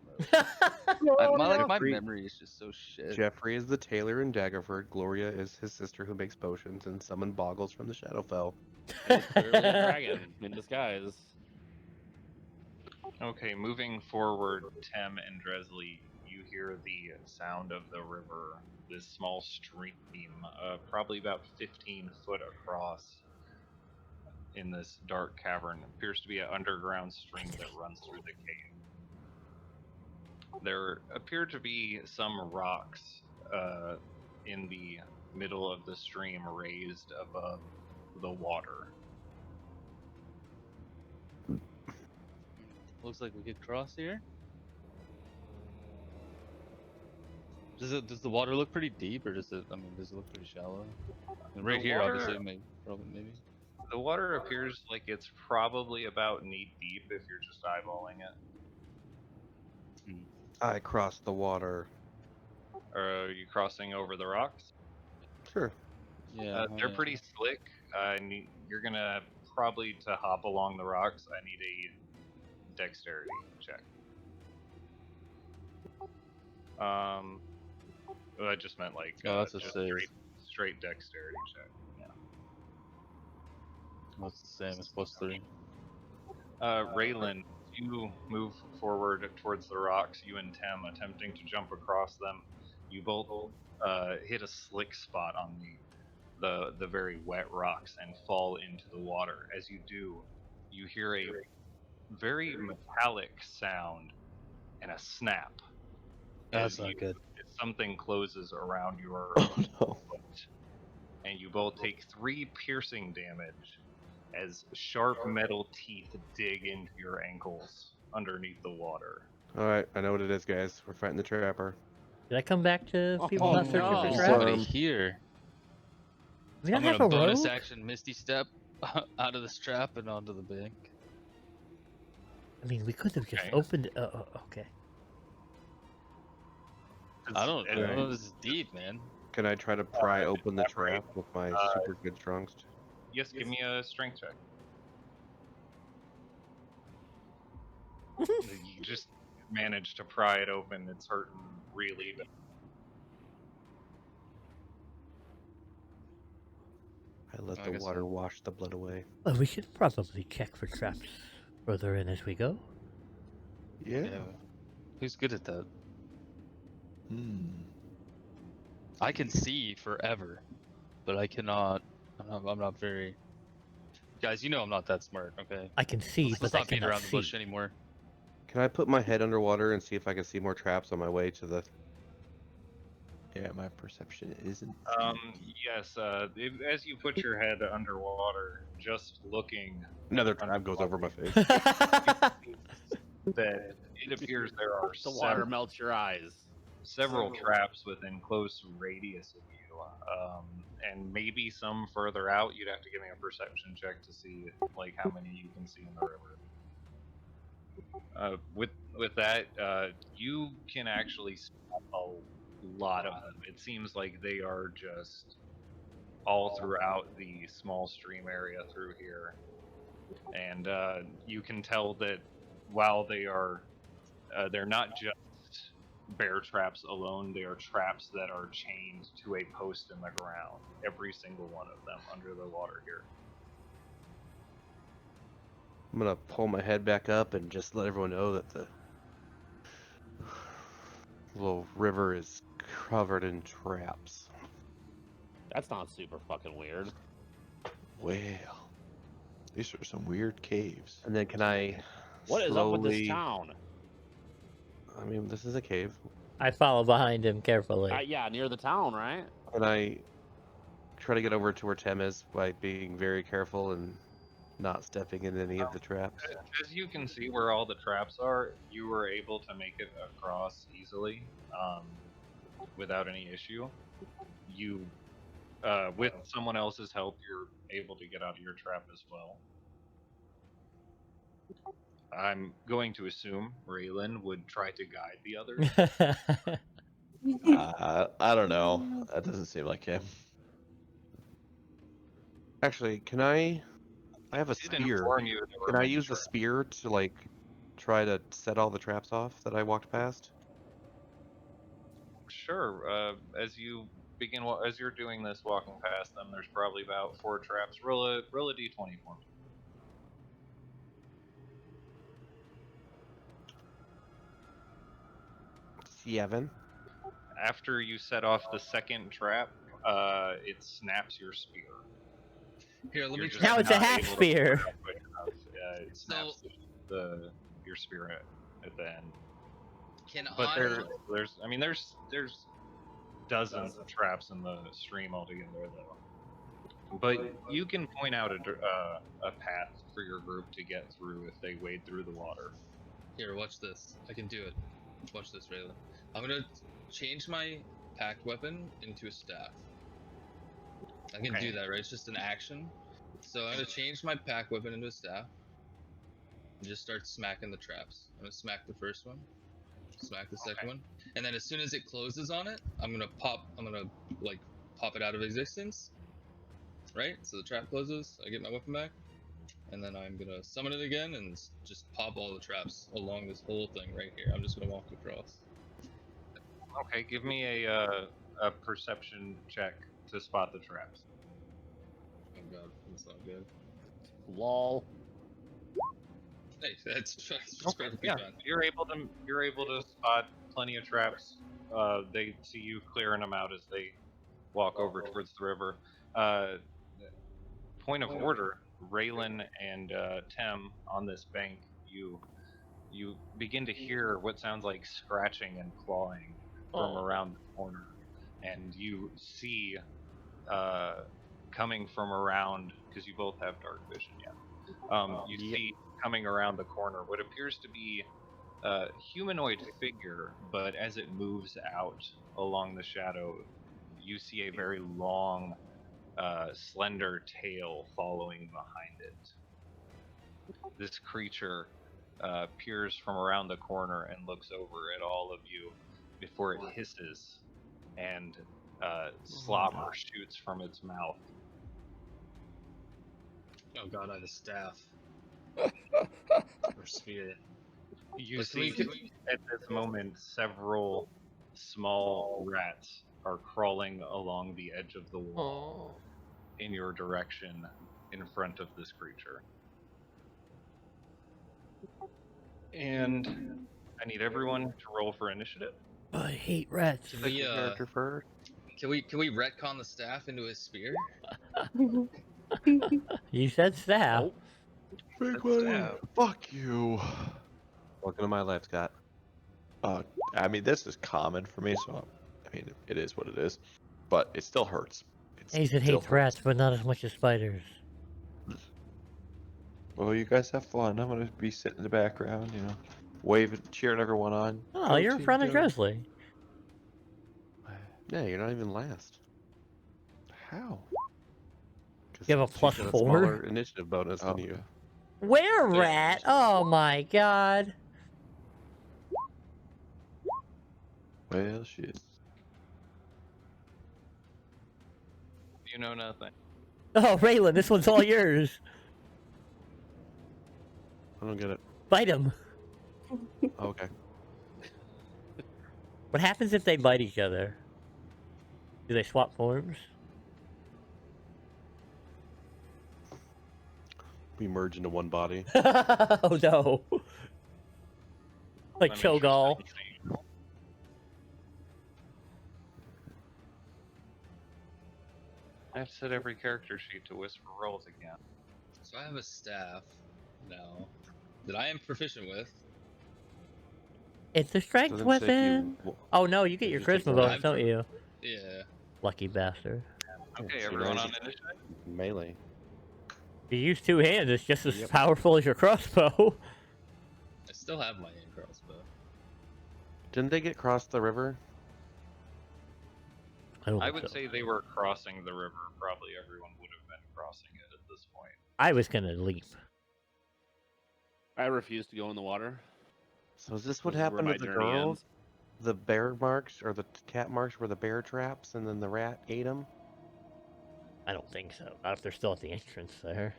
them. My
Jeffrey-
memory is just so shit.
Jeffrey is the tailor in Daggerford. Gloria is his sister who makes potions and summon boggles from the Shadowfell.
It's clearly a dragon in disguise.
Okay, moving forward, Tem and Dresley, you hear the sound of the river, this small stream, probably about 15 foot across in this dark cavern. It appears to be an underground stream that runs through the cave. There appear to be some rocks in the middle of the stream raised above the water.
Looks like we could cross here. Does the water look pretty deep, or does it? I mean, does it look pretty shallow? And right
The
here,
water-
obviously, maybe.
The water appears like it's probably about knee deep if you're just eyeballing it.
I crossed the water.
Are you crossing over the rocks?
Sure.
Yeah,
They're pretty slick. You're gonna probably to hop along the rocks. I need a dexterity check. Well, I just meant like
Oh, that's a
just
save.
straight dexterity check. Yeah.
That's the same as +3.
Raylan, you move forward towards the rocks. You and Tem attempting to jump across them. You both hit a slick spot on the very wet rocks and fall into the water. As you do, you hear a very metallic sound and a snap.
That's
as
not good.
something closes around your
Oh no.
foot, and you both take 3 piercing damage as sharp metal teeth dig into your ankles underneath the water.
Alright, I know what it is, guys. We're fighting the trapper.
Did I come back to people
Oh,
not searching
no.
for
There's
traps?
somebody
Worm.
here.
We don't
I'm
have
gonna
a
bonus
rope?
action Misty Step out of this trap and onto the bank.
I mean, we could have just
Okay.
opened it. Okay.
I don't
And
know. This is deep, man.
Can I try to pry open the
elaborate.
trap with my super good strength?
Yes, give me a strength check. You just managed to pry it open. It's hurting really bad.
I let
I
the
guess
water
so.
wash the blood away.
Well, we should probably check for traps further in as we go.
Yeah.
Who's good at that?
Hmm.
I can see forever, but I cannot. I'm not very. Guys, you know I'm not that smart. Okay.
I can see,
Let's
but I
not beat
cannot
around the bush
see.
anymore.
Can I put my head underwater and see if I can see more traps on my way to the?
Yeah, my perception isn't.
Yes. As you put your head underwater, just looking
Another trap goes over my face.
that it appears there are
The water melts your eyes.
several traps within close radius of you, and maybe some further out. You'd have to give me a perception check to see like how many you can see in the river. With that, you can actually spot a lot of them. It seems like they are just all throughout the small stream area through here, and you can tell that while they're not just bear traps alone. They are traps that are chained to a post in the ground. Every single one of them under the water here.
I'm gonna pull my head back up and just let everyone know that the little river is covered in traps.
That's not super fucking weird.
Well, these are some weird caves.
And then can I
What is
slowly...
up with this town?
I mean, this is a cave.
I follow behind him carefully.
Yeah, near the town, right?
And I try to get over to where Tem is by being very careful and not stepping in any of the traps.
As you can see where all the traps are, you were able to make it across easily without any issue. You, with someone else's help, you're able to get out of your trap as well. I'm going to assume Raylan would try to guide the others.
I don't know. That doesn't seem like him.
Actually, can I have a
Did
spear.
inform you there were
Can I
many
use the
traps.
spear to, like, try to set all the traps off that I walked past?
Sure. As you begin, as you're doing this, walking past them, there's probably about 4 traps. Roll a d20 for me.
7.
After you set off the second trap, it snaps your spear.
Here, let
You're
me
just
try.
Now it's a
not
half
able to
spear.
pull it out quick enough. It snaps your spear at the end.
Can
But
I?
there's dozens of traps in the stream altogether, though. But you can point out a path for your group to get through if they wade through the water.
Here, watch this. I can do it. Watch this, Raylan. I'm gonna change my packed weapon into a staff. I can do that, right? It's just an action. So I'm gonna change my pack weapon into a staff. And just start smacking the traps. I'm gonna smack the first one. Smack the second one. And then as soon as it closes on it, I'm gonna pop it out of existence. Right? So the trap closes, I get my weapon back. And then I'm gonna summon it again and just pop all the traps along this whole thing right here. I'm just gonna walk across.
Okay, give me a perception check to spot the traps.
Oh god, that's not good.
Lol.
Hey, that's perfectly
Yeah,
fine.
you're able to spot plenty of traps. They see you clearing them out as they walk over towards the river. Point of order, Raylan and Tem on this bank. You begin to hear what sounds like scratching and clawing from around the corner, and you see coming from around, because you both have dark vision. You see coming around the corner what appears to be a humanoid figure, but as it moves out along the shadow, you see a very long, slender tail following behind it. This creature peers from around the corner and looks over at all of you, before it hisses and slobber shoots from its mouth.
Oh god, I have a staff. Or spear.
You
But
see at this moment several small rats are crawling along the edge of the wall in your direction in front of this creature. And I need everyone to roll for initiative.
I hate rats.
Can
Pick
we,
a character first.
can we retcon the staff into a spear?
You said staff.
Nope.
Big
That's
money.
stab.
Fuck you.
Welcome to my life, Scott.
I mean, this is common for me, so I mean, it is what it is. But it still hurts. It
Hazen
still
hates
hurts.
rats, but not as much as spiders.
Well, you guys have fun. I'm gonna be sitting in the background, you know, waving, cheering everyone on.
Oh,
Go
you're in
Team
front of
Joe.
Dresley.
Yeah, you're not even last.
How?
'Cause
You have a
she's
plus
got
4?
smaller initiative bonus
Oh,
than you.
Where
Yeah,
rat? Oh my god.
Well, shit.
You know nothing.
Oh, Raylan, this one's all yours.
I don't get it.
Bite him.
Oh, okay.
What happens if they bite each other? Do they swap forms?
We merge into one body.
Oh no. Like
I'm
Cho'Gall.
interested in seeing. I have set every character sheet to whisper rolls again.
So I have a staff now that I am proficient with.
It's a strength
Doesn't say if
weapon.
you.
Oh no, you get
it
your
just takes
charisma
a
bonus,
life.
don't you?
Yeah.
Lucky bastard.
Okay,
so
everyone
now
on
you get
initiative?
melee.
If you use 2 hands, it's just as
Yep.
powerful as your crossbow.
I still have my hand crossbow.
Didn't they get across the river?
I
think
would
so.
say they were crossing the river. Probably everyone would have been crossing it at this point.
I was gonna leap.
I refuse to go in the water.
So is this what
This is where
happened
my
to the
journey
girls?
ends.
The bear marks or the cat marks were the bear traps, and then the rat ate them.
I don't think so. Not if they're still at the entrance there.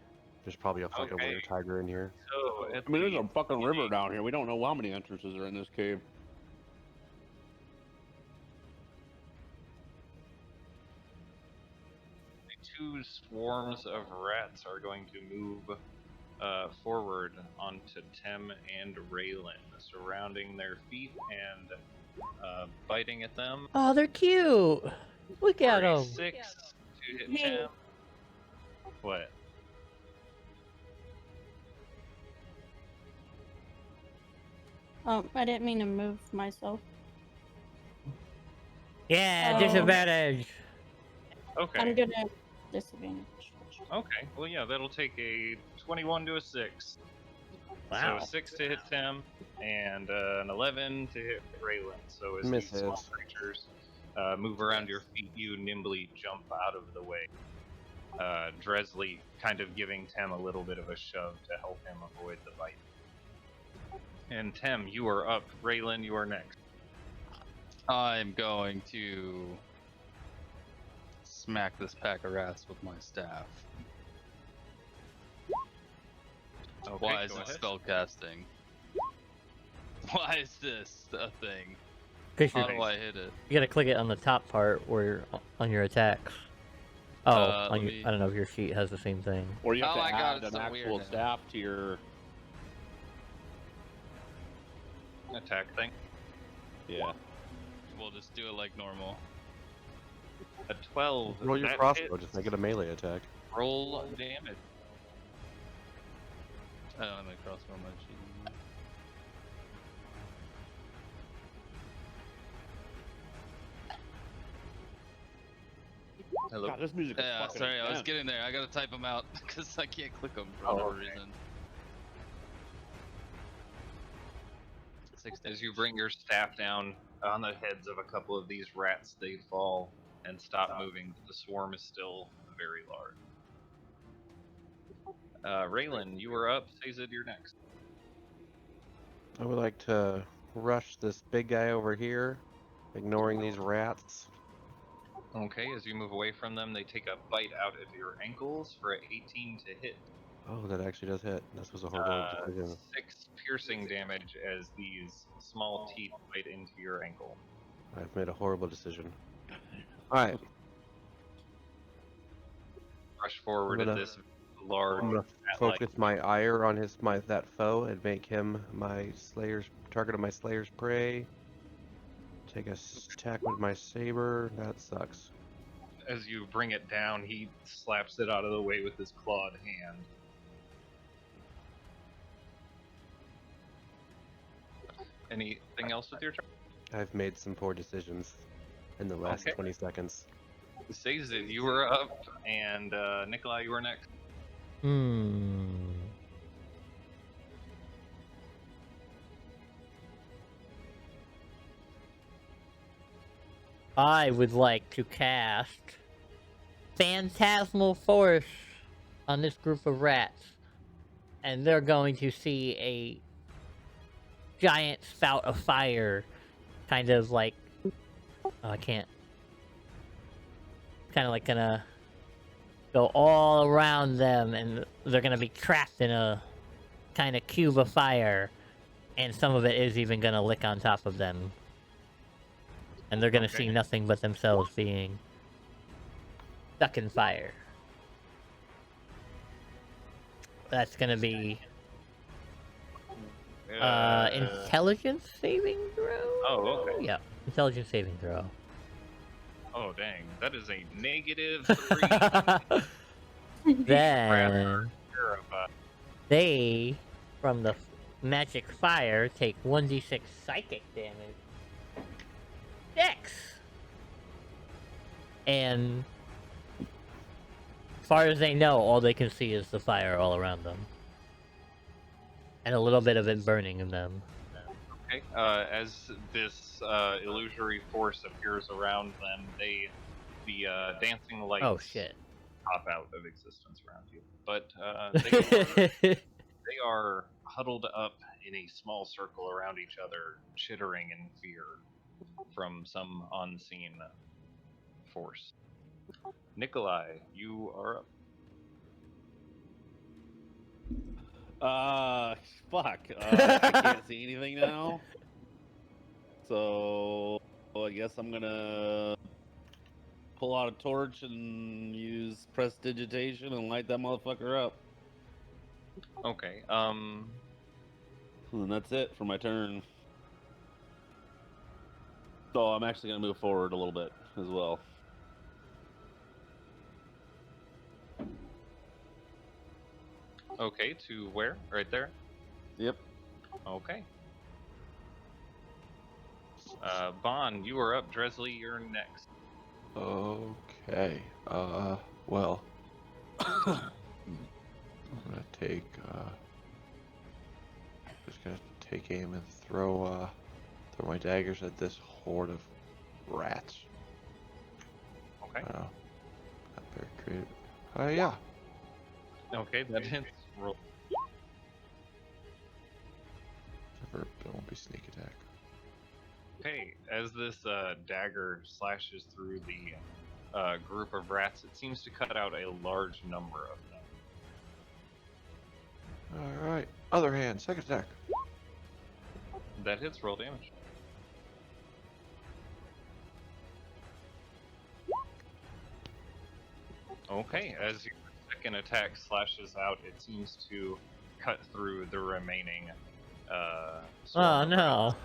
There's probably a fucking
Okay.
were tiger in here.
So, at
I mean, there's
the
a fucking river down here. We don't know how many entrances are in this cave.
two swarms of rats are going to move forward onto Tem and Raylan, surrounding their feet and biting at them.
Oh, they're cute. Look at
For a
them.
6 to hit Tem. What?
I didn't mean to move myself.
Yeah,
Oh.
disadvantage.
Okay.
I'm gonna disadvantage.
Okay. Well, yeah, that'll take a 21 to a 6.
Wow.
So 6 to hit Tem, and an 11 to hit Raylan. So as these small
Misses.
creatures move around your feet, you nimbly jump out of the way. Dresley kind of giving Tem a little bit of a shove to help him avoid the bite. And Tem, you are up. Raylan, you are next.
I'm going to smack this pack of rats with my staff.
Okay,
Why is
go
it
ahead.
spell casting? Why is this a thing?
Cause
How
you're,
do I hit it?
you gotta click it on the top part where you're on your attacks. Oh,
let
on your,
me-
I don't know if your sheet has the same thing.
Or you have
Oh
to
my God,
add
it's
an
so weird
actual
now.
staff to your.
Attack thing.
Yeah.
We'll just do it like normal.
A 12.
Roll your
that
crossbow,
hits.
just make it a melee attack.
Roll damage.
I don't have my crossbow on my sheet.
Hello.
God, this music is
Yeah,
fucking
sorry, I was
intense.
getting there. I gotta type them out because I can't click them for
Oh,
whatever
okay.
reason. 6
As you bring your staff down on the heads of a couple of these rats, they fall and stop moving. The swarm is still very large. Raylan, you are up. Sazed, you're next.
I would like to rush this big guy over here Ignoring these rats.
Okay, as you move away from them, they take a bite out of your ankles for an 18 to hit.
Oh, that actually does hit. This was a horrible decision.
6 piercing damage as these small teeth bite into your ankle.
I've made a horrible decision. Alright.
Rush forward at
gonna-
this large.
I'm gonna
rat-like-
focus my ire on that foe and make him my target of my slayer's prey. Take a attack with my saber. That sucks.
As you bring it down, he slaps it out of the way with his clawed hand. Anything else with your turn?
I've made some poor decisions in the last
Okay.
20 seconds.
Sazed, you were up, and Nikolai, you were next.
I would like to cast Phantasmal Force on this group of rats. And they're going to see a giant spout of fire. Kind of like... Oh, I can't. Kind of like gonna go all around them, and they're gonna be trapped in a kind of cube of fire. And some of it is even gonna lick on top of them. And they're gonna see
Okay.
nothing but themselves being stuck in fire. That's gonna be intelligence saving throw?
Oh, okay.
Yeah, intelligence saving throw.
Oh, dang. That is a -3.
Then
Sure of,
they, from the magic fire, take 1d6 psychic damage. 6! And as far as they know, all they can see is the fire all around them. And a little bit of it burning in them.
Okay. As this illusory force appears around them, the dancing lights
Oh shit.
pop out of existence around you. But they are huddled up in a small circle around each other, chittering in fear from some unseen force. Nikolai, you are up.
Fuck. I can't see anything now. So I guess I'm gonna pull out a torch and use prestidigitation and light that motherfucker up.
Okay.
And that's it for my turn. So I'm actually gonna move forward a little bit as well.
Okay, to where? Right there?
Yep.
Okay. Bond, you are up. Dresley, you're next.
Okay. Well. I'm gonna take, just gonna take aim and throw my daggers at this horde of rats.
Okay.
Not very creative. Yeah.
Okay, that hits. Roll.
Never, it won't be sneak attack.
Okay, as this dagger slashes through the group of rats, it seems to cut out a large number of them.
Alright. Other hand, second attack.
That hits. Roll damage. Okay, as your second attack slashes out, it seems to cut through the remaining swarm
Oh
of
no.
rats.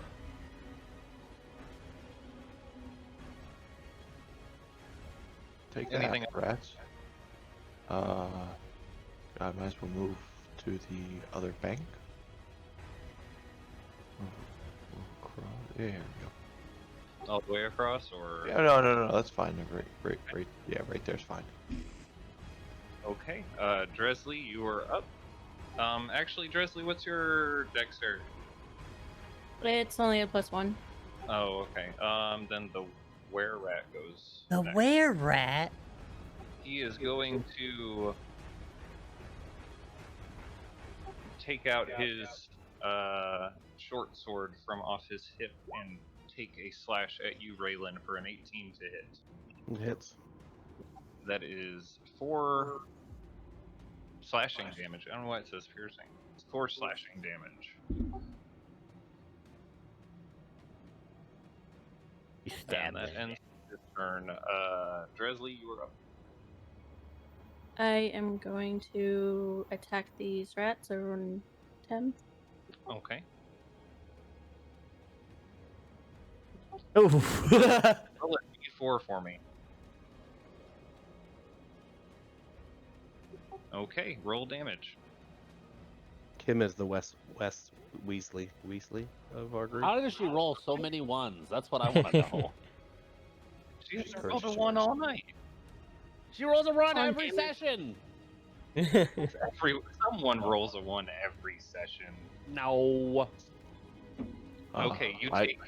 Take
Anything
that, rats. I might as well move to the other bank. There we go.
All the way across, or
Yeah, no, that's fine. Right, yeah, right there's fine.
okay. Dresley, you are up. Actually, Dresley, what's your dexterity?
It's only a +1.
Oh, okay. Then the were-rat goes
The
next.
were-rat?
He is going to take out his short sword from off his hip and take a slash at you, Raylan, for an 18 to hit.
It hits.
That is 4 slashing damage. I don't know why it says piercing. It's 4 slashing damage.
You
And
stab
that
me.
ends his turn. Dresley, you are up.
I am going to attack these rats around 10.
Okay.
Oh.
Roll a d4 for me. Okay, roll damage.
Kim is the West Weasley of our group.
How does she roll so many ones? That's what I want to know.
She's
She's
rolled a
cursed.
1 all night.
She rolls a run
On
every
damage.
session.
Someone rolls a 1 every session.
No.
Okay, you
I-
take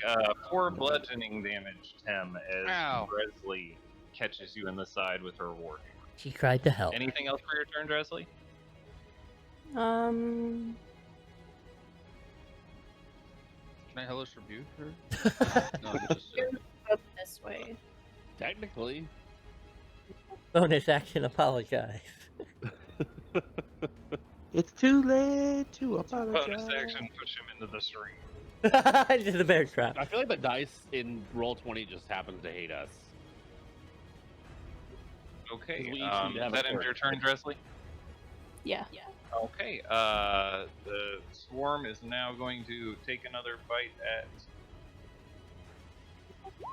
4 bludgeoning damage, Tim, as
Ow.
Dresley catches you in the side with her war.
She tried to help.
Anything else for your turn, Dresley?
Um,
Can I hellish rebuke her? No, just
up this way.
Technically.
Bonus action, apologize.
It's too late to apologize.
Bonus action, push him into the stream.
Just a bear trap.
I feel like the dice in Roll20 just happens to hate us.
Okay,
We each need to have a
that ends
sword.
your turn, Dresley?
Yeah.
Okay, the swarm is now going to take another bite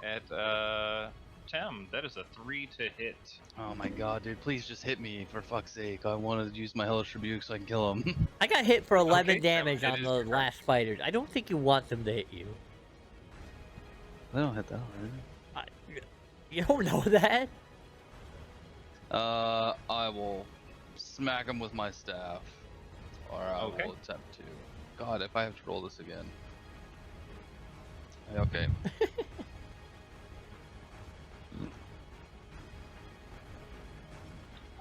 at Tem. That is a 3 to hit.
Oh my god, dude! Please just hit me for fuck's sake. I wanted to use my hellish rebuke so I can kill him.
I got hit for 11
Okay,
damage
Tim, it
on
is
the
your turn.
last fighters. I don't think you want them to hit you.
I don't hit that one.
You don't know that?
I will smack him with my staff, or I
Okay.
will attempt to. God, if I have to roll this again. Okay.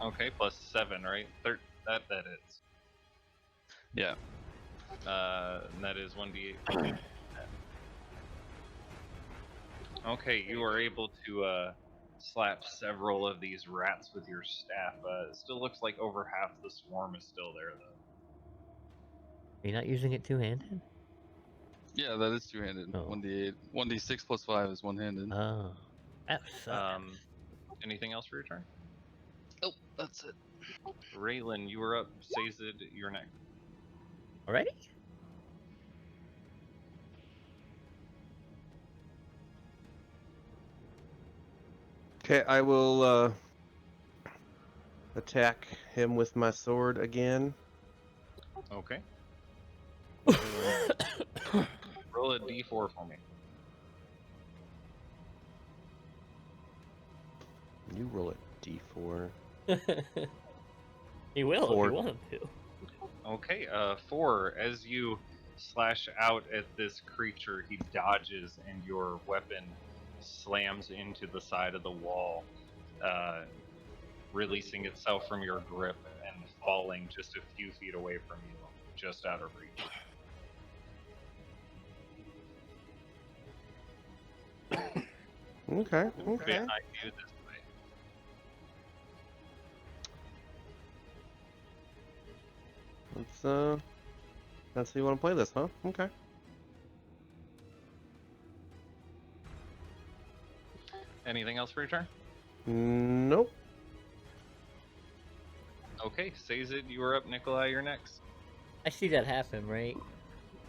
Okay, plus 7, right? That is.
Yeah.
And that is 1d8. Okay, you are able to slap several of these rats with your staff. It still looks like over half the swarm is still there, though.
Are you not using it two-handed?
Yeah, that is two-handed.
Oh.
1d8. 1d6 plus 5 is one-handed.
Oh. That sucks.
Anything else for your turn?
Nope, that's it.
Raylan, you are up. Sazed, you're next.
Already?
Okay, I will attack him with my sword again.
Okay. Roll a d4 for me.
You roll a d4.
He will
Four.
if you want him to.
Okay, 4. As you slash out at this creature, he dodges and your weapon slams into the side of the wall, releasing itself from your grip and falling just a few feet away from you, just out of reach.
Okay, okay.
Behind you this way.
That's how you want to play this, huh? Okay.
Anything else for your turn?
Nope.
Okay, Sazed, you are up. Nikolai, you're next.
I see that happen, right?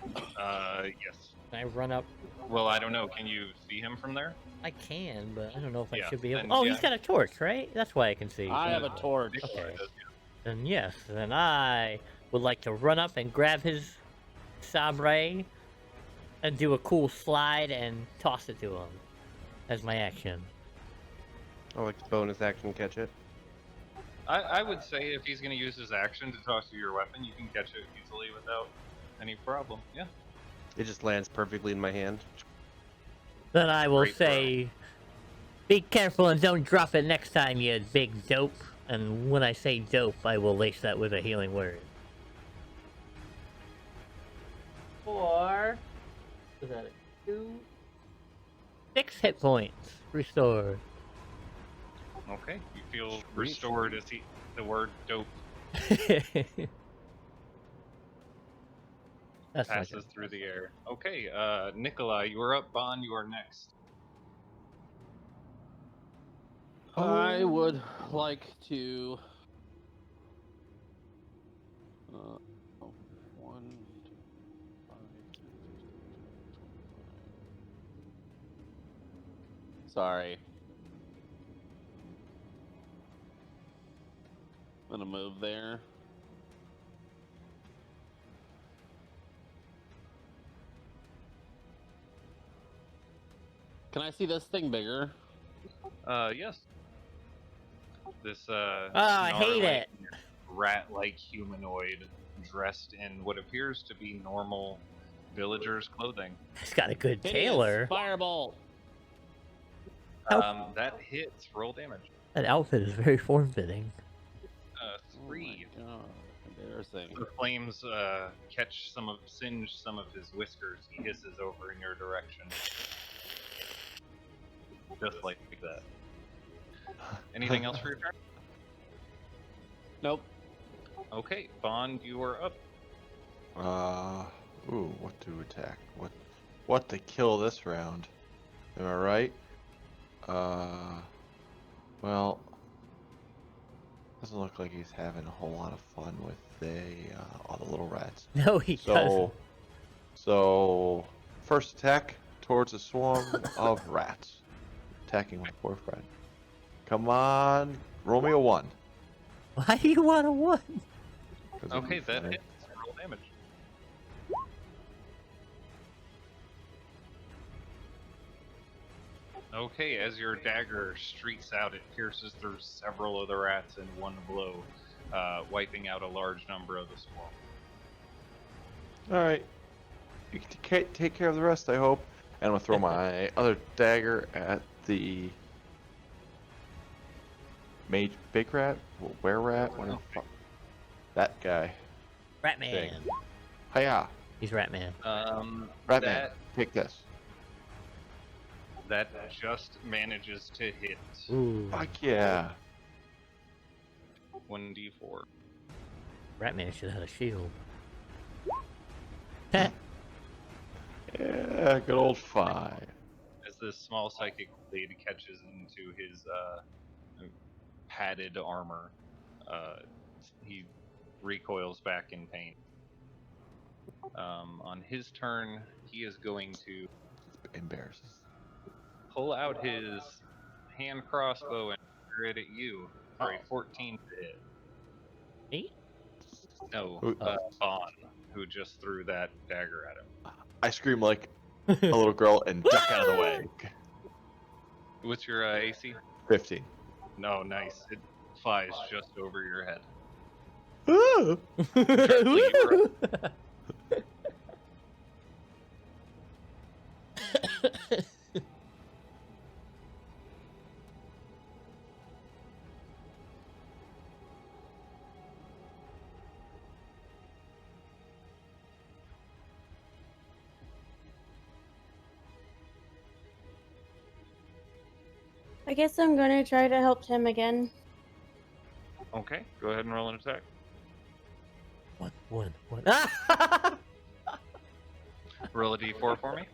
Yes.
Can I run up?
Well, I don't know. Can you see him from there?
I can, but I don't know if I
Yeah,
should be able.
then
Oh,
yeah.
he's got a torch, right? That's why I can see.
I have a torch.
Nikolai
Okay.
does,
Then yes, then I would like to run up and grab his sabre and do a cool slide and toss it to him as my action.
I like the bonus action catch it.
I would say if he's going to use his action to toss you your weapon, you can catch it easily without any problem. Yeah.
It just lands perfectly in my hand.
Then I will
Great throw.
say, be careful and don't drop it next time, you big dope. And when I say dope, I will lace that with a healing word. for was that a 2? 6 hit points restored.
Okay, you feel
Sweet.
restored as the word dope
That's not
passes
good.
through the air. Okay, Nikolai, you are up. Bon, you are next.
I would like to. Oh, 1, 2, 5, 10, 15, 25. Sorry. I'm gonna move there. Can I see this thing bigger?
Yes. This
I hate
gnarly,
it.
rat-like humanoid dressed in what appears to be normal villagers' clothing.
It's got a good
Hideous
tailor.
Firebolt.
That hits. Roll damage.
That outfit is very form-fitting.
3.
Oh my god. Embarrassing.
The flames singe some of his whiskers. He hisses over in your direction. Just like that. Anything else for your turn?
Nope.
Okay, Bond, you are up.
Ooh, what to attack? What to kill this round? Am I right? Well, doesn't look like he's having a whole lot of fun with all the little rats.
No, he doesn't.
So first attack towards a swarm of rats, attacking my poor friend. Come on, roll me a 1.
Why do you want a 1?
'Cause it'd
Okay,
be
that
fine.
hits. Roll damage. Okay, as your dagger streaks out, it pierces through several of the rats in one blow, wiping out a large number of the swarm.
All right, you can take care of the rest, I hope. And I'm gonna throw my other dagger at the big rat, were rat, whatever. Fuck. That guy.
Ratman.
Hiya,
He's Ratman.
Ratman. Take this.
That just manages to hit.
Ooh.
Fuck yeah.
1d4.
Ratman should have had a shield.
Yeah, good old 5.
As this small psychic blade catches into his padded armor, he recoils back in pain. On his turn, he is going to
Embarrassing.
pull out his hand crossbow and fire it at you for a 14 to hit.
Me?
No,
Who-
Bon, who just threw that dagger at him.
I scream like a little girl and duck out of the way.
What's your AC?
15.
No, nice. It flies just over your head.
Ah!
I guess I'm gonna try to help Tim again.
Okay, go ahead and roll an attack.
One.
Roll a d4 for me.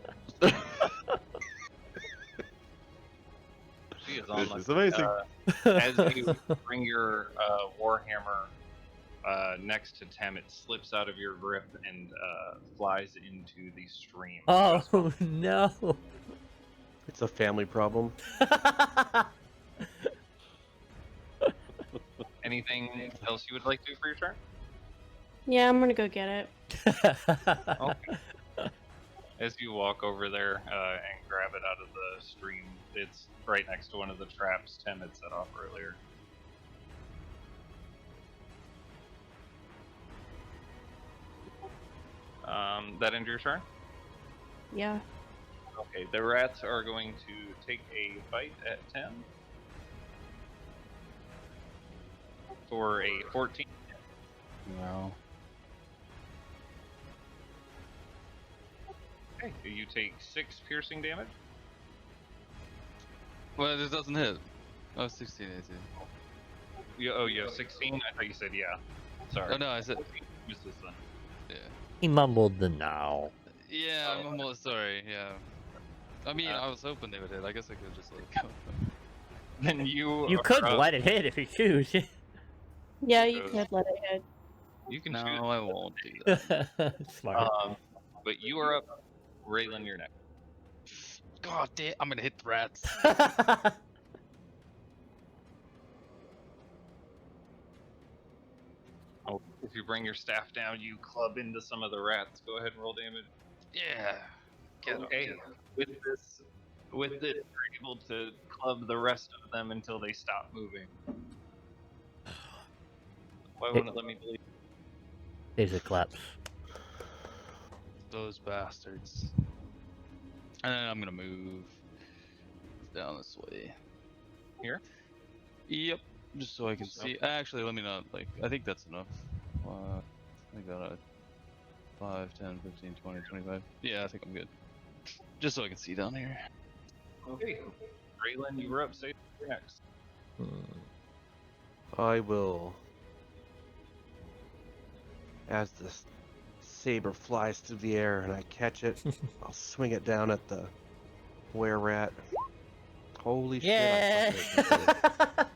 She is on
This
lucky.
is amazing.
As you bring your warhammer next to Tem, it slips out of your grip and flies into the stream.
Oh no!
It's a family problem.
Anything else you would like to do for your turn?
Yeah, I'm gonna go get it.
Okay. As you walk over there and grab it out of the stream, it's right next to one of the traps Tem had set off earlier. That end your turn?
Yeah.
Okay, the rats are going to take a bite at Tem for a 14.
No.
Okay, you take 6 piercing damage.
Well, it doesn't hit. Oh, 16, 18.
You have 16? I thought you said yeah. Sorry.
Oh no, I said.
Missed this one.
Yeah.
He mumbled the now.
Yeah, I'm almost sorry. Yeah. I mean,
Uh,
I was hoping they would hit. I guess I could just let it go.
Then
You
are
could
up.
let it hit if you choose.
Yeah, you
Goes-
could let it hit.
You can
No,
choose.
I won't do that.
Smart.
But you are up. Raylan, you're next.
God damn, I'm gonna hit the rats.
Oh, if you bring your staff down, you club into some of the rats. Go ahead and roll damage.
Yeah. Get 'em,
Okay.
get 'em.
With this, you're able to club the rest of them until they stop moving. Why won't it let me delete?
There's a collapse.
Those bastards. And then I'm gonna move down this way.
Here?
Yep. Just so I can see. Actually, let me not, like, I think that's enough. I got a 5, 10, 15, 20, 25. Yeah, I think I'm good. Just so I can see down here.
Okay. Raylan, you were up. Say you're next.
I will. As this saber flies through the air and I catch it, I'll swing it down at the were-rat. Holy
Yeah.
shit! I fucking did.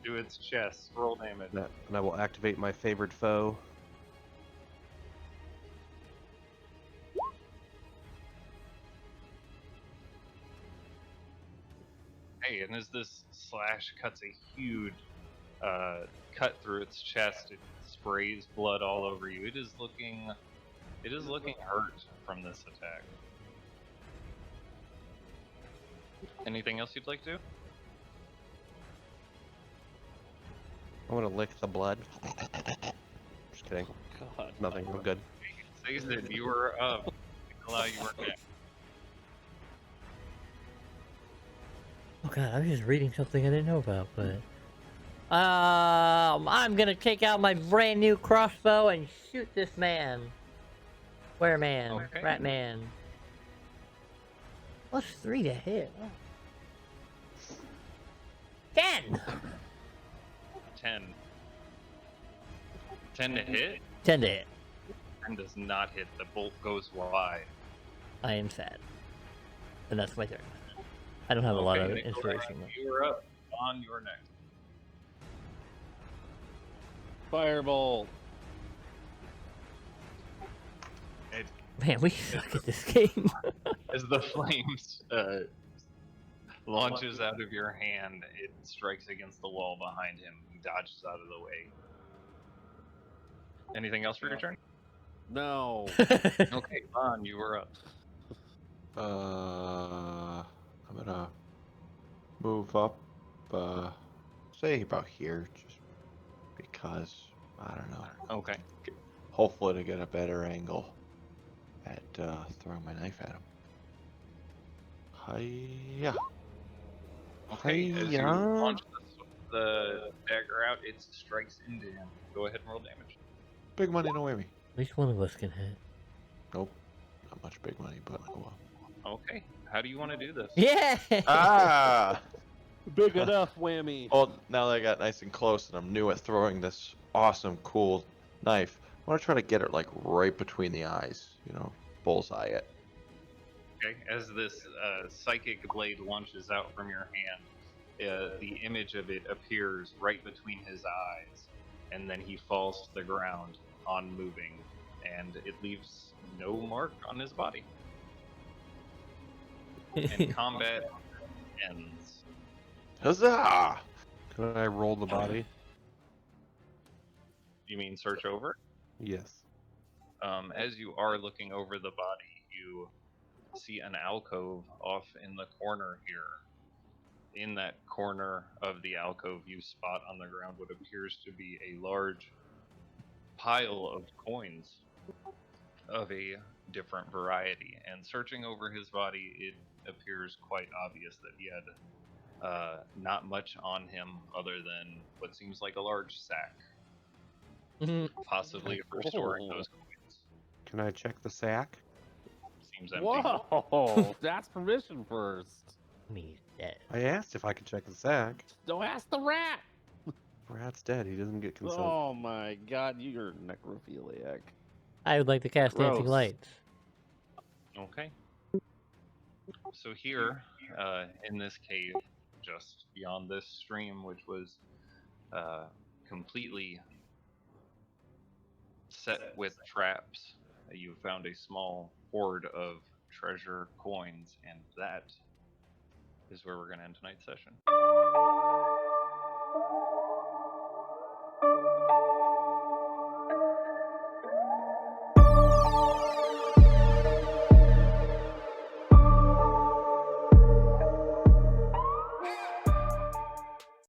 Do its chest. Roll damage.
And I will activate my favored foe.
Hey, and as this slash cuts a huge cut through its chest, it sprays blood all over you. It is looking hurt from this attack. Anything else you'd like to do?
I'm gonna lick the blood. Just kidding.
God.
Nothing. I'm good.
Say you were up. Allow you were next.
Oh god, I was just reading something I didn't know about, but... I'm gonna take out my brand new crossbow and shoot this man. Wereman.
Okay.
Ratman. +3 to hit. Oh. 10!
10. 10 to hit?
10 to hit.
10 does not hit. The bolt goes wide.
I am sad. And that's my turn. I don't have a lot of
Nikolai,
inspiration.
You were up. On your next.
Fireball.
Man, we suck at this game.
As the flames launches out of your hand, it strikes against the wall behind him. He dodges out of the way. Anything else for your turn?
No.
Okay, Vaughn, you were up.
I'm gonna move up, say about here, just because, I don't know.
Okay.
Hopefully to get a better angle at, throwing my knife at him. Hiya.
Okay, as you
Hiya.
launch the dagger out, it strikes into him. Go ahead and roll damage.
Big money, don't worry me.
At least one of us can hit.
Nope. Not much big money, but oh well.
Okay, how do you want to do this?
Yeah!
Ah!
Big enough whammy.
Well, now that I got nice and close and I'm new at throwing this awesome, cool knife, I want to try to get it like right between the eyes, you know, bullseye it.
Okay, as this psychic blade launches out from your hand, the image of it appears right between his eyes, and then he falls to the ground, unmoving, and it leaves no mark on his body. And combat ends.
Huzzah! Can I roll the body?
You mean search over?
Yes.
As you are looking over the body, you see an alcove off in the corner here. In that corner of the alcove, you spot on the ground what appears to be a large pile of coins of a different variety. And searching over his body, it appears quite obvious that he had not much on him other than what seems like a large sack, possibly for storing those coins.
Can I check the sack?
seems empty.
Whoa! That's permission first.
He's dead.
I asked if I could check the sack.
Don't ask the rat.
Rat's dead. He doesn't get consent.
Oh my god, you're necrophiliac.
I would like to cast Dancing
Gross.
Lights.
Okay. So here, in this cave, just beyond this stream, which was completely set with traps, you found a small hoard of treasure coins, and that is where we're going to end tonight's session.